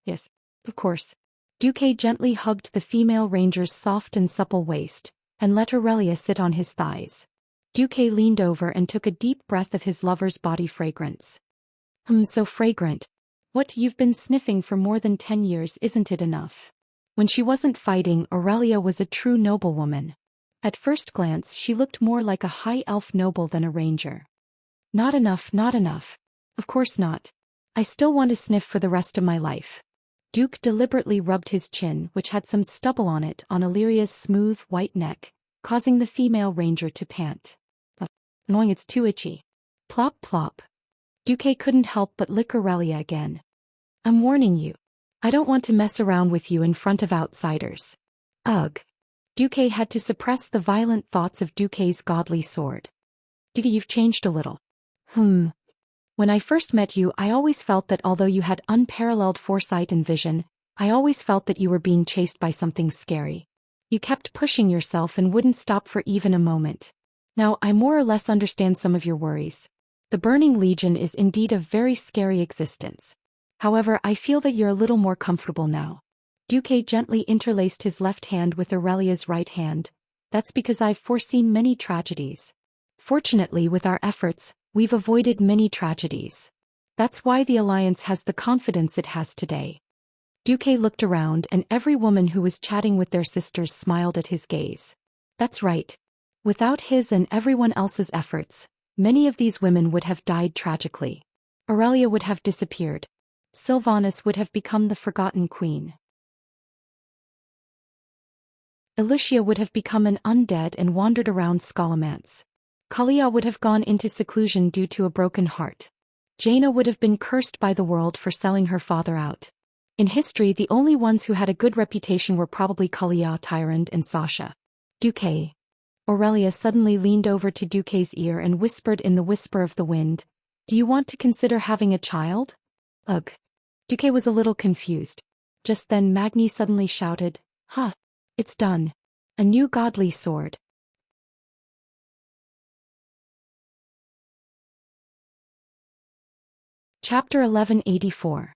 Speaker 1: Yes, of course. Duque gently hugged the female ranger's soft and supple waist, and let Aurelia sit on his thighs. Duque leaned over and took a deep breath of his lover's body fragrance. So fragrant. What, you've been sniffing for more than 10 years, isn't it enough? When she wasn't fighting, Aurelia was a true noblewoman. At first glance she looked more like a high elf noble than a ranger. Not enough, not enough. Of course not. I still want to sniff for the rest of my life. Duke deliberately rubbed his chin, which had some stubble on it, on Illyria's smooth, white neck, causing the female ranger to pant. Annoying, it's too itchy. Plop plop. Duque couldn't help but lick Aurelia again. I'm warning you. I don't want to mess around with you in front of outsiders. Ugh. Duque had to suppress the violent thoughts of Duque's godly sword. Duque, you've changed a little. When I first met you, I always felt that although you had unparalleled foresight and vision, I always felt that you were being chased by something scary. You kept pushing yourself and wouldn't stop for even a moment. Now I more or less understand some of your worries. The Burning Legion is indeed a very scary existence. However, I feel that you're a little more comfortable now. Duque gently interlaced his left hand with Aurelia's right hand. That's because I've foreseen many tragedies. Fortunately, with our efforts, we've avoided many tragedies. That's why the Alliance has the confidence it has today. Duque looked around, and every woman who was chatting with their sisters smiled at his gaze. That's right. Without his and everyone else's efforts, many of these women would have died tragically. Aurelia would have disappeared. Sylvanas would have become the forgotten queen. Wuxia would have become an undead and wandered around Scholomance. Kalia would have gone into seclusion due to a broken heart. Jaina would have been cursed by the world for selling her father out. In history, the only ones who had a good reputation were probably Kalia, Tyrande, and Sasha. Duque. Aurelia suddenly leaned over to Duque's ear and whispered in the whisper of the wind, "Do you want to consider having a child?" Ugh. Duque was a little confused. Just then Magni suddenly shouted, "Ha! It's done. A new godly sword." Chapter 1184.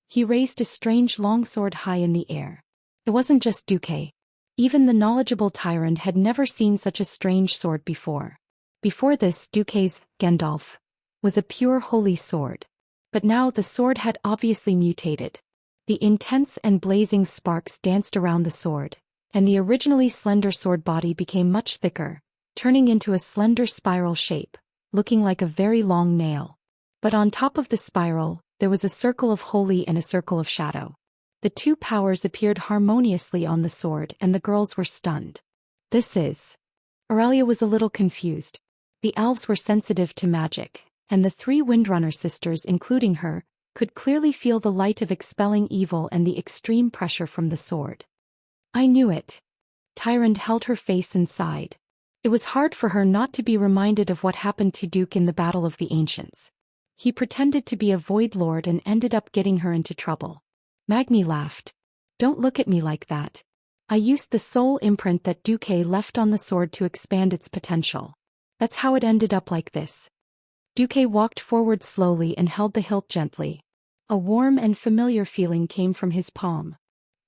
Speaker 1: He raised a strange longsword high in the air. It wasn't just Duque. Even the knowledgeable Tyrande had never seen such a strange sword before. Before this, Duque's, Gandalf, was a pure holy sword. But now the sword had obviously mutated. The intense and blazing sparks danced around the sword, and the originally slender sword body became much thicker, turning into a slender spiral shape, looking like a very long nail. But on top of the spiral, there was a circle of holy and a circle of shadow. The two powers appeared harmoniously on the sword, and the girls were stunned. This is... Aurelia was a little confused. The elves were sensitive to magic, and the three Windrunner sisters, including her, could clearly feel the light of expelling evil and the extreme pressure from the sword. I knew it. Tyrande held her face and sighed. It was hard for her not to be reminded of what happened to Duke in the Battle of the Ancients. He pretended to be a Void Lord and ended up getting her into trouble. Magni laughed. Don't look at me like that. I used the soul imprint that Duque left on the sword to expand its potential. That's how it ended up like this. Duque walked forward slowly and held the hilt gently. A warm and familiar feeling came from his palm.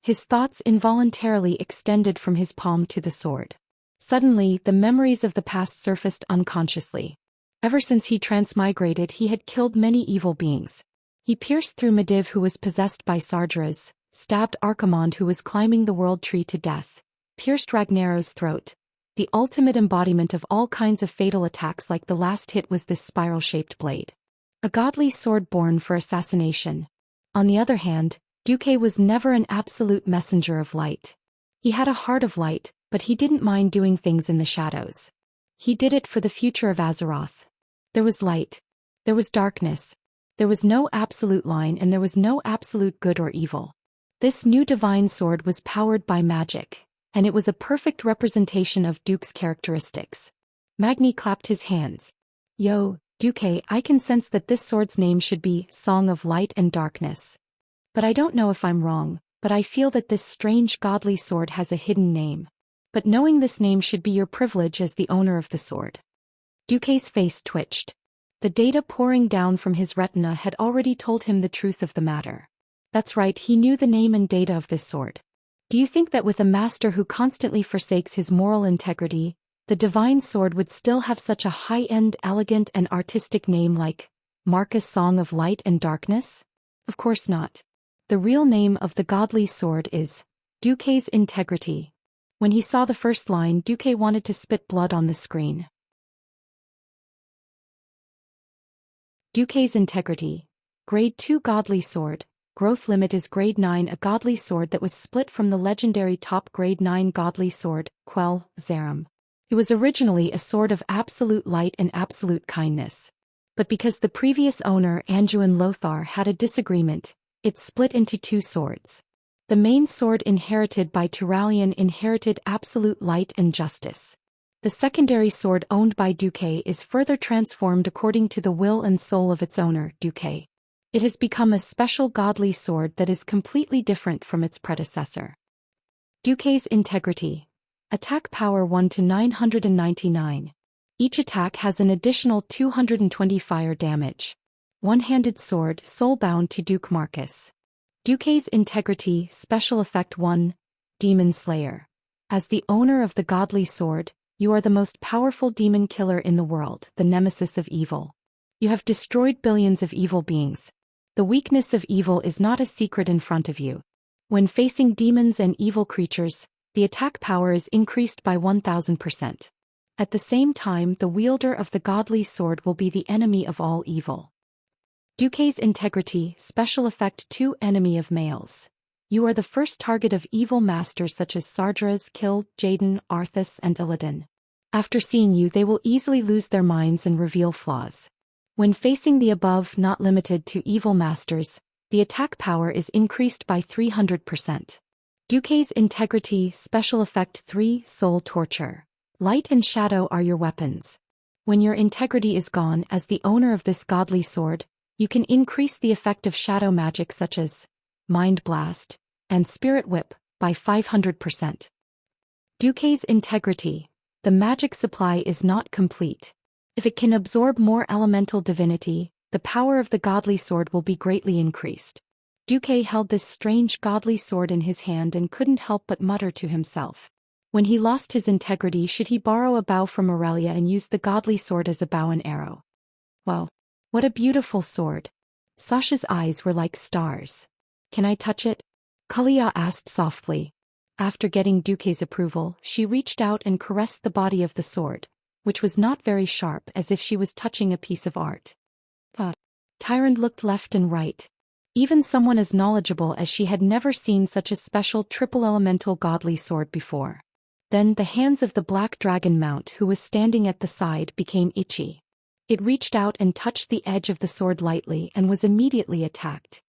Speaker 1: His thoughts involuntarily extended from his palm to the sword. Suddenly, the memories of the past surfaced unconsciously. Ever since he transmigrated, he had killed many evil beings. He pierced through Medivh, who was possessed by Sargeras, stabbed Archimonde, who was climbing the world tree, to death, pierced Ragnaros's throat. The ultimate embodiment of all kinds of fatal attacks, like the last hit was this spiral-shaped blade. A godly sword born for assassination. On the other hand, Duque was never an absolute messenger of light. He had a heart of light, but he didn't mind doing things in the shadows. He did it for the future of Azeroth. There was light. There was darkness. There was no absolute line and there was no absolute good or evil. This new divine sword was powered by magic, and it was a perfect representation of Duke's characteristics. Magni clapped his hands. Yo, Duque, I can sense that this sword's name should be Song of Light and Darkness. But I don't know if I'm wrong, but I feel that this strange godly sword has a hidden name. But knowing this name should be your privilege as the owner of the sword. Duque's face twitched. The data pouring down from his retina had already told him the truth of the matter. That's right, he knew the name and data of this sword. Do you think that with a master who constantly forsakes his moral integrity, the divine sword would still have such a high-end, elegant and artistic name like Marcus Song of Light and Darkness? Of course not. The real name of the godly sword is Duque's Integrity. When he saw the first line, Duque wanted to spit blood on the screen. Duque's Integrity. Grade 2 Godly Sword. Growth limit is Grade 9, a godly sword that was split from the legendary top Grade 9 godly sword, Quell, Zaram. It was originally a sword of absolute light and absolute kindness. But because the previous owner, Anduin Lothar, had a disagreement, it split into two swords. The main sword inherited by Turalian inherited absolute light and justice. The secondary sword owned by Duque is further transformed according to the will and soul of its owner, Duque. It has become a special godly sword that is completely different from its predecessor. Duque's Integrity. Attack power 1 to 999. Each attack has an additional 220 fire damage. One-handed sword, soulbound to Duke Marcus. Duque's Integrity. Special effect 1. Demon Slayer. As the owner of the godly sword, you are the most powerful demon killer in the world, the nemesis of evil. You have destroyed billions of evil beings. The weakness of evil is not a secret in front of you. When facing demons and evil creatures, the attack power is increased by 1000%. At the same time, the wielder of the godly sword will be the enemy of all evil. Duque's Integrity. Special effect 2. Enemy of males. You are the first target of evil masters such as Sardras, Kill, Jaden, Arthas and Illidan. After seeing you, they will easily lose their minds and reveal flaws. When facing the above, not limited to evil masters, the attack power is increased by 300%. Duque's Integrity. Special effect 3. Soul Torture. Light and shadow are your weapons. When your integrity is gone as the owner of this godly sword, you can increase the effect of shadow magic such as Mind Blast and Spirit Whip by 500%. Duque's Integrity. The magic supply is not complete. If it can absorb more elemental divinity, the power of the godly sword will be greatly increased. Duque held this strange godly sword in his hand and couldn't help but mutter to himself. When he lost his integrity, should he borrow a bow from Aurelia and use the godly sword as a bow and arrow? Wow, what a beautiful sword. Sasha's eyes were like stars. Can I touch it? Kalia asked softly. After getting Duque's approval, she reached out and caressed the body of the sword, which was not very sharp, as if she was touching a piece of art. But Tyrant looked left and right. Even someone as knowledgeable as she had never seen such a special triple elemental godly sword before. Then the hands of the black dragon mount who was standing at the side became itchy. It reached out and touched the edge of the sword lightly and was immediately attacked.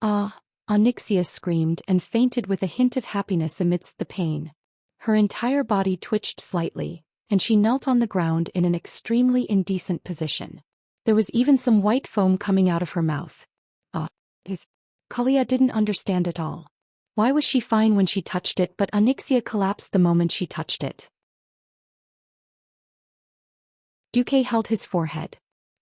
Speaker 1: Ah! Onyxia screamed and fainted with a hint of happiness amidst the pain. Her entire body twitched slightly, and she knelt on the ground in an extremely indecent position. There was even some white foam coming out of her mouth. Kalia didn't understand at all. Why was she fine when she touched it, but Onyxia collapsed the moment she touched it? Duque held his forehead.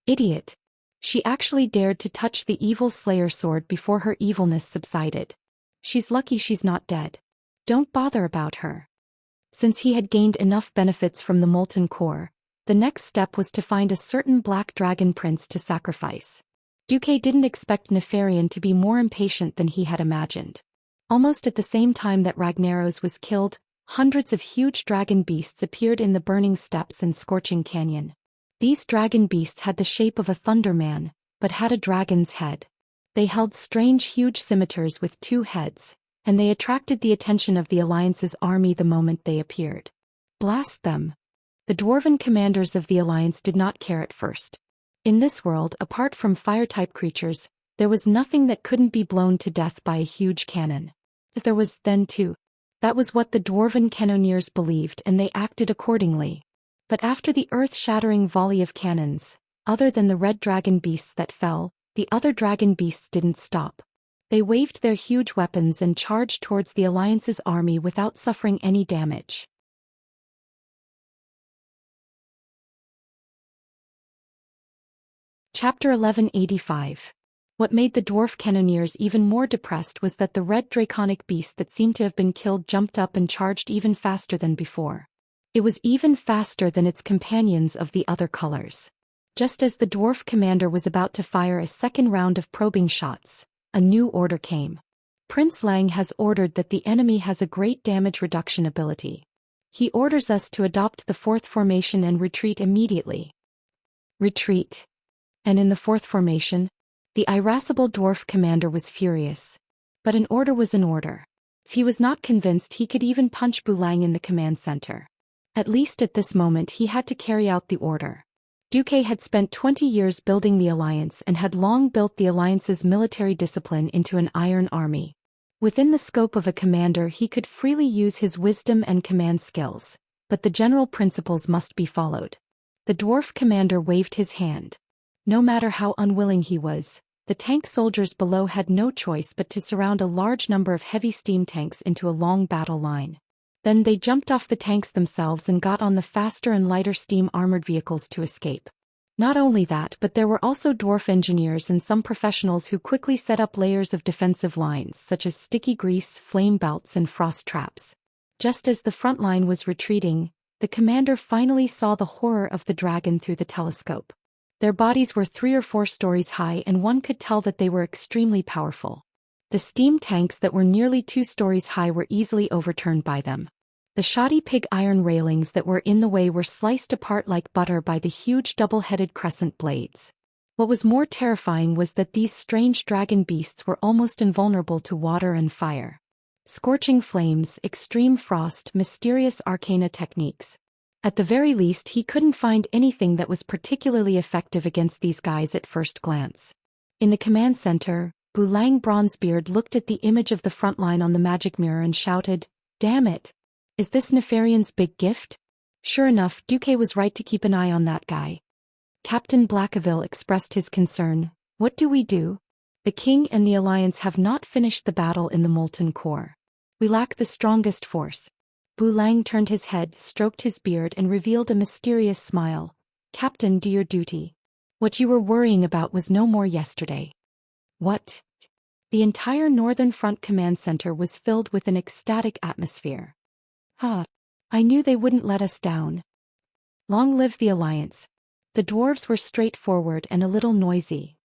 Speaker 1: Idiot. She actually dared to touch the evil Slayer sword before her evilness subsided. She's lucky she's not dead. Don't bother about her. Since he had gained enough benefits from the molten core, the next step was to find a certain black dragon prince to sacrifice. Duque didn't expect Nefarian to be more impatient than he had imagined. Almost at the same time that Ragnaros was killed, hundreds of huge dragon beasts appeared in the burning steppes and scorching canyon. These dragon beasts had the shape of a thunderman, but had a dragon's head. They held strange huge scimitars with 2 heads, and they attracted the attention of the Alliance's army the moment they appeared. Blast them! The dwarven commanders of the Alliance did not care at first. In this world, apart from fire-type creatures, there was nothing that couldn't be blown to death by a huge cannon. If there was, then too. That was what the dwarven cannoneers believed, and they acted accordingly. But after the earth-shattering volley of cannons, other than the red dragon beasts that fell, the other dragon beasts didn't stop. They waved their huge weapons and charged towards the Alliance's army without suffering any damage. Chapter 1185. What made the dwarf cannoneers even more depressed was that the red draconic beast that seemed to have been killed jumped up and charged even faster than before. It was even faster than its companions of the other colors. Just as the dwarf commander was about to fire a second round of probing shots, a new order came. Prince Lang has ordered that the enemy has a great damage reduction ability. He orders us to adopt the 4th formation and retreat immediately. Retreat. And in the 4th formation, the irascible dwarf commander was furious. But an order was an order. If he was not convinced, he could even punch Bulang in the command center. At least at this moment he had to carry out the order. Duque had spent 20 years building the Alliance and had long built the Alliance's military discipline into an iron army. Within the scope of a commander, he could freely use his wisdom and command skills, but the general principles must be followed. The dwarf commander waved his hand. No matter how unwilling he was, the tank soldiers below had no choice but to surround a large number of heavy steam tanks into a long battle line. Then they jumped off the tanks themselves and got on the faster and lighter steam-armored vehicles to escape. Not only that, but there were also dwarf engineers and some professionals who quickly set up layers of defensive lines such as sticky grease, flame belts and frost traps. Just as the front line was retreating, the commander finally saw the horror of the dragon through the telescope. Their bodies were 3 or 4 stories high, and one could tell that they were extremely powerful. The steam tanks that were nearly 2 stories high were easily overturned by them. The shoddy pig iron railings that were in the way were sliced apart like butter by the huge double-headed crescent blades. What was more terrifying was that these strange dragon beasts were almost invulnerable to water and fire. Scorching flames, extreme frost, mysterious arcana techniques. At the very least, he couldn't find anything that was particularly effective against these guys at first glance. In the command center, Bulang Bronzebeard looked at the image of the front line on the magic mirror and shouted, "Damn it! Is this Nefarian's big gift?" Sure enough, Duque was right to keep an eye on that guy. Captain Blackaville expressed his concern. "What do we do? The king and the Alliance have not finished the battle in the Molten Core. We lack the strongest force." Bulang turned his head, stroked his beard and revealed a mysterious smile. "Captain, do your duty. What you were worrying about was no more yesterday." "What?" The entire Northern Front Command Center was filled with an ecstatic atmosphere. I knew they wouldn't let us down. Long live the Alliance." The dwarves were straightforward and a little noisy.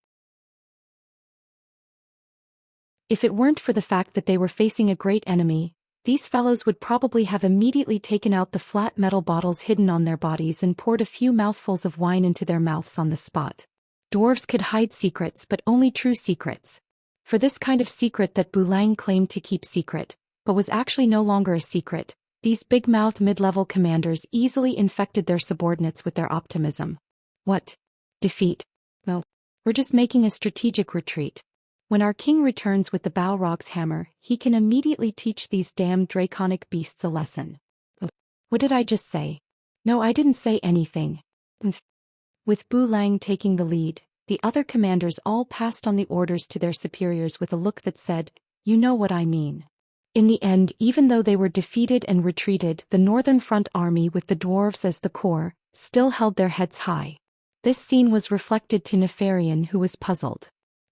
Speaker 1: If it weren't for the fact that they were facing a great enemy, these fellows would probably have immediately taken out the flat metal bottles hidden on their bodies and poured a few mouthfuls of wine into their mouths on the spot. Dwarves could hide secrets, but only true secrets. For this kind of secret that Bulang claimed to keep secret, but was actually no longer a secret, these big-mouthed mid-level commanders easily infected their subordinates with their optimism. "What? Defeat? No. We're just making a strategic retreat. When our king returns with the Balrog's hammer, he can immediately teach these damned draconic beasts a lesson." What did I just say? No, I didn't say anything. With Bulang taking the lead, the other commanders all passed on the orders to their superiors with a look that said, "You know what I mean." In the end, even though they were defeated and retreated, the Northern Front Army with the dwarves as the core, still held their heads high. This scene was reflected to Nefarian, who was puzzled.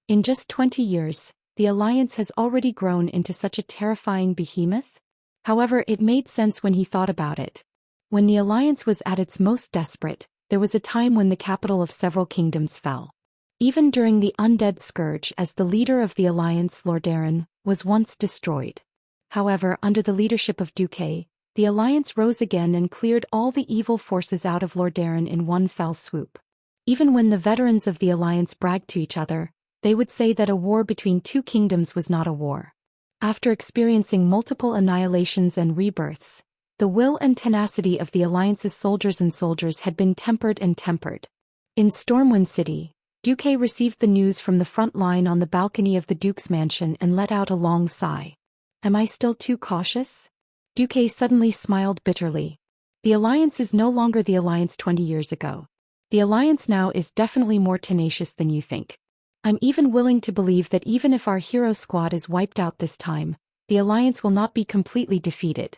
Speaker 1: In just 20 years, the Alliance has already grown into such a terrifying behemoth? However, it made sense when he thought about it. When the Alliance was at its most desperate, there was a time when the capital of several kingdoms fell. Even during the Undead Scourge, as the leader of the Alliance, Lordaeron, was once destroyed. However, under the leadership of Duque, the Alliance rose again and cleared all the evil forces out of Lordaeron in one fell swoop. Even when the veterans of the Alliance bragged to each other, they would say that a war between two kingdoms was not a war. After experiencing multiple annihilations and rebirths, the will and tenacity of the Alliance's soldiers had been tempered and tempered. In Stormwind City, Duque received the news from the front line on the balcony of the Duke's mansion and let out a long sigh. Am I still too cautious? Duque suddenly smiled bitterly. The Alliance is no longer the Alliance 20 years ago. The Alliance now is definitely more tenacious than you think. I'm even willing to believe that even if our hero squad is wiped out this time, the Alliance will not be completely defeated.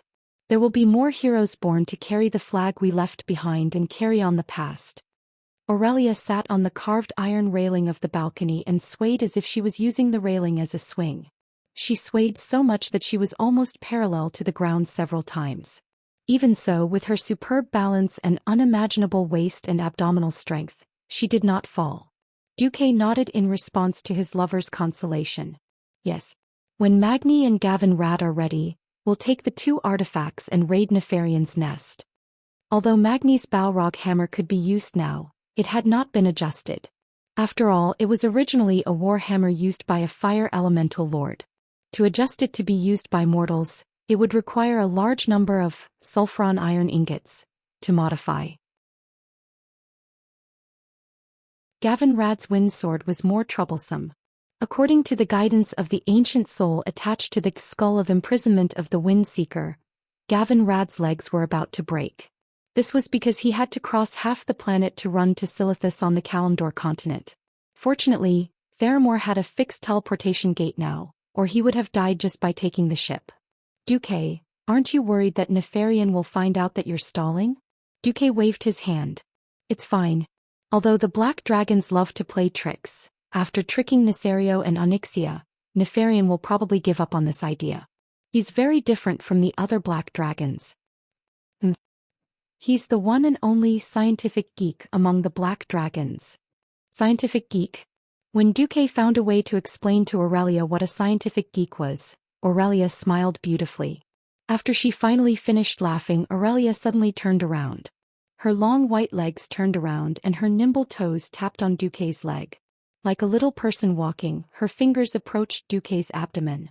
Speaker 1: There will be more heroes born to carry the flag we left behind and carry on the past. Aurelia sat on the carved iron railing of the balcony and swayed as if she was using the railing as a swing. She swayed so much that she was almost parallel to the ground several times. Even so, with her superb balance and unimaginable waist and abdominal strength, she did not fall. Duque nodded in response to his lover's consolation. Yes. When Magni and Gavin Rad are ready, we'll take the two artifacts and raid Nefarian's nest. Although Magni's Balrog hammer could be used now, it had not been adjusted. After all, it was originally a war hammer used by a fire elemental lord. To adjust it to be used by mortals, it would require a large number of sulfuron iron ingots to modify. Gavin Rad's wind sword was more troublesome. According to the guidance of the ancient soul attached to the skull of imprisonment of the Wind Seeker, Gavin Rad's legs were about to break. This was because he had to cross half the planet to run to Silithus on the Kalimdor continent. Fortunately, Faramore had a fixed teleportation gate now, or he would have died just by taking the ship. Duque, aren't you worried that Nefarian will find out that you're stalling? Duque waved his hand. It's fine. Although the black dragons love to play tricks, after tricking Nesario and Onyxia, Nefarian will probably give up on this idea. He's very different from the other black dragons. He's the one and only scientific geek among the black dragons. Scientific geek? When Duque found a way to explain to Aurelia what a scientific geek was, Aurelia smiled beautifully. After she finally finished laughing, Aurelia suddenly turned around. Her long white legs turned around and her nimble toes tapped on Duque's leg. Like a little person walking, her fingers approached Duque's abdomen.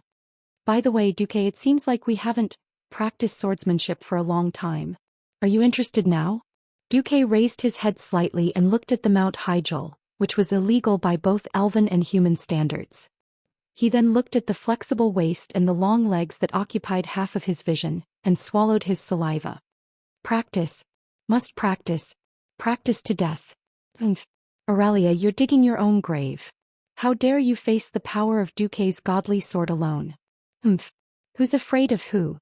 Speaker 1: By the way, Duque, it seems like we haven't practiced swordsmanship for a long time. Are you interested now? Duque raised his head slightly and looked at the Mount Hyjal, which was illegal by both elven and human standards. He then looked at the flexible waist and the long legs that occupied half of his vision, and swallowed his saliva. Practice. Must practice. Practice to death. Aurelia, you're digging your own grave. How dare you face the power of Duque's godly sword alone? Who's afraid of who?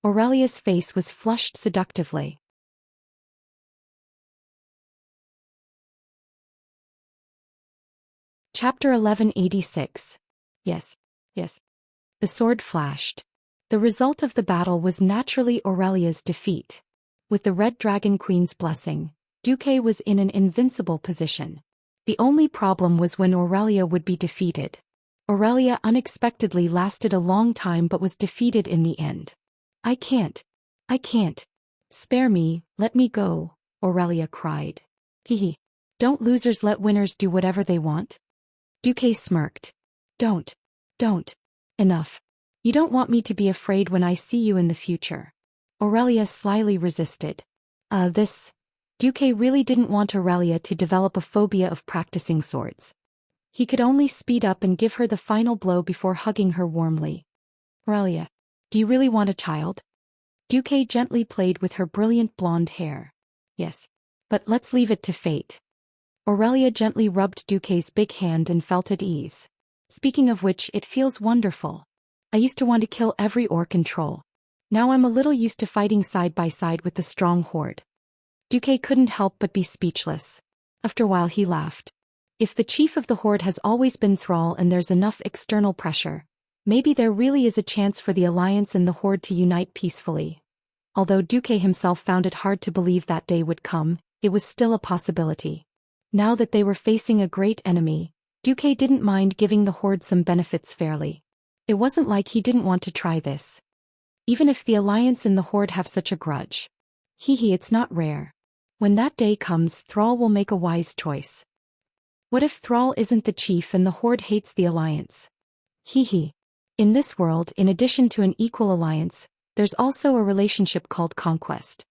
Speaker 1: Aurelia's face was flushed seductively. Chapter 1186. Yes. The sword flashed. The result of the battle was naturally Aurelia's defeat. With the Red Dragon Queen's blessing, Duque was in an invincible position. The only problem was when Aurelia would be defeated. Aurelia unexpectedly lasted a long time but was defeated in the end. I can't. Spare me, let me go, Aurelia cried. Hehe. Don't losers let winners do whatever they want? Duque smirked. Don't. Enough. You don't want me to be afraid when I see you in the future. Aurelia slyly resisted. Duque really didn't want Aurelia to develop a phobia of practicing swords. He could only speed up and give her the final blow before hugging her warmly. Aurelia, do you really want a child? Duque gently played with her brilliant blonde hair. Yes. But let's leave it to fate. Aurelia gently rubbed Duque's big hand and felt at ease. Speaking of which, it feels wonderful. I used to want to kill every orc and troll. Now I'm a little used to fighting side by side with the strong horde. Duque couldn't help but be speechless. After a while he laughed. If the chief of the horde has always been Thrall and there's enough external pressure, maybe there really is a chance for the Alliance and the horde to unite peacefully. Although Duque himself found it hard to believe that day would come, it was still a possibility. Now that they were facing a great enemy, Duque didn't mind giving the horde some benefits fairly. It wasn't like he didn't want to try this. Even if the Alliance and the horde have such a grudge. It's not rare. When that day comes, Thrall will make a wise choice. What if Thrall isn't the chief and the Horde hates the alliance? Hee hee. In this world, in addition to an equal alliance, there's also a relationship called conquest.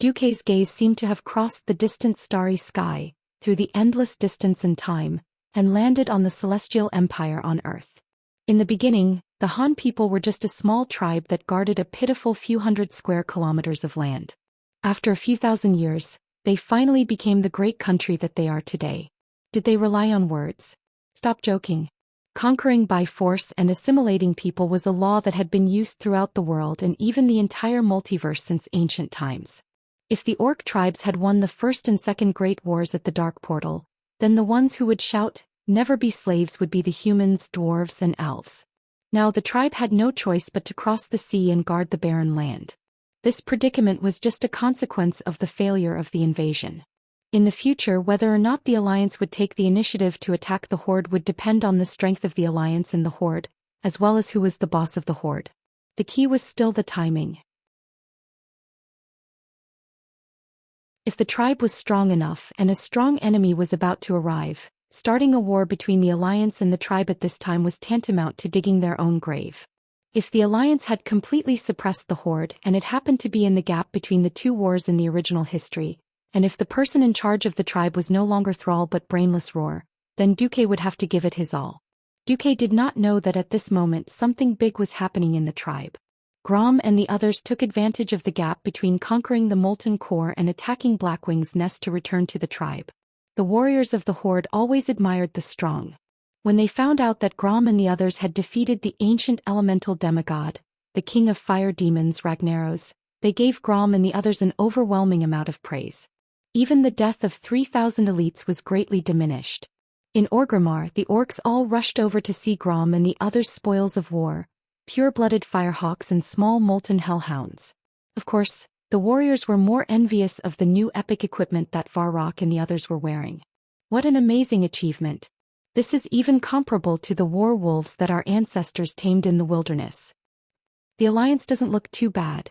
Speaker 1: Duke's gaze seemed to have crossed the distant starry sky, through the endless distance and time, and landed on the celestial empire on Earth. In the beginning, the Han people were just a small tribe that guarded a pitiful few hundred square kilometers of land. After a few thousand years, they finally became the great country that they are today. Did they rely on words? Stop joking. Conquering by force and assimilating people was a law that had been used throughout the world and even the entire multiverse since ancient times. If the orc tribes had won the first and second great wars at the Dark Portal, then the ones who would shout, "Never be slaves," would be the humans, dwarves, and elves. Now the tribe had no choice but to cross the sea and guard the barren land. This predicament was just a consequence of the failure of the invasion. In the future, whether or not the Alliance would take the initiative to attack the Horde would depend on the strength of the Alliance and the Horde, as well as who was the boss of the Horde. The key was still the timing. If the tribe was strong enough and a strong enemy was about to arrive, starting a war between the Alliance and the tribe at this time was tantamount to digging their own grave. If the Alliance had completely suppressed the Horde and it happened to be in the gap between the two wars in the original history, and if the person in charge of the tribe was no longer Thrall but brainless Roar, then Duke would have to give it his all. Duke did not know that at this moment something big was happening in the tribe. Grom and the others took advantage of the gap between conquering the Molten Core and attacking Blackwing's nest to return to the tribe. The warriors of the Horde always admired the strong. When they found out that Grom and the others had defeated the ancient elemental demigod, the king of fire demons Ragnaros, they gave Grom and the others an overwhelming amount of praise. Even the death of 3,000 elites was greatly diminished. In Orgrimmar, the orcs all rushed over to see Grom and the others' spoils of war, pure-blooded firehawks and small molten hellhounds. Of course, the warriors were more envious of the new epic equipment that Varrock and the others were wearing. What an amazing achievement! This is even comparable to the war wolves that our ancestors tamed in the wilderness. The Alliance doesn't look too bad.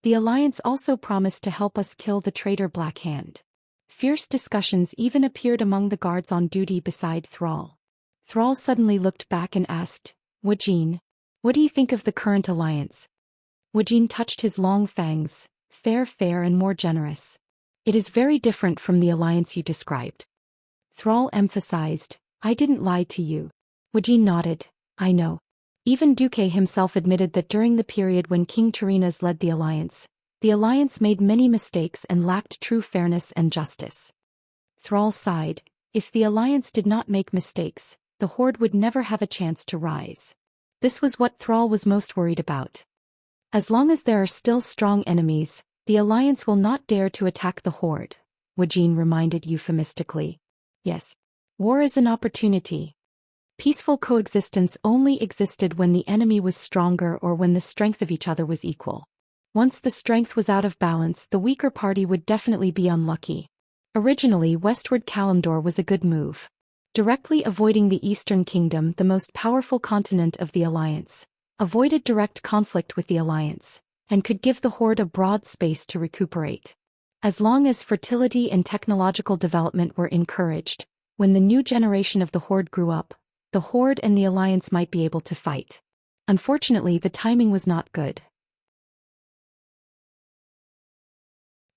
Speaker 1: The Alliance also promised to help us kill the traitor Black Hand. Fierce discussions even appeared among the guards on duty beside Thrall. Thrall suddenly looked back and asked, "Wujin, what do you think of the current alliance?" Wujin touched his long fangs, fair and more generous. "It is very different from the alliance you described." Thrall emphasized, "I didn't lie to you." Wujin nodded, "I know." Even Duke himself admitted that during the period when King Tyrreenas led the Alliance made many mistakes and lacked true fairness and justice. Thrall sighed, if the Alliance did not make mistakes, the Horde would never have a chance to rise. This was what Thrall was most worried about. As long as there are still strong enemies, the Alliance will not dare to attack the Horde, Wujin reminded euphemistically. Yes. War is an opportunity. Peaceful coexistence only existed when the enemy was stronger or when the strength of each other was equal. Once the strength was out of balance, the weaker party would definitely be unlucky. Originally, westward Kalimdor was a good move. Directly avoiding the Eastern Kingdom, the most powerful continent of the Alliance, avoided direct conflict with the Alliance, and could give the Horde a broad space to recuperate. As long as fertility and technological development were encouraged, when the new generation of the Horde grew up, the Horde and the Alliance might be able to fight. Unfortunately, the timing was not good.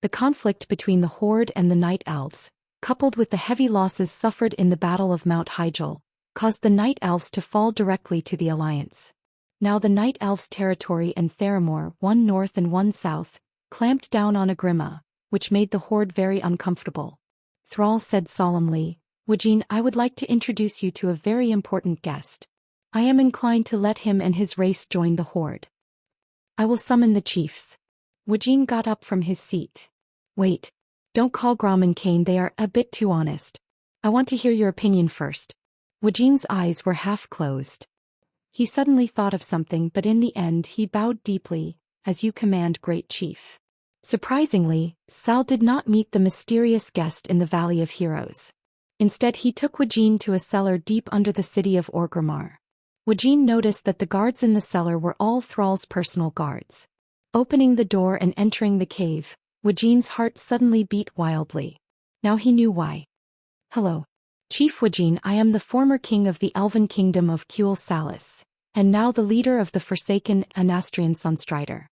Speaker 1: The conflict between the Horde and the Night Elves, coupled with the heavy losses suffered in the Battle of Mount Hyjal, caused the Night Elves to fall directly to the Alliance. Now the Night Elves' territory and Theramore, one north and one south, clamped down on Agrima, which made the Horde very uncomfortable. Thrall said solemnly, "Wujin, I would like to introduce you to a very important guest. I am inclined to let him and his race join the Horde. I will summon the chiefs." Wujin got up from his seat. "Wait. Don't call Grom and Kane, they are a bit too honest. I want to hear your opinion first." Wujin's eyes were half closed. He suddenly thought of something, but in the end he bowed deeply, "As you command, great chief." Surprisingly, Sal did not meet the mysterious guest in the Valley of Heroes. Instead he took Wujin to a cellar deep under the city of Orgrimmar. Wujin noticed that the guards in the cellar were all Thrall's personal guards. Opening the door and entering the cave, Wujin's heart suddenly beat wildly. Now he knew why. "Hello, Chief Wujin, I am the former king of the elven kingdom of Kuel Salis, and now the leader of the forsaken Anastrian Sunstrider.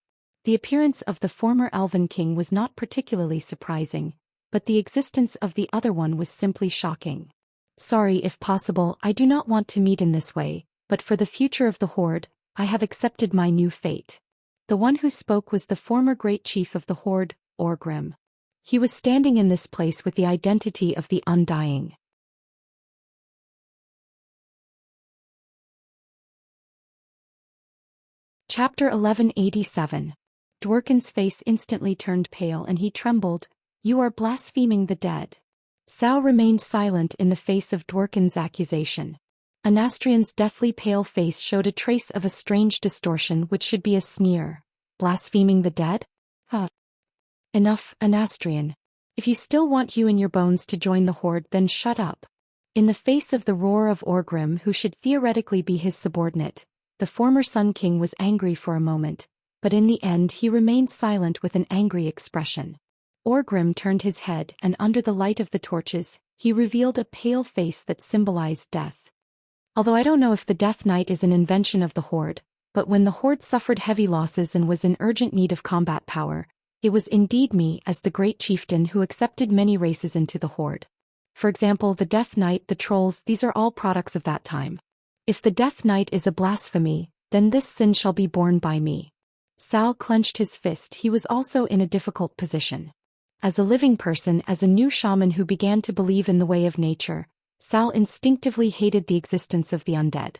Speaker 1: The appearance of the former elven king was not particularly surprising, but the existence of the other one was simply shocking. Sorry, if possible, I do not want to meet in this way, but for the future of the Horde, I have accepted my new fate. The one who spoke was the former great chief of the Horde, Orgrim. He was standing in this place with the identity of the Undying. Chapter 1187. Dworkin's face instantly turned pale and he trembled. You are blaspheming the dead. Cao remained silent in the face of Dworkin's accusation. Anastrian's deathly pale face showed a trace of a strange distortion which should be a sneer. Blaspheming the dead? Huh. Enough, Anastrian. If you still want you and your bones to join the Horde, then shut up. In the face of the roar of Orgrim, who should theoretically be his subordinate, the former Sun King was angry for a moment, but in the end he remained silent with an angry expression. Orgrim turned his head and under the light of the torches, he revealed a pale face that symbolized death. Although I don't know if the Death Knight is an invention of the Horde, but when the Horde suffered heavy losses and was in urgent need of combat power, it was indeed me as the great chieftain who accepted many races into the Horde. For example, the Death Knight, the Trolls, these are all products of that time. If the Death Knight is a blasphemy, then this sin shall be borne by me. Cao clenched his fist. He was also in a difficult position. As a living person, as a new shaman who began to believe in the way of nature, Cao instinctively hated the existence of the undead.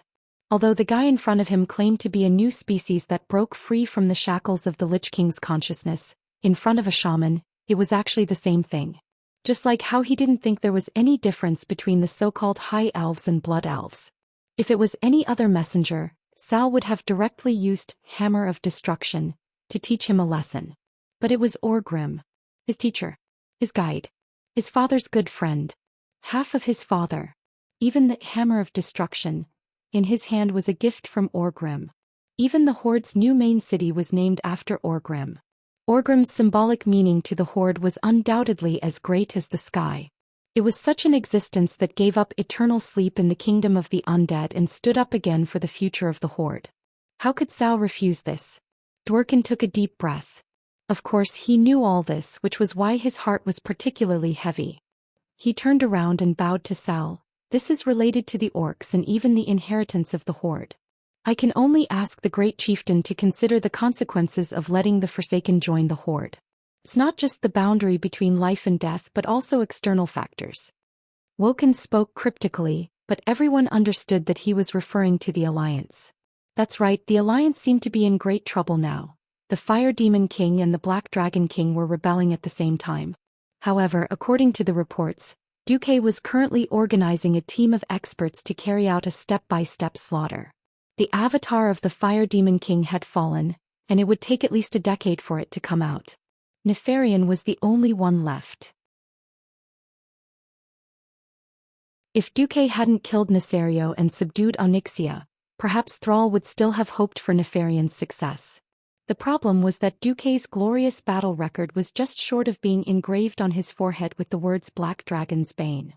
Speaker 1: Although the guy in front of him claimed to be a new species that broke free from the shackles of the Lich King's consciousness, in front of a shaman, it was actually the same thing. Just like how he didn't think there was any difference between the so-called High Elves and Blood Elves. If it was any other messenger, Cao would have directly used Hammer of Destruction to teach him a lesson. But it was Orgrim, his teacher, his guide, his father's good friend, half of his father. Even the Hammer of Destruction in his hand was a gift from Orgrim. Even the Horde's new main city was named after Orgrim. Orgrim's symbolic meaning to the Horde was undoubtedly as great as the sky. It was such an existence that gave up eternal sleep in the kingdom of the undead and stood up again for the future of the Horde. How could Cao refuse this? Dworkin took a deep breath. Of course he knew all this, which was why his heart was particularly heavy. He turned around and bowed to Cao. This is related to the orcs and even the inheritance of the Horde. I can only ask the great chieftain to consider the consequences of letting the Forsaken join the Horde. It's not just the boundary between life and death but also external factors. Woken spoke cryptically, but everyone understood that he was referring to the Alliance. That's right, the Alliance seemed to be in great trouble now. The Fire Demon King and the Black Dragon King were rebelling at the same time. However, according to the reports, Duque was currently organizing a team of experts to carry out a step-by-step slaughter. The avatar of the Fire Demon King had fallen, and it would take at least a decade for it to come out. Nefarian was the only one left. If Duque hadn't killed Nesario and subdued Onyxia, perhaps Thrall would still have hoped for Nefarian's success. The problem was that Duque's glorious battle record was just short of being engraved on his forehead with the words Black Dragon's Bane.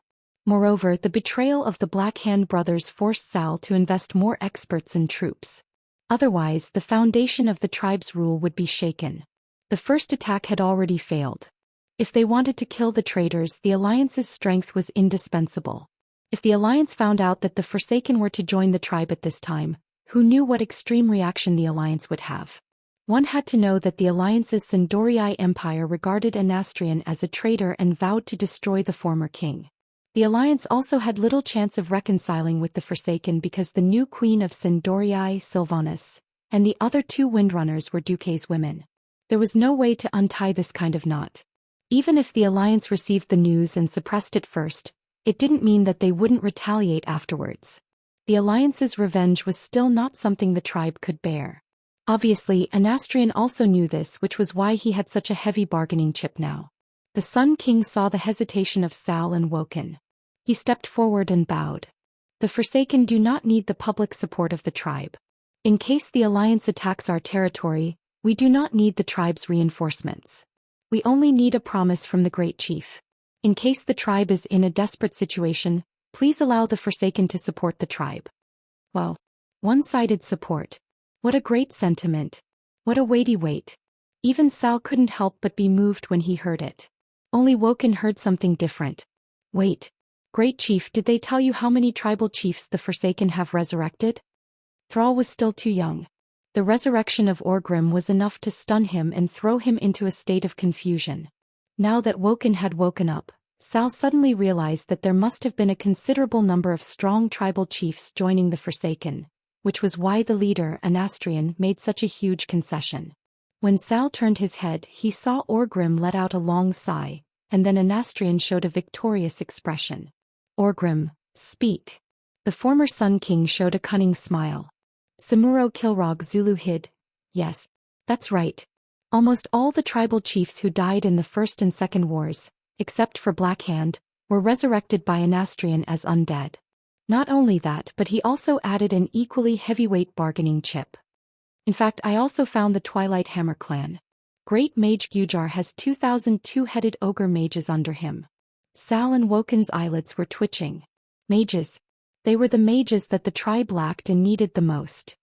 Speaker 1: Moreover, the betrayal of the Black Hand brothers forced Cao to invest more experts and troops. Otherwise, the foundation of the tribe's rule would be shaken. The first attack had already failed. If they wanted to kill the traitors, the Alliance's strength was indispensable. If the Alliance found out that the Forsaken were to join the tribe at this time, who knew what extreme reaction the Alliance would have? One had to know that the Alliance's Sindorii Empire regarded Anastrian as a traitor and vowed to destroy the former king. The Alliance also had little chance of reconciling with the Forsaken because the new queen of Sindorii, Sylvanas, and the other two Windrunners were Duque's women. There was no way to untie this kind of knot. Even if the Alliance received the news and suppressed it first, it didn't mean that they wouldn't retaliate afterwards. The Alliance's revenge was still not something the tribe could bear. Obviously, Anastrian also knew this, which was why he had such a heavy bargaining chip now. The Sun King saw the hesitation of Cao and Woken. He stepped forward and bowed. The Forsaken do not need the public support of the tribe. In case the Alliance attacks our territory, we do not need the tribe's reinforcements. We only need a promise from the Great Chief. In case the tribe is in a desperate situation, Please allow the Forsaken to support the tribe. Wow. One-sided support. What a great sentiment. What a weighty weight. Even Cao couldn't help but be moved when he heard it. Only Woken heard something different. Wait. Great Chief, did they tell you how many tribal chiefs the Forsaken have resurrected? Thrall was still too young. The resurrection of Orgrim was enough to stun him and throw him into a state of confusion. Now that Woken had woken up, Cao suddenly realized that there must have been a considerable number of strong tribal chiefs joining the Forsaken, which was why the leader, Anastrian, made such a huge concession. When Cao turned his head, he saw Orgrim let out a long sigh, and then Anastrian showed a victorious expression. Orgrim, speak. The former Sun King showed a cunning smile. Samuro Kilrog Zulu hid. Yes, that's right. Almost all the tribal chiefs who died in the First and Second Wars, except for Blackhand, were resurrected by Anastrian as undead. Not only that, but he also added an equally heavyweight bargaining chip. In fact, I also found the Twilight Hammer clan. Great Mage Gujar has 2,000 two-headed ogre mages under him. Sal and Woken's eyelids were twitching. Mages. They were the mages that the tribe lacked and needed the most.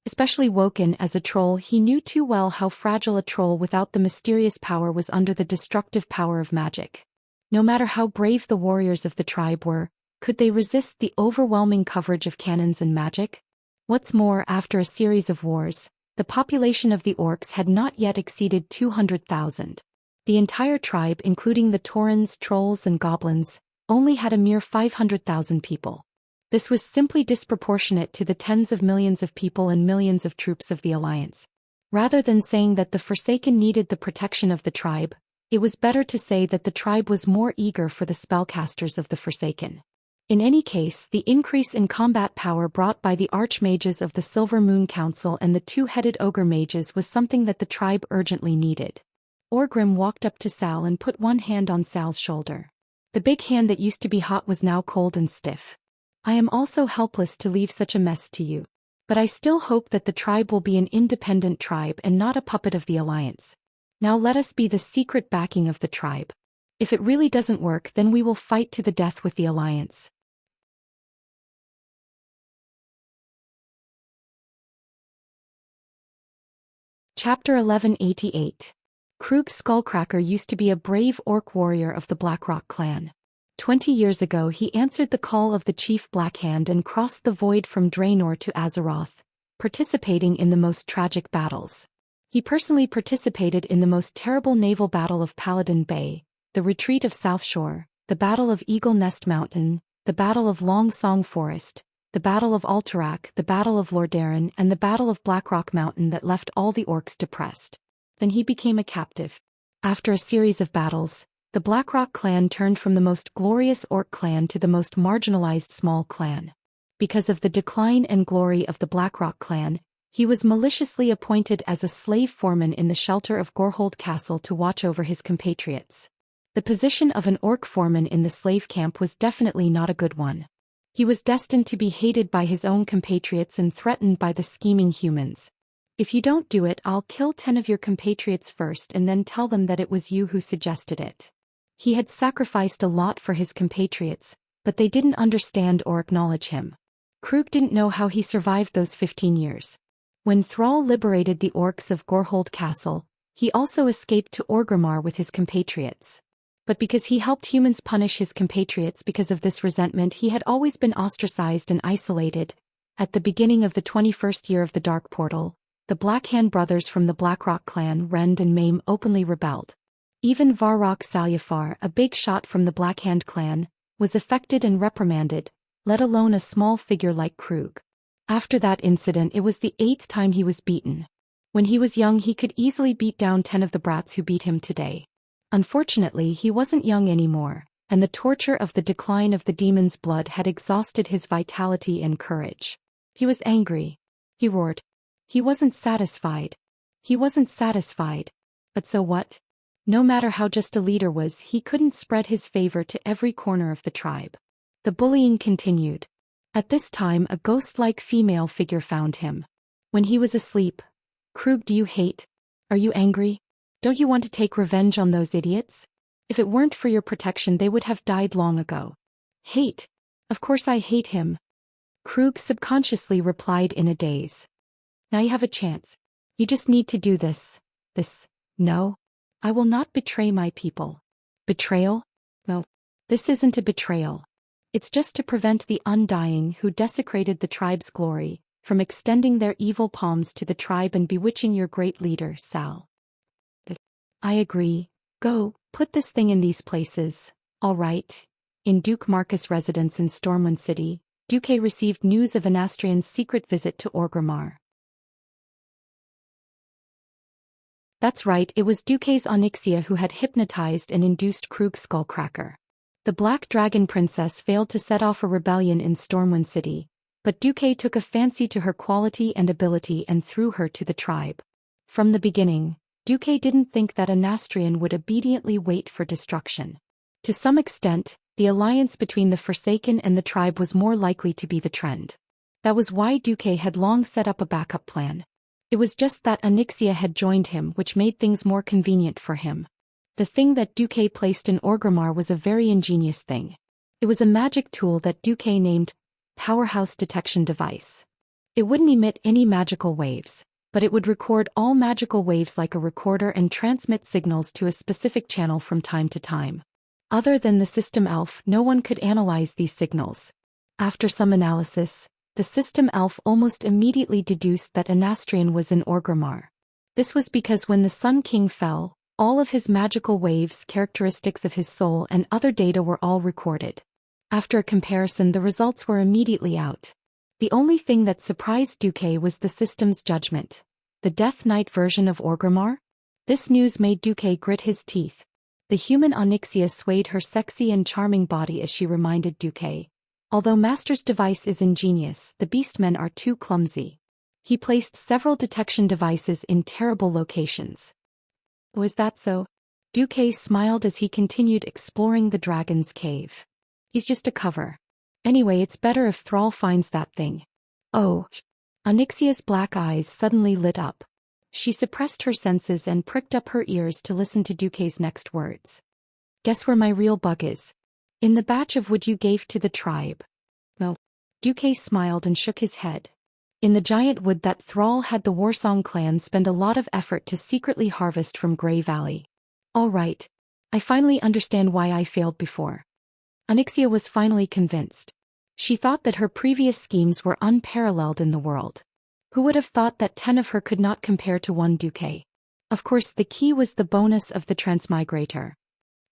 Speaker 1: Especially Woken, as a troll, he knew too well how fragile a troll without the mysterious power was under the destructive power of magic. No matter how brave the warriors of the tribe were, could they resist the overwhelming coverage of cannons and magic? What's more, after a series of wars, the population of the orcs had not yet exceeded 200,000. The entire tribe, including the Taurens, trolls and goblins, only had a mere 500,000 people. This was simply disproportionate to the tens of millions of people and millions of troops of the Alliance. Rather than saying that the Forsaken needed the protection of the tribe, it was better to say that the tribe was more eager for the spellcasters of the Forsaken. In any case, the increase in combat power brought by the archmages of the Silver Moon Council and the two-headed ogre mages was something that the tribe urgently needed. Orgrim walked up to Sal and put one hand on Sal's shoulder. The big hand that used to be hot was now cold and stiff. I am also helpless to leave such a mess to you. But I still hope that the tribe will be an independent tribe and not a puppet of the Alliance. Now let us be the secret backing of the tribe. If it really doesn't work, then we will fight to the death with the Alliance. Chapter 1188. Krug Skullcracker used to be a brave orc warrior of the Blackrock clan. 20 years ago he answered the call of the chief Blackhand and crossed the void from Draenor to Azeroth, participating in the most tragic battles. He personally participated in the most terrible naval battle of Paladin Bay, the Retreat of South Shore, the Battle of Eagle Nest Mountain, the Battle of Long Song Forest, the Battle of Alterac, the Battle of Lordaeron, and the Battle of Blackrock Mountain that left all the orcs depressed. Then he became a captive. After a series of battles, the Blackrock clan turned from the most glorious orc clan to the most marginalized small clan. Because of the decline and glory of the Blackrock clan, he was maliciously appointed as a slave foreman in the shelter of Gorhold Castle to watch over his compatriots. The position of an orc foreman in the slave camp was definitely not a good one. He was destined to be hated by his own compatriots and threatened by the scheming humans. If you don't do it, I'll kill 10 of your compatriots first and then tell them that it was you who suggested it. He had sacrificed a lot for his compatriots, but they didn't understand or acknowledge him. Krug didn't know how he survived those 15 years. When Thrall liberated the orcs of Gorhold Castle, he also escaped to Orgrimmar with his compatriots. But because he helped humans punish his compatriots because of this resentment, he had always been ostracized and isolated. At the beginning of the 21st year of the Dark Portal, the Blackhand brothers from the Blackrock clan, Rend and Maim, openly rebelled. Even Varrock Salyafar, a big shot from the Blackhand clan, was affected and reprimanded, let alone a small figure like Krug. After that incident, it was the 8th time he was beaten. When he was young, he could easily beat down 10 of the brats who beat him today. Unfortunately, he wasn't young anymore, and the torture of the decline of the demon's blood had exhausted his vitality and courage. He was angry. He roared. He wasn't satisfied. He wasn't satisfied. But so what? No matter how just a leader was, he couldn't spread his favor to every corner of the tribe. The bullying continued. At this time, a ghost-like female figure found him. When he was asleep, Krug, do you hate? Are you angry? Don't you want to take revenge on those idiots? If it weren't for your protection they would have died long ago. Hate? Of course I hate him. Krug subconsciously replied in a daze. Now you have a chance. You just need to do this. No. I will not betray my people. Betrayal? No. This isn't a betrayal. It's just to prevent the Undying who desecrated the tribe's glory from extending their evil palms to the tribe and bewitching your great leader, Sal. I agree. Go, put this thing in these places. All right. In Duke Marcus' residence in Stormwind City, Duque received news of Anastrian's secret visit to Orgrimmar. That's right, it was Duque's Onyxia who had hypnotized and induced Krug's skullcracker. The Black Dragon Princess failed to set off a rebellion in Stormwind City, but Duque took a fancy to her quality and ability and threw her to the tribe. From the beginning, Duque didn't think that Anastrian would obediently wait for destruction. To some extent, the alliance between the Forsaken and the tribe was more likely to be the trend. That was why Duque had long set up a backup plan. It was just that Onyxia had joined him which made things more convenient for him. The thing that Duque placed in Orgrimmar was a very ingenious thing. It was a magic tool that Duque named Powerhouse Detection Device. It wouldn't emit any magical waves, but it would record all magical waves like a recorder and transmit signals to a specific channel from time to time. Other than the system elf, no one could analyze these signals. After some analysis, the system elf almost immediately deduced that Anastrian was in Orgrimmar. This was because when the Sun King fell, all of his magical waves, characteristics of his soul and other data were all recorded. After a comparison the results were immediately out. The only thing that surprised Duque was the system's judgment. The Death Knight version of Orgrimmar? This news made Duque grit his teeth. The human Onyxia swayed her sexy and charming body as she reminded Duque. Although Master's device is ingenious, the beastmen are too clumsy. He placed several detection devices in terrible locations. Was that so? Duque smiled as he continued exploring the dragon's cave. He's just a cover. Anyway, it's better if Thrall finds that thing. Oh. Onyxia's black eyes suddenly lit up. She suppressed her senses and pricked up her ears to listen to Duque's next words. Guess where my real bug is? In the batch of wood you gave to the tribe. No. Duque smiled and shook his head. In the giant wood that Thrall had the Warsong clan spend a lot of effort to secretly harvest from Grey Valley. All right. I finally understand why I failed before. Onyxia was finally convinced. She thought that her previous schemes were unparalleled in the world. Who would have thought that 10 of her could not compare to one Duque? Of course the key was the bonus of the Transmigrator.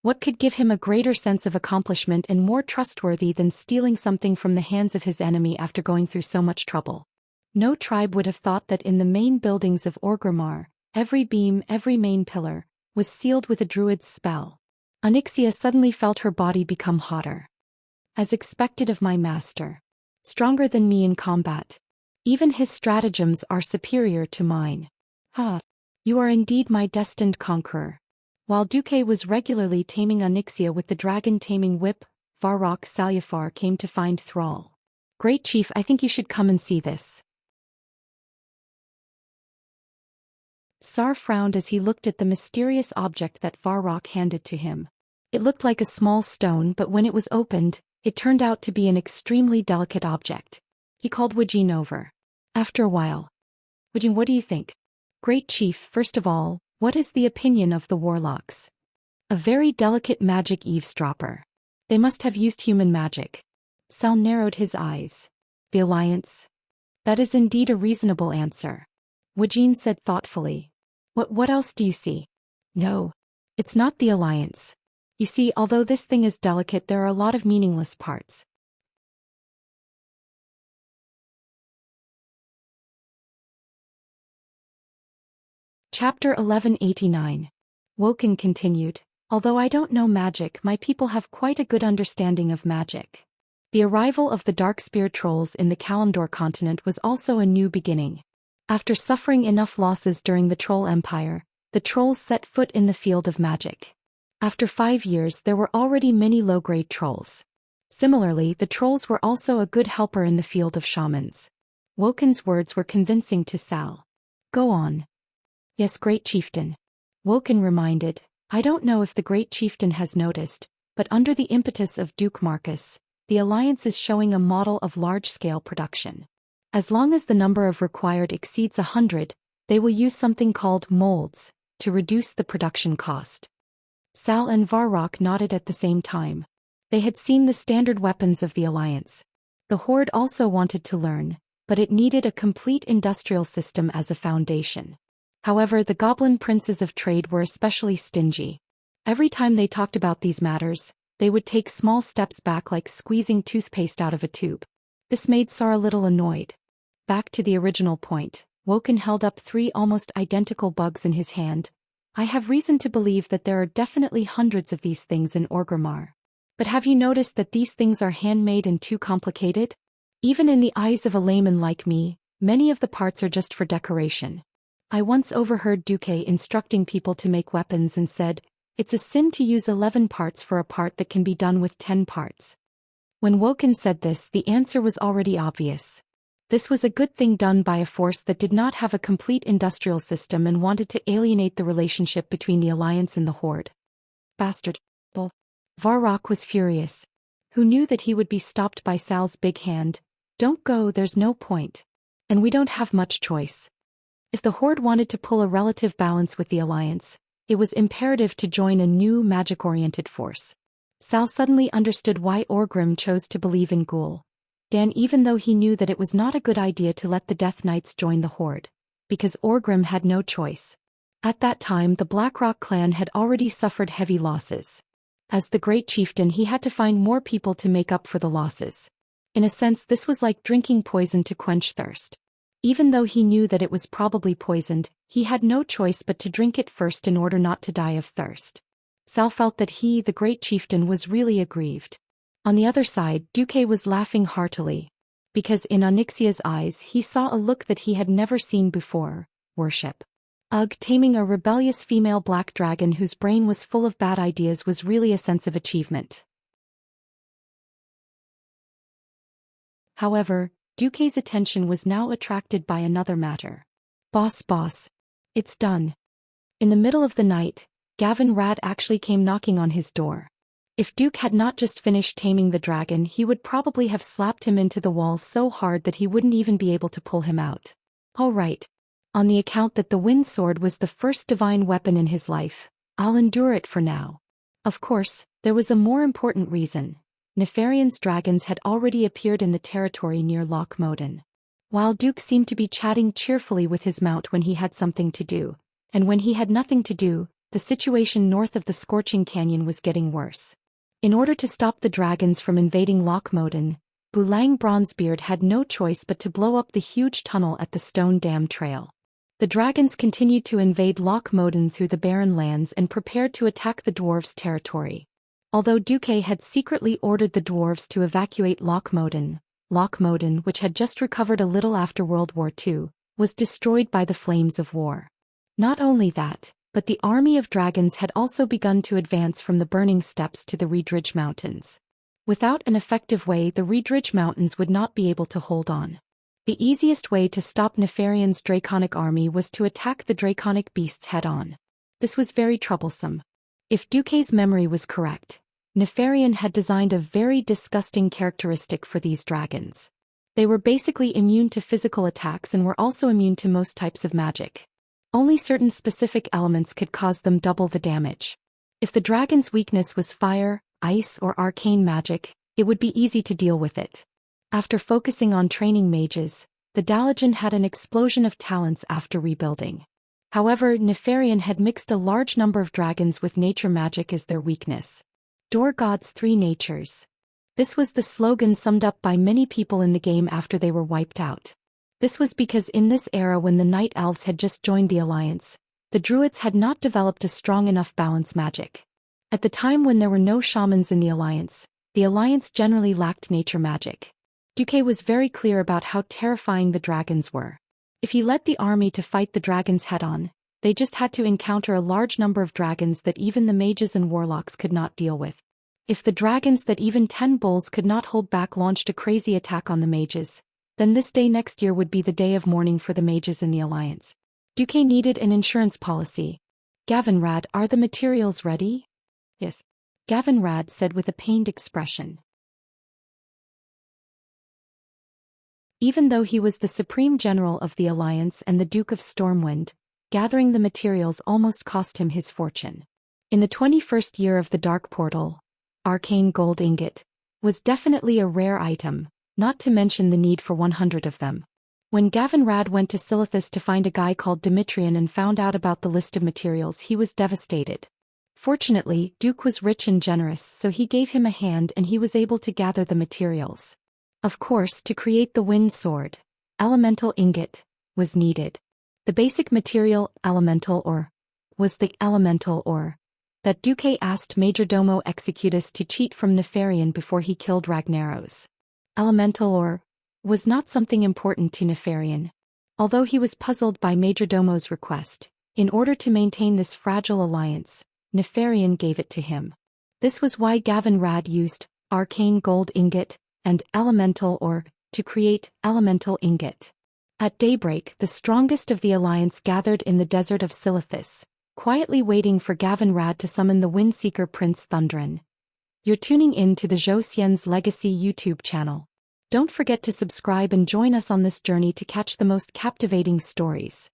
Speaker 1: What could give him a greater sense of accomplishment and more trustworthy than stealing something from the hands of his enemy after going through so much trouble? No tribe would have thought that in the main buildings of Orgrimmar, every beam, every main pillar, was sealed with a druid's spell. Onyxia suddenly felt her body become hotter. As expected of my master. Stronger than me in combat. Even his stratagems are superior to mine. You are indeed my destined conqueror. While Duque was regularly taming Onyxia with the dragon-taming whip, Varrock Salyafar came to find Thrall. Great Chief, I think you should come and see this. Sar frowned as he looked at the mysterious object that Varrock handed to him. It looked like a small stone, but when it was opened, it turned out to be an extremely delicate object. He called Wujin over. After a while. Wujin, what do you think? Great Chief, first of all, what is the opinion of the warlocks? A very delicate magic eavesdropper. They must have used human magic. Sal narrowed his eyes. The Alliance? That is indeed a reasonable answer. Wujin said thoughtfully. What else do you see? No. It's not the Alliance. You see, although this thing is delicate, there are a lot of meaningless parts. Chapter 1189. Woken continued. Although I don't know magic, my people have quite a good understanding of magic. The arrival of the Darkspear trolls in the Kalimdor continent was also a new beginning. After suffering enough losses during the Troll Empire, the trolls set foot in the field of magic. After 5 years there were already many low-grade trolls. Similarly, the trolls were also a good helper in the field of shamans. Woken's words were convincing to Sal. Go on. Yes, great chieftain. Woken reminded, I don't know if the great chieftain has noticed, but under the impetus of Duke Marcus, the alliance is showing a model of large-scale production. As long as the number of required exceeds 100, they will use something called molds to reduce the production cost. Sal and Varrock nodded at the same time. They had seen the standard weapons of the alliance. The Horde also wanted to learn, but it needed a complete industrial system as a foundation. However, the goblin princes of trade were especially stingy. Every time they talked about these matters, they would take small steps back like squeezing toothpaste out of a tube. This made Sar a little annoyed. Back to the original point, Woken held up 3 almost identical bugs in his hand. I have reason to believe that there are definitely hundreds of these things in Orgrimmar. But have you noticed that these things are handmade and too complicated? Even in the eyes of a layman like me, many of the parts are just for decoration. I once overheard Duque instructing people to make weapons and said, "It's a sin to use 11 parts for a part that can be done with 10 parts." When Woken said this, the answer was already obvious. This was a good thing done by a force that did not have a complete industrial system and wanted to alienate the relationship between the Alliance and the Horde. Bastard. Varrock was furious. Who knew that he would be stopped by Sal's big hand? "Don't go, there's no point. And we don't have much choice." If the Horde wanted to pull a relative balance with the Alliance, it was imperative to join a new magic-oriented force. Sal suddenly understood why Orgrim chose to believe in Ghoul. Dan, even though he knew that it was not a good idea to let the Death Knights join the Horde, because Orgrim had no choice. At that time the Blackrock clan had already suffered heavy losses. As the great chieftain, he had to find more people to make up for the losses. In a sense, this was like drinking poison to quench thirst. Even though he knew that it was probably poisoned, he had no choice but to drink it first in order not to die of thirst. Sal felt that he, the great chieftain, was really aggrieved. On the other side, Duque was laughing heartily. Because in Onyxia's eyes he saw a look that he had never seen before: worship. Ugh, taming a rebellious female black dragon whose brain was full of bad ideas was really a sense of achievement. However, Duque's attention was now attracted by another matter. Boss. It's done." In the middle of the night, Gavin Rad actually came knocking on his door. If Duke had not just finished taming the dragon, he would probably have slapped him into the wall so hard that he wouldn't even be able to pull him out. All right. On the account that the wind sword was the first divine weapon in his life, I'll endure it for now. Of course, there was a more important reason. Nefarian's dragons had already appeared in the territory near Loch Moden. While Duke seemed to be chatting cheerfully with his mount when he had something to do, and when he had nothing to do, the situation north of the Scorching Canyon was getting worse. In order to stop the dragons from invading Loch Moden, Bulang Bronzebeard had no choice but to blow up the huge tunnel at the Stone Dam Trail. The dragons continued to invade Loch Moden through the barren lands and prepared to attack the dwarves' territory. Although Duque had secretly ordered the dwarves to evacuate Loch Moden, which had just recovered a little after World War II, was destroyed by the flames of war. Not only that, but the army of dragons had also begun to advance from the Burning Steppes to the Reedridge Mountains. Without an effective way, the Reedridge Mountains would not be able to hold on. The easiest way to stop Nefarian's draconic army was to attack the draconic beasts head-on. This was very troublesome. If Duque's memory was correct, Nefarian had designed a very disgusting characteristic for these dragons. They were basically immune to physical attacks and were also immune to most types of magic. Only certain specific elements could cause them double the damage. If the dragon's weakness was fire, ice, or arcane magic, it would be easy to deal with it. After focusing on training mages, the Dalajan had an explosion of talents after rebuilding. However, Nefarian had mixed a large number of dragons with nature magic as their weakness. Door God's 3 natures. This was the slogan summed up by many people in the game after they were wiped out. This was because in this era, when the Night Elves had just joined the Alliance, the Druids had not developed a strong enough balance magic. At the time when there were no shamans in the Alliance generally lacked nature magic. Duque was very clear about how terrifying the dragons were. If he led the army to fight the dragons head-on, they just had to encounter a large number of dragons that even the mages and warlocks could not deal with. If the dragons that even 10 bulls could not hold back launched a crazy attack on the mages, then this day next year would be the day of mourning for the mages in the Alliance. Duque needed an insurance policy. Gavinrad, are the materials ready? Yes. Gavinrad said with a pained expression. Even though he was the supreme general of the Alliance and the Duke of Stormwind, gathering the materials almost cost him his fortune. In the 21st year of the Dark Portal, arcane gold ingot was definitely a rare item, not to mention the need for 100 of them. When Gavinrad went to Silithus to find a guy called Dimitrian and found out about the list of materials, he was devastated. Fortunately, Duke was rich and generous, so he gave him a hand and he was able to gather the materials. Of course, to create the wind sword, elemental ingot was needed. The basic material, elemental ore, was the elemental ore that Duque asked Majordomo Executus to cheat from Nefarian before he killed Ragnaros. Elemental ore was not something important to Nefarian. Although he was puzzled by Majordomo's request, in order to maintain this fragile alliance, Nefarian gave it to him. This was why Gavinrad used arcane gold ingot and elemental ore to create elemental ingot. At daybreak, the strongest of the alliance gathered in the desert of Silithus, quietly waiting for Gavinrad to summon the Windseeker Prince Thundrin. You're tuning in to the Zhou Xian's Legacy YouTube channel. Don't forget to subscribe and join us on this journey to catch the most captivating stories.